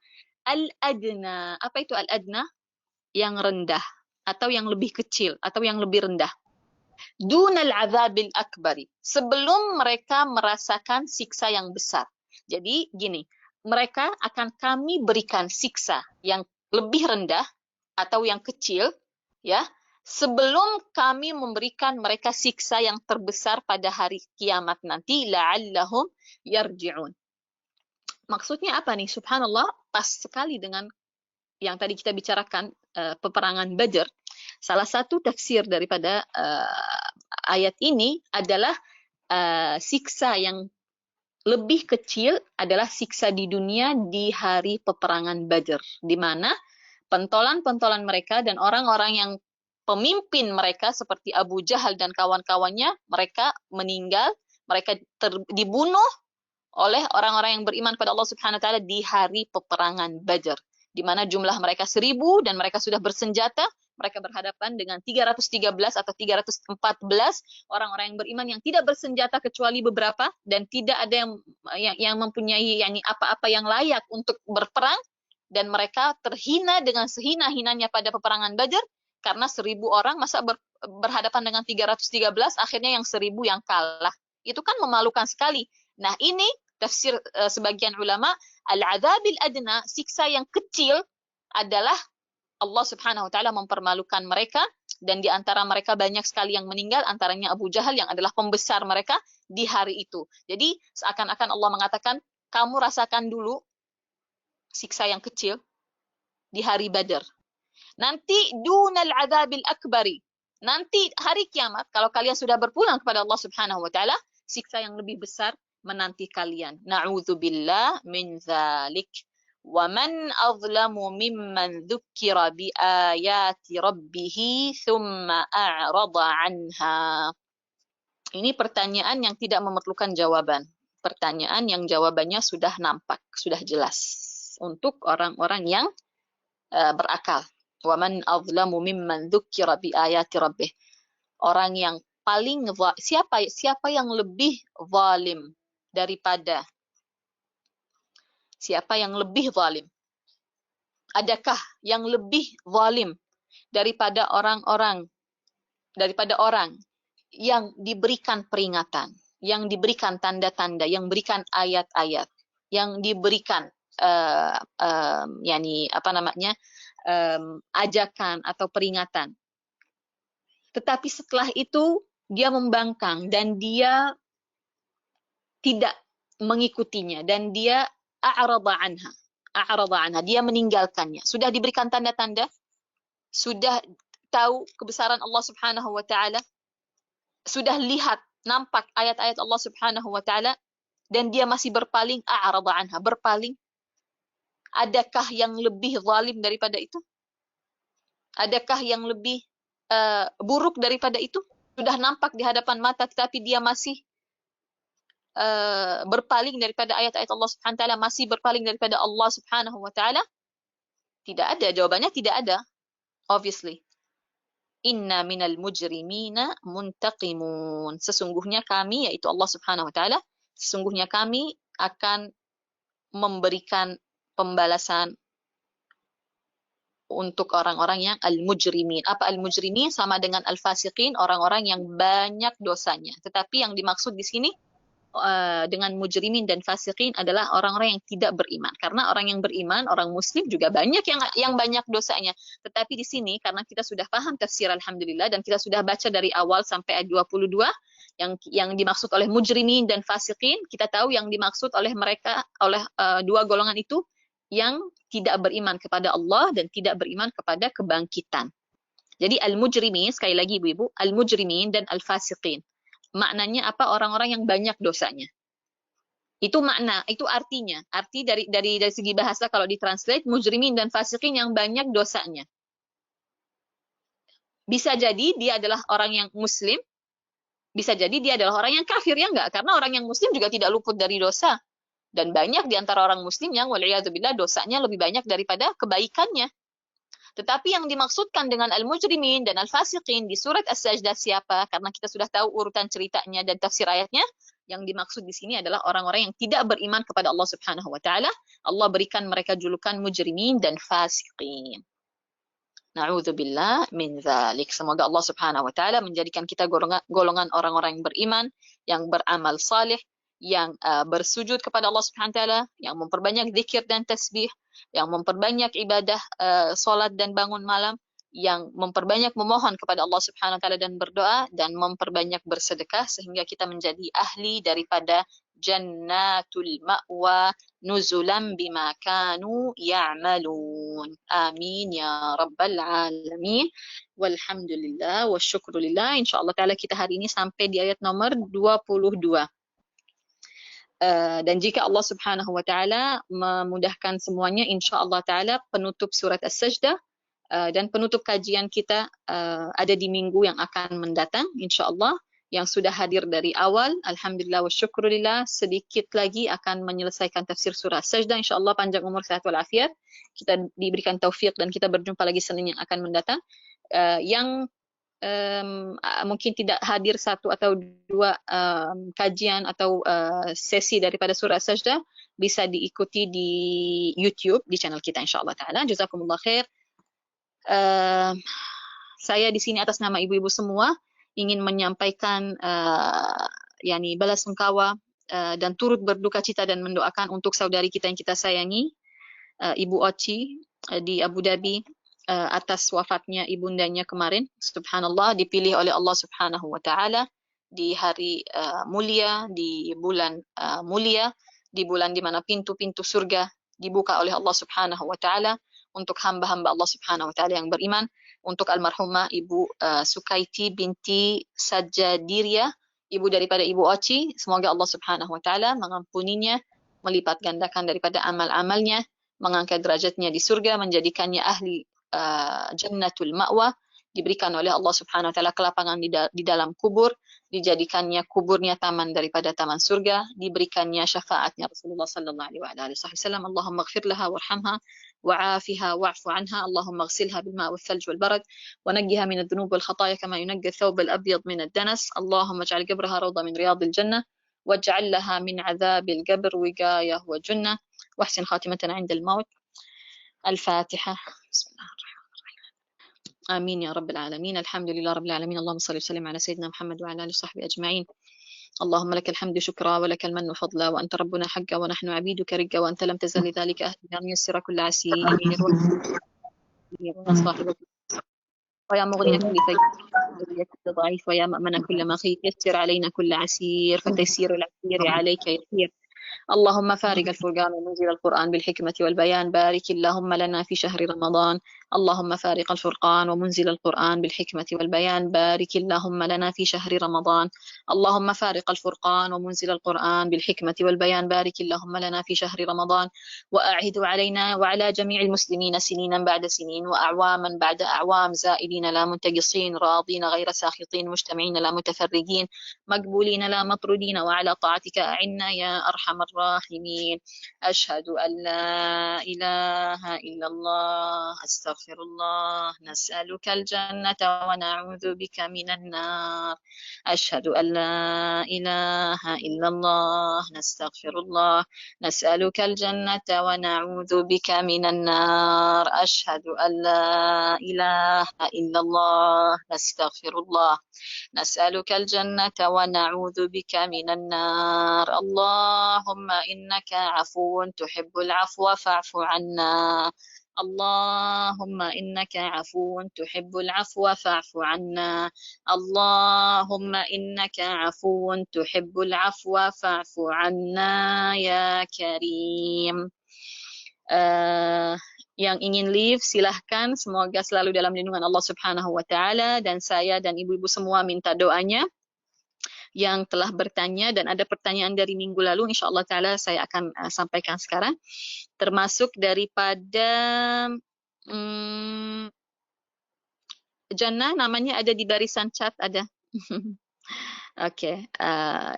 Al-adna. Apa itu al-adna? Yang rendah, atau yang lebih kecil, atau yang lebih rendah. Dunal azabil akbari. Sebelum mereka merasakan siksa yang besar. Jadi gini, mereka akan kami berikan siksa yang lebih rendah atau yang kecil, ya, sebelum kami memberikan mereka siksa yang terbesar pada hari kiamat nanti, la'allahum yarji'un. Maksudnya apa nih? Subhanallah, pas sekali dengan yang tadi kita bicarakan, peperangan Badr. Salah satu tafsir daripada ayat ini adalah siksa yang lebih kecil adalah siksa di dunia di hari peperangan Badr, di mana pentolan-pentolan mereka dan orang-orang yang pemimpin mereka seperti Abu Jahal dan kawan-kawannya, mereka meninggal, mereka dibunuh oleh orang-orang yang beriman pada Allah Subhanahu wa taala di hari peperangan Badr, di mana jumlah mereka 1000 dan mereka sudah bersenjata. Mereka berhadapan dengan 313 atau 314 orang-orang yang beriman yang tidak bersenjata kecuali beberapa, dan tidak ada yang mempunyai apa-apa yang layak untuk berperang, dan mereka terhina dengan sehina-hinanya pada peperangan Badr karena 1000 orang masa berhadapan dengan 313, akhirnya yang 1000 yang kalah. Itu kan memalukan sekali. Nah, ini tafsir sebagian ulama, al-adzabil adna, siksa yang kecil adalah Allah Subhanahu wa taala mempermalukan mereka, dan di antara mereka banyak sekali yang meninggal, antaranya Abu Jahal yang adalah pembesar mereka di hari itu. Jadi seakan-akan Allah mengatakan, kamu rasakan dulu siksa yang kecil di hari Badar. Nanti dunal adzabil akbari. Nanti hari kiamat kalau kalian sudah berpulang kepada Allah Subhanahu wa taala, siksa yang lebih besar menanti kalian. Na'udzubillah min dzalik. وَمَنْ أَظْلَمُ مِمَّنْ ذُكِّرَ بِآيَاتِ رَبِّهِ ثُمَّ أَعْرَضَ عَنْهَا. Ini pertanyaan yang tidak memerlukan jawaban. Pertanyaan yang jawabannya sudah nampak, sudah jelas untuk orang-orang yang berakal. وَمَنْ أَظْلَمُ مِمَّنْ ذُكِّرَ بِآيَاتِ رَبِّهِ. Orang yang paling siapa yang lebih zalim daripada siapa yang lebih zalim? Adakah yang lebih zalim daripada orang yang diberikan peringatan, yang diberikan tanda-tanda, yang diberikan ayat-ayat, yang diberikan ajakan atau peringatan. Tetapi setelah itu dia membangkang dan dia tidak mengikutinya, dan dia a'rada anha, dia meninggalkannya. Sudah diberikan tanda-tanda, sudah tahu kebesaran Allah Subhanahu wa taala, sudah lihat nampak ayat-ayat Allah Subhanahu wa taala, dan dia masih berpaling, a'rada anha, berpaling. Adakah yang lebih zalim daripada itu? Adakah yang lebih buruk daripada itu? Sudah nampak di hadapan mata tetapi dia masih berpaling daripada ayat-ayat Allah Subhanahu wa taala, masih berpaling daripada Allah Subhanahu wa taala? Tidak ada, jawabannya tidak ada. Obviously. Inna minal mujrimina muntaqimun. Sesungguhnya kami, yaitu Allah Subhanahu wa taala, sesungguhnya kami akan memberikan pembalasan untuk orang-orang yang al-mujrimin. Apa al-mujrimin? Sama dengan al-fasiqin, orang-orang yang banyak dosanya. Tetapi yang dimaksud di sini dengan mujrimin dan fasiqin adalah orang-orang yang tidak beriman. Karena orang yang beriman, orang muslim juga banyak yang banyak dosanya. Tetapi di sini karena kita sudah paham tafsir alhamdulillah dan kita sudah baca dari awal sampai ayat 22 yang dimaksud oleh mujrimin dan fasiqin, kita tahu yang dimaksud oleh mereka oleh dua golongan itu yang tidak beriman kepada Allah dan tidak beriman kepada kebangkitan. Jadi al-mujrimin, sekali lagi ibu-ibu, al-mujrimin dan al-fasiqin. Maknanya apa? Orang-orang yang banyak dosanya. Itu makna, itu artinya. Arti dari segi bahasa kalau ditranslate, mujrimin dan fasiqin yang banyak dosanya. Bisa jadi dia adalah orang yang muslim, bisa jadi dia adalah orang yang kafir, ya enggak? Karena orang yang muslim juga tidak luput dari dosa. Dan banyak di antara orang muslim yang wal'iyadzubillah dosanya lebih banyak daripada kebaikannya. Tetapi yang dimaksudkan dengan al-mujrimin dan al-fasiqin di surat As-Sajdah siapa? Karena kita sudah tahu urutan ceritanya dan tafsir ayatnya, yang dimaksud di sini adalah orang-orang yang tidak beriman kepada Allah Subhanahu wa taala. Allah berikan mereka julukan mujrimin dan fasiqin. Na'udzubillah min dzalik. Semoga Allah Subhanahu wa taala menjadikan kita golongan orang-orang yang beriman, yang beramal saleh, yang bersujud kepada Allah Subhanahu wa taala, yang memperbanyak zikir dan tasbih, yang memperbanyak ibadah salat dan bangun malam, yang memperbanyak memohon kepada Allah Subhanahu wa taala dan berdoa, dan memperbanyak bersedekah sehingga kita menjadi ahli daripada jannatul ma'wa nuzulan bima kanu ya'malun. Amin ya rabbal alamin. Walhamdulillah wa syukrulillah. Insyaallah taala kita hari ini sampai di ayat nomor 22. Dan jika Allah Subhanahu wa taala memudahkan semuanya, insyaallah taala penutup surat As-Sajdah dan penutup kajian kita ada di minggu yang akan mendatang insyaallah. Yang sudah hadir dari awal, alhamdulillah wa syukrulillah, sedikit lagi akan menyelesaikan tafsir surah Sajdah insyaallah, panjang umur sehat walafiat, kita diberikan taufik dan kita berjumpa lagi Senin yang akan mendatang. Yang mungkin tidak hadir satu atau dua kajian atau sesi daripada surah Sajdah bisa diikuti di YouTube di channel kita insyaallah taala. Jazakumullah khair. Saya di sini atas nama ibu-ibu semua ingin menyampaikan balas sungkawa dan turut berduka cita dan mendoakan untuk saudari kita yang kita sayangi, Ibu Oci di Abu Dhabi, atas wafatnya ibundanya kemarin. Subhanallah, dipilih oleh Allah Subhanahu wa taala di hari mulia, di bulan mulia, di bulan di mana pintu-pintu surga dibuka oleh Allah Subhanahu wa taala untuk hamba-hamba Allah Subhanahu wa taala yang beriman, untuk almarhumah Ibu Sukaiti binti Sajadiria, ibu daripada Ibu Oci. Semoga Allah Subhanahu wa taala mengampuninya, melipat gandakan daripada amal-amalnya, mengangkat derajatnya di surga, menjadikannya ahli jannatul ma'wa, diberikan oleh Allah Subhanahu wa taala kelapangan di dalam kubur, dijadikannya kuburnya taman daripada taman surga, diberikannya syafaatnya Rasulullah sallallahu alaihi wasallam. Allahumma ighfir laha warhamha wa'afiha wa'fu anha, Allahumma ighsilha bil ma' wal thalj wal barad wa naqqiha min adh-dhunub wal khataaya kama yunqqa ath-thawb al-abyad min ad-danas. Allahumma ij'al qabraha rawda min riyadil jannah waj'al laha min 'adhabil qabr wiqayah wa junnah wahsin khatimatan 'inda al-maut. Al-Fatiha. Bismillah. آمين يا رب العالمين. الحمد لله رب العالمين. اللهم صل وسلم على سيدنا محمد وعلى آله وصحبه أجمعين. اللهم لك الحمد شكرا ولك المن فضلا وأنت ربنا حقا ونحن عبيدك رقا وأنت لم تزل لذلك أهلا يسر كل عسير ويا مغني كل فقير ضعيف ويا مأمن كل مخيف يسر علينا كل عسير فتيسير العسير عليك يسير. اللهم فارق الفرقان ومنزل القرآن بالحكمة والبيان، بارك اللهم لنا في شهر رمضان. اللهم فارق الفرقان ومنزل القرآن بالحكمة والبيان، بارك اللهم لنا في شهر رمضان. اللهم فارق الفرقان ومنزل القرآن بالحكمة والبيان، بارك اللهم لنا في شهر رمضان. وأعهد علينا وعلى جميع المسلمين سنينا بعد سنين وأعواما بعد أعوام، زائدين لا منتقصين، راضين غير ساخطين، مجتمعين لا متفرقين، مقبولين لا مطرودين، وعلى طاعتك أعنا يا أرحم الراحمين. أشهد أن لا إله إلا الله. أستغفر nastaghfirullah. Nas'alukal jannata wa na'udzu bika minan nar. Asyhadu an la ilaha illallah. Nastaghfirullah. Nas'alukal jannata wa na'udzu bika minan nar. Asyhadu an la ilaha illallah. Nastaghfirullah. نسألك الجنة ونعوذ بك من النار اللهم إنك عفو تحب العفو فاعف عنا اللهم إنك عفو تحب العفو فاعف عنا اللهم إنك عفو تحب العفو فاعف عنا يا كريم. Yang ingin live silahkan, semoga selalu dalam lindungan Allah Subhanahu wa taala, dan saya dan ibu-ibu semua minta doanya. Yang telah bertanya dan ada pertanyaan dari minggu lalu, insyaallah taala saya akan sampaikan sekarang, termasuk daripada Jannah, namanya ada di barisan chat, ada. Oke,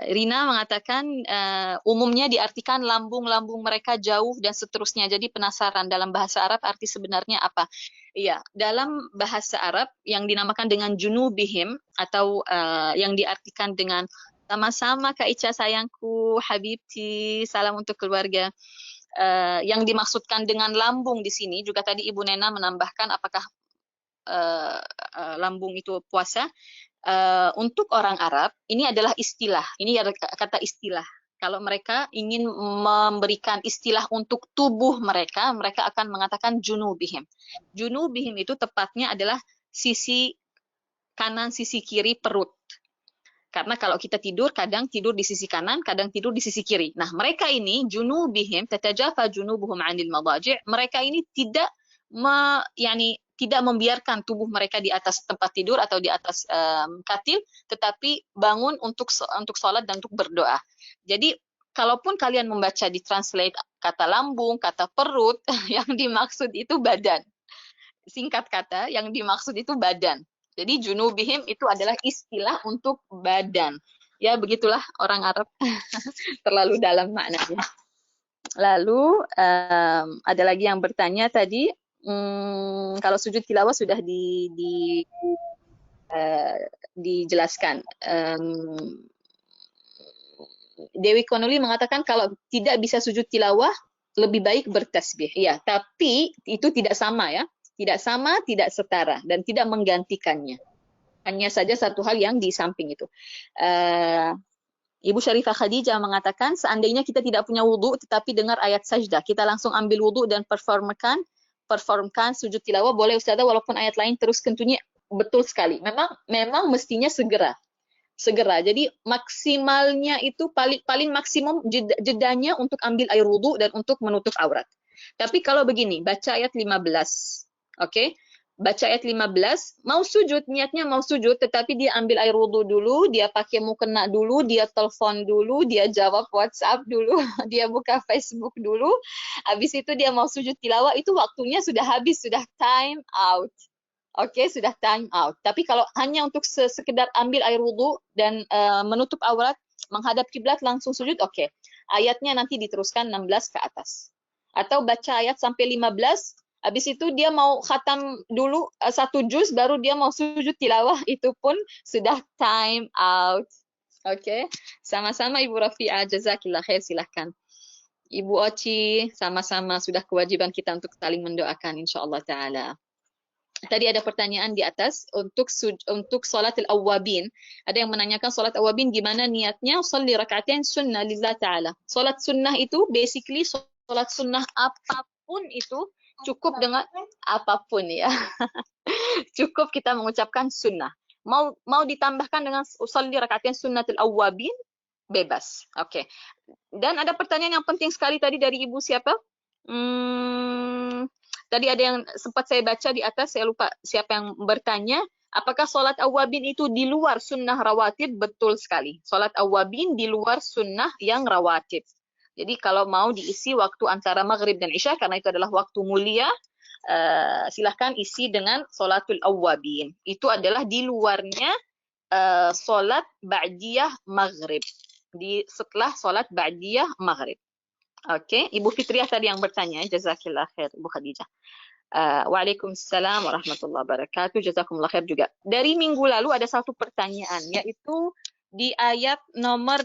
Rina mengatakan umumnya diartikan lambung-lambung mereka jauh dan seterusnya. Jadi penasaran dalam bahasa Arab arti sebenarnya apa? Iya, dalam bahasa Arab yang dinamakan dengan junubihim atau yang diartikan dengan sama-sama Kak Ica sayangku, Habibti, salam untuk keluarga. Yang dimaksudkan dengan lambung di sini juga tadi Ibu Nena menambahkan apakah lambung itu puasa. Untuk orang Arab ini adalah istilah, ini kata istilah. Kalau mereka ingin memberikan istilah untuk tubuh mereka, mereka akan mengatakan junubihim. Junubihim itu tepatnya adalah sisi kanan, sisi kiri perut. Karena kalau kita tidur, kadang tidur di sisi kanan, kadang tidur di sisi kiri. Nah, mereka ini junubihim tatajafa junubuhum 'anil madaji'. Mereka ini tidak tidak membiarkan tubuh mereka di atas tempat tidur atau di atas katil, tetapi bangun untuk sholat dan untuk berdoa. Jadi, kalaupun kalian membaca di translate kata lambung, kata perut, yang dimaksud itu badan. Singkat kata, yang dimaksud itu badan. Jadi, junubihim itu adalah istilah untuk badan. Ya, begitulah orang Arab. Terlalu dalam maknanya. Lalu, ada lagi yang bertanya tadi, kalau sujud tilawah sudah dijelaskan. Dewi Konuli mengatakan kalau tidak bisa sujud tilawah lebih baik bertasbih. Ya, tapi itu tidak sama ya, tidak sama, tidak setara dan tidak menggantikannya. Hanya saja satu hal yang di samping itu. Ibu Syarifah Khadijah mengatakan seandainya kita tidak punya wudu tetapi dengar ayat sajdah, kita langsung ambil wudu dan performkan sujud tilawah, boleh Ustazah walaupun ayat lain terus tentunya. Betul sekali. Memang mestinya segera. Jadi maksimalnya itu paling maksimum jedanya untuk ambil air wudu dan untuk menutup aurat. Tapi kalau begini, baca ayat 15. Oke? Baca ayat 15, mau sujud, niatnya mau sujud, tetapi dia ambil air wudu dulu, dia pakai mukena dulu, dia telepon dulu, dia jawab WhatsApp dulu, dia buka Facebook dulu, habis itu dia mau sujud tilawah, itu waktunya sudah habis, sudah time out. Oke, sudah time out. Tapi kalau hanya untuk sekedar ambil air wudu dan menutup aurat, menghadap kiblat langsung sujud, oke. Ayatnya nanti diteruskan 16 ke atas. Atau baca ayat sampai 15, habis itu dia mau khatam dulu 1 juz, baru dia mau sujud tilawah, itu pun sudah time out. Oke, sama-sama Ibu Rafi'ah, jazakillah khair, silahkan. Ibu Oci, sama-sama sudah kewajiban kita untuk saling mendoakan insyaallah ta'ala. Tadi ada pertanyaan di atas untuk sholatil awwabin. Ada yang menanyakan sholat awwabin gimana niatnya? Sholli raka'atain sunnah lillah ta'ala. Sholat sunnah itu basically sholat sunnah apapun itu cukup dengan apapun ya. Cukup kita mengucapkan sunnah. Mau ditambahkan dengan sholli raka'atain sunnatul awwabin, bebas. Oke. Dan ada pertanyaan yang penting sekali tadi dari Ibu siapa? Tadi ada yang sempat saya baca di atas, saya lupa siapa yang bertanya, apakah sholat awwabin itu di luar sunnah rawatib? Betul sekali. Sholat awwabin di luar sunnah yang rawatib. Jadi kalau mau diisi waktu antara maghrib dan isya, karena itu adalah waktu mulia, silahkan isi dengan sholatul awwabin. Itu adalah di luarnya sholat ba'diyah maghrib. Setelah sholat ba'diyah maghrib. Oke, Ibu Fitriah tadi yang bertanya, jazakillah khair Ibu Khadijah. Waalaikumsalam warahmatullahi wabarakatuh. Jazakumullah khair juga. Dari minggu lalu ada satu pertanyaan, yaitu di ayat nomor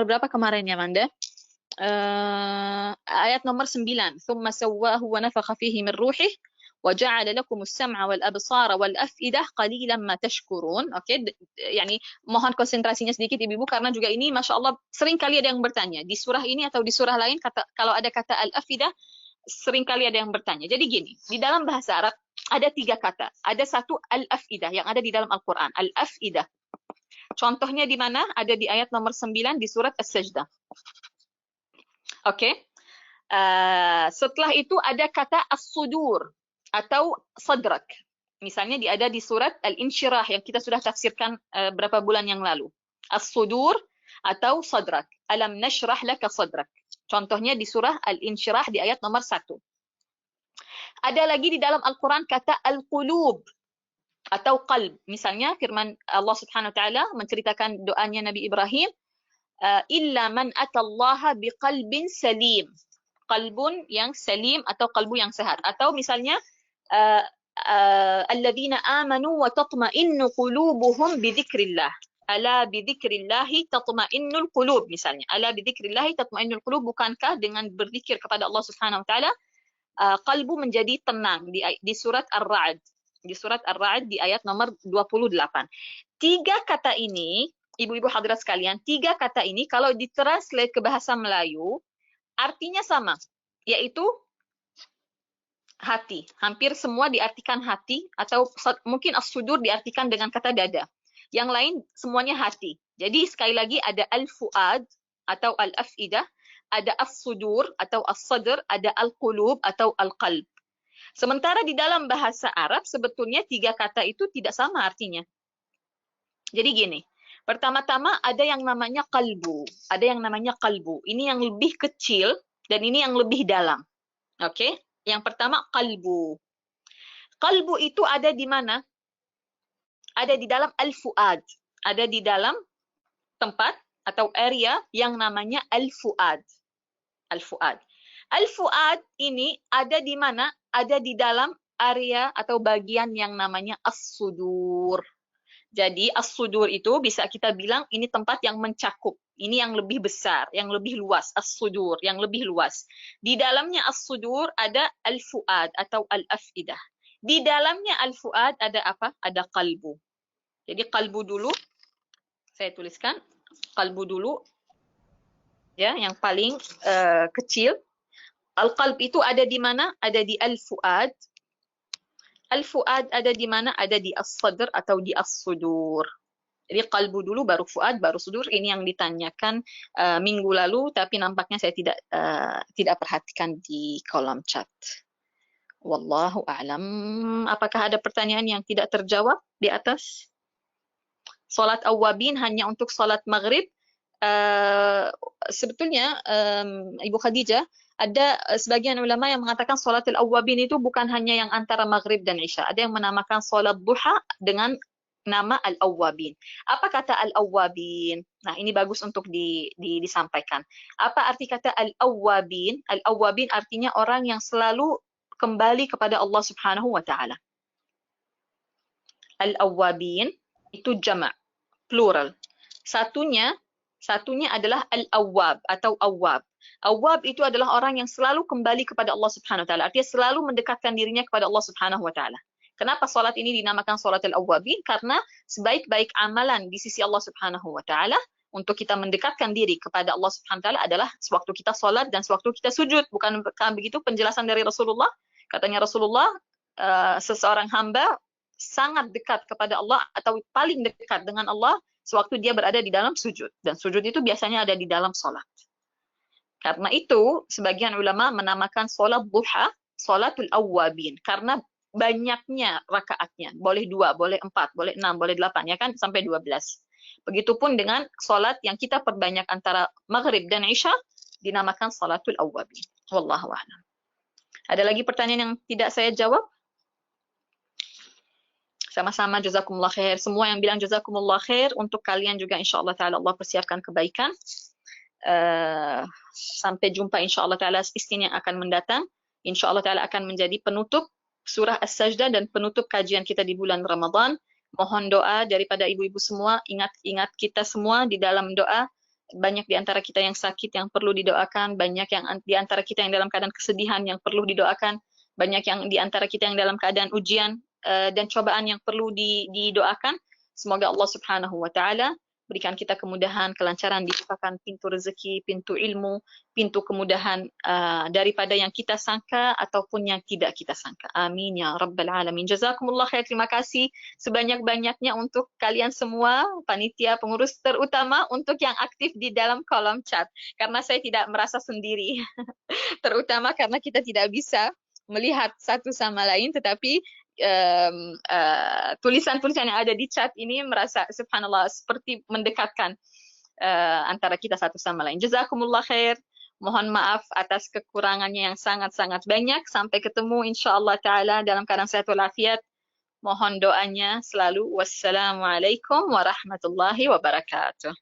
berapa kemarin ya, Manda? Ayat nomor 9. ثم سواه ونفخ فيه من روحه وجعل لكم السمع والأبصار والأفئدة قليلا ما تشكرون. Oke, yani mohon konsentrasinya sedikit Ibu karena juga ini Masya Allah sering kali ada yang bertanya di surah ini atau di surah lain kalau ada kata al-afidah sering kali ada yang bertanya. Jadi gini, di dalam bahasa Arab ada 3 kata. Ada satu al-afidah yang ada di dalam Al-Quran. Al-afidah. Contohnya di mana? Ada di ayat nomor 9 di surat As-Sajdah. Oke. Setelah itu ada kata as-sudur atau sadrak. Misalnya ada di surat Al-Insyirah yang kita sudah tafsirkan berapa bulan yang lalu. As-sudur atau sadrak. Alam nashrah laka sadrak. Contohnya di surah Al-Insyirah di ayat nomor 1. Ada lagi di dalam Al-Quran kata al-qulub atau qalb. Misalnya firman Allah Subhanahu wa taala menceritakan doanya Nabi Ibrahim, illa man atallaha biqalbin salim. Qalbun yang salim atau qalbu yang sehat. Atau misalnya alladzina amanu wa tatma'innu qulubuhum bidzikrillah. Ala bidzikrillahi tatma'innul qulub misalnya. Ala bidzikrillahi tatma'innul qulub, bukankah dengan berzikir kepada Allah Subhanahu wa taala qalbu menjadi tenang di surat Ar-Ra'd. Di surat Ar-Ra'd di ayat nomor 28. 3 kata ini, ibu-ibu hadirat sekalian, 3 kata ini kalau ditranslate ke bahasa Melayu artinya sama, yaitu hati. Hampir semua diartikan hati, atau mungkin as-sudur diartikan dengan kata dada. Yang lain semuanya hati. Jadi sekali lagi ada al-fuad atau al-afidah, ada as-sudur atau as-sadr, ada al-qulub atau al-qalb. Sementara di dalam bahasa Arab sebetulnya 3 kata itu tidak sama artinya. Jadi gini, pertama-tama ada yang namanya qalbu, ada yang namanya qalbu. Ini yang lebih kecil dan ini yang lebih dalam. Oke? Yang pertama qalbu. Qalbu itu ada di mana? Ada di dalam al-fuad. Ada di dalam tempat atau area yang namanya al-fuad. Al-fuad. Al-fuad ini ada di mana? Ada di dalam area atau bagian yang namanya as-sudur. Jadi as-sudur itu bisa kita bilang ini tempat yang mencakup. Ini yang lebih besar, yang lebih luas. As-sudur, yang lebih luas. Di dalamnya as-sudur ada al-fuad atau al-afidah. Di dalamnya al-fuad ada apa? Ada qalbu. Jadi qalbu dulu, saya tuliskan. Qalbu dulu, ya, yang paling kecil. Al-qalb itu ada di mana? Ada di al-fuad. Al-fuad ada di mana? Ada di as-sadr atau di as-sudur. Jadi qalbu dulu, baru fuad, baru sudur. Ini yang ditanyakan minggu lalu, tapi nampaknya saya tidak perhatikan di kolom chat. Wallahu a'lam. Apakah ada pertanyaan yang tidak terjawab di atas? Salat awwabin hanya untuk salat maghrib. Sebetulnya Ibu Khadijah, ada sebagian ulama yang mengatakan salatul awwabin itu bukan hanya yang antara maghrib dan isya. Ada yang menamakan salat duha dengan nama al-awwabin. Apa kata al-awwabin? Nah, ini bagus untuk disampaikan. Apa arti kata al-awwabin? Al-awwabin artinya orang yang selalu kembali kepada Allah Subhanahu wa taala. Al-awwabin itu jama', plural. Satunya adalah al-awwab atau awwab. Awwab itu adalah orang yang selalu kembali kepada Allah Subhanahu wa taala. Artinya selalu mendekatkan dirinya kepada Allah Subhanahu wa taala. Kenapa salat ini dinamakan salat al-awwabin? Karena sebaik-baik amalan di sisi Allah Subhanahu wa taala untuk kita mendekatkan diri kepada Allah Subhanahu wa taala adalah sewaktu kita salat dan sewaktu kita sujud. Bukan begitu penjelasan dari Rasulullah? Katanya Rasulullah, seseorang hamba sangat dekat kepada Allah atau paling dekat dengan Allah sewaktu dia berada di dalam sujud. Dan sujud itu biasanya ada di dalam salat. Karena itu, sebagian ulama menamakan salat duha salatul awwabin. Karena banyaknya rakaatnya. Boleh 2, boleh 4, boleh 6, boleh 8, ya kan? Sampai 12. Begitupun dengan salat yang kita perbanyak antara maghrib dan isya, dinamakan salatul awwabin. Wallahu a'lam. Ada lagi pertanyaan yang tidak saya jawab? Sama-sama jazakumullah khair. Semua yang bilang jazakumullah khair, untuk kalian juga insyaAllah ta'ala Allah persiapkan kebaikan. Sampai jumpa insyaAllah ta'ala Isnin yang akan mendatang. InsyaAllah ta'ala akan menjadi penutup surah As-Sajdah dan penutup kajian kita di bulan Ramadan. Mohon doa daripada ibu-ibu semua. Ingat kita semua di dalam doa. Banyak di antara kita yang sakit yang perlu didoakan. Banyak yang di antara kita yang dalam keadaan kesedihan yang perlu didoakan. Banyak yang di antara kita yang dalam keadaan ujian dan cobaan yang perlu didoakan. Semoga Allah Subhanahu wa ta'ala berikan kita kemudahan, kelancaran, dibukakan pintu rezeki, pintu ilmu, pintu kemudahan daripada yang kita sangka ataupun yang tidak kita sangka. Amin ya Rabbal Alamin. Jazakumullah khair. Terima kasih sebanyak-banyaknya untuk kalian semua, panitia, pengurus, terutama untuk yang aktif di dalam kolom chat. Karena saya tidak merasa sendiri. Terutama karena kita tidak bisa melihat satu sama lain, tetapi tulisan-tulisan yang ada di chat ini merasa subhanallah seperti mendekatkan antara kita satu sama lain. Jazakumullah khair. Mohon maaf atas kekurangannya yang sangat-sangat banyak. Sampai ketemu insyaAllah ta'ala dalam keadaan sehat walafiat. Mohon doanya selalu. Wassalamualaikum warahmatullahi wabarakatuh.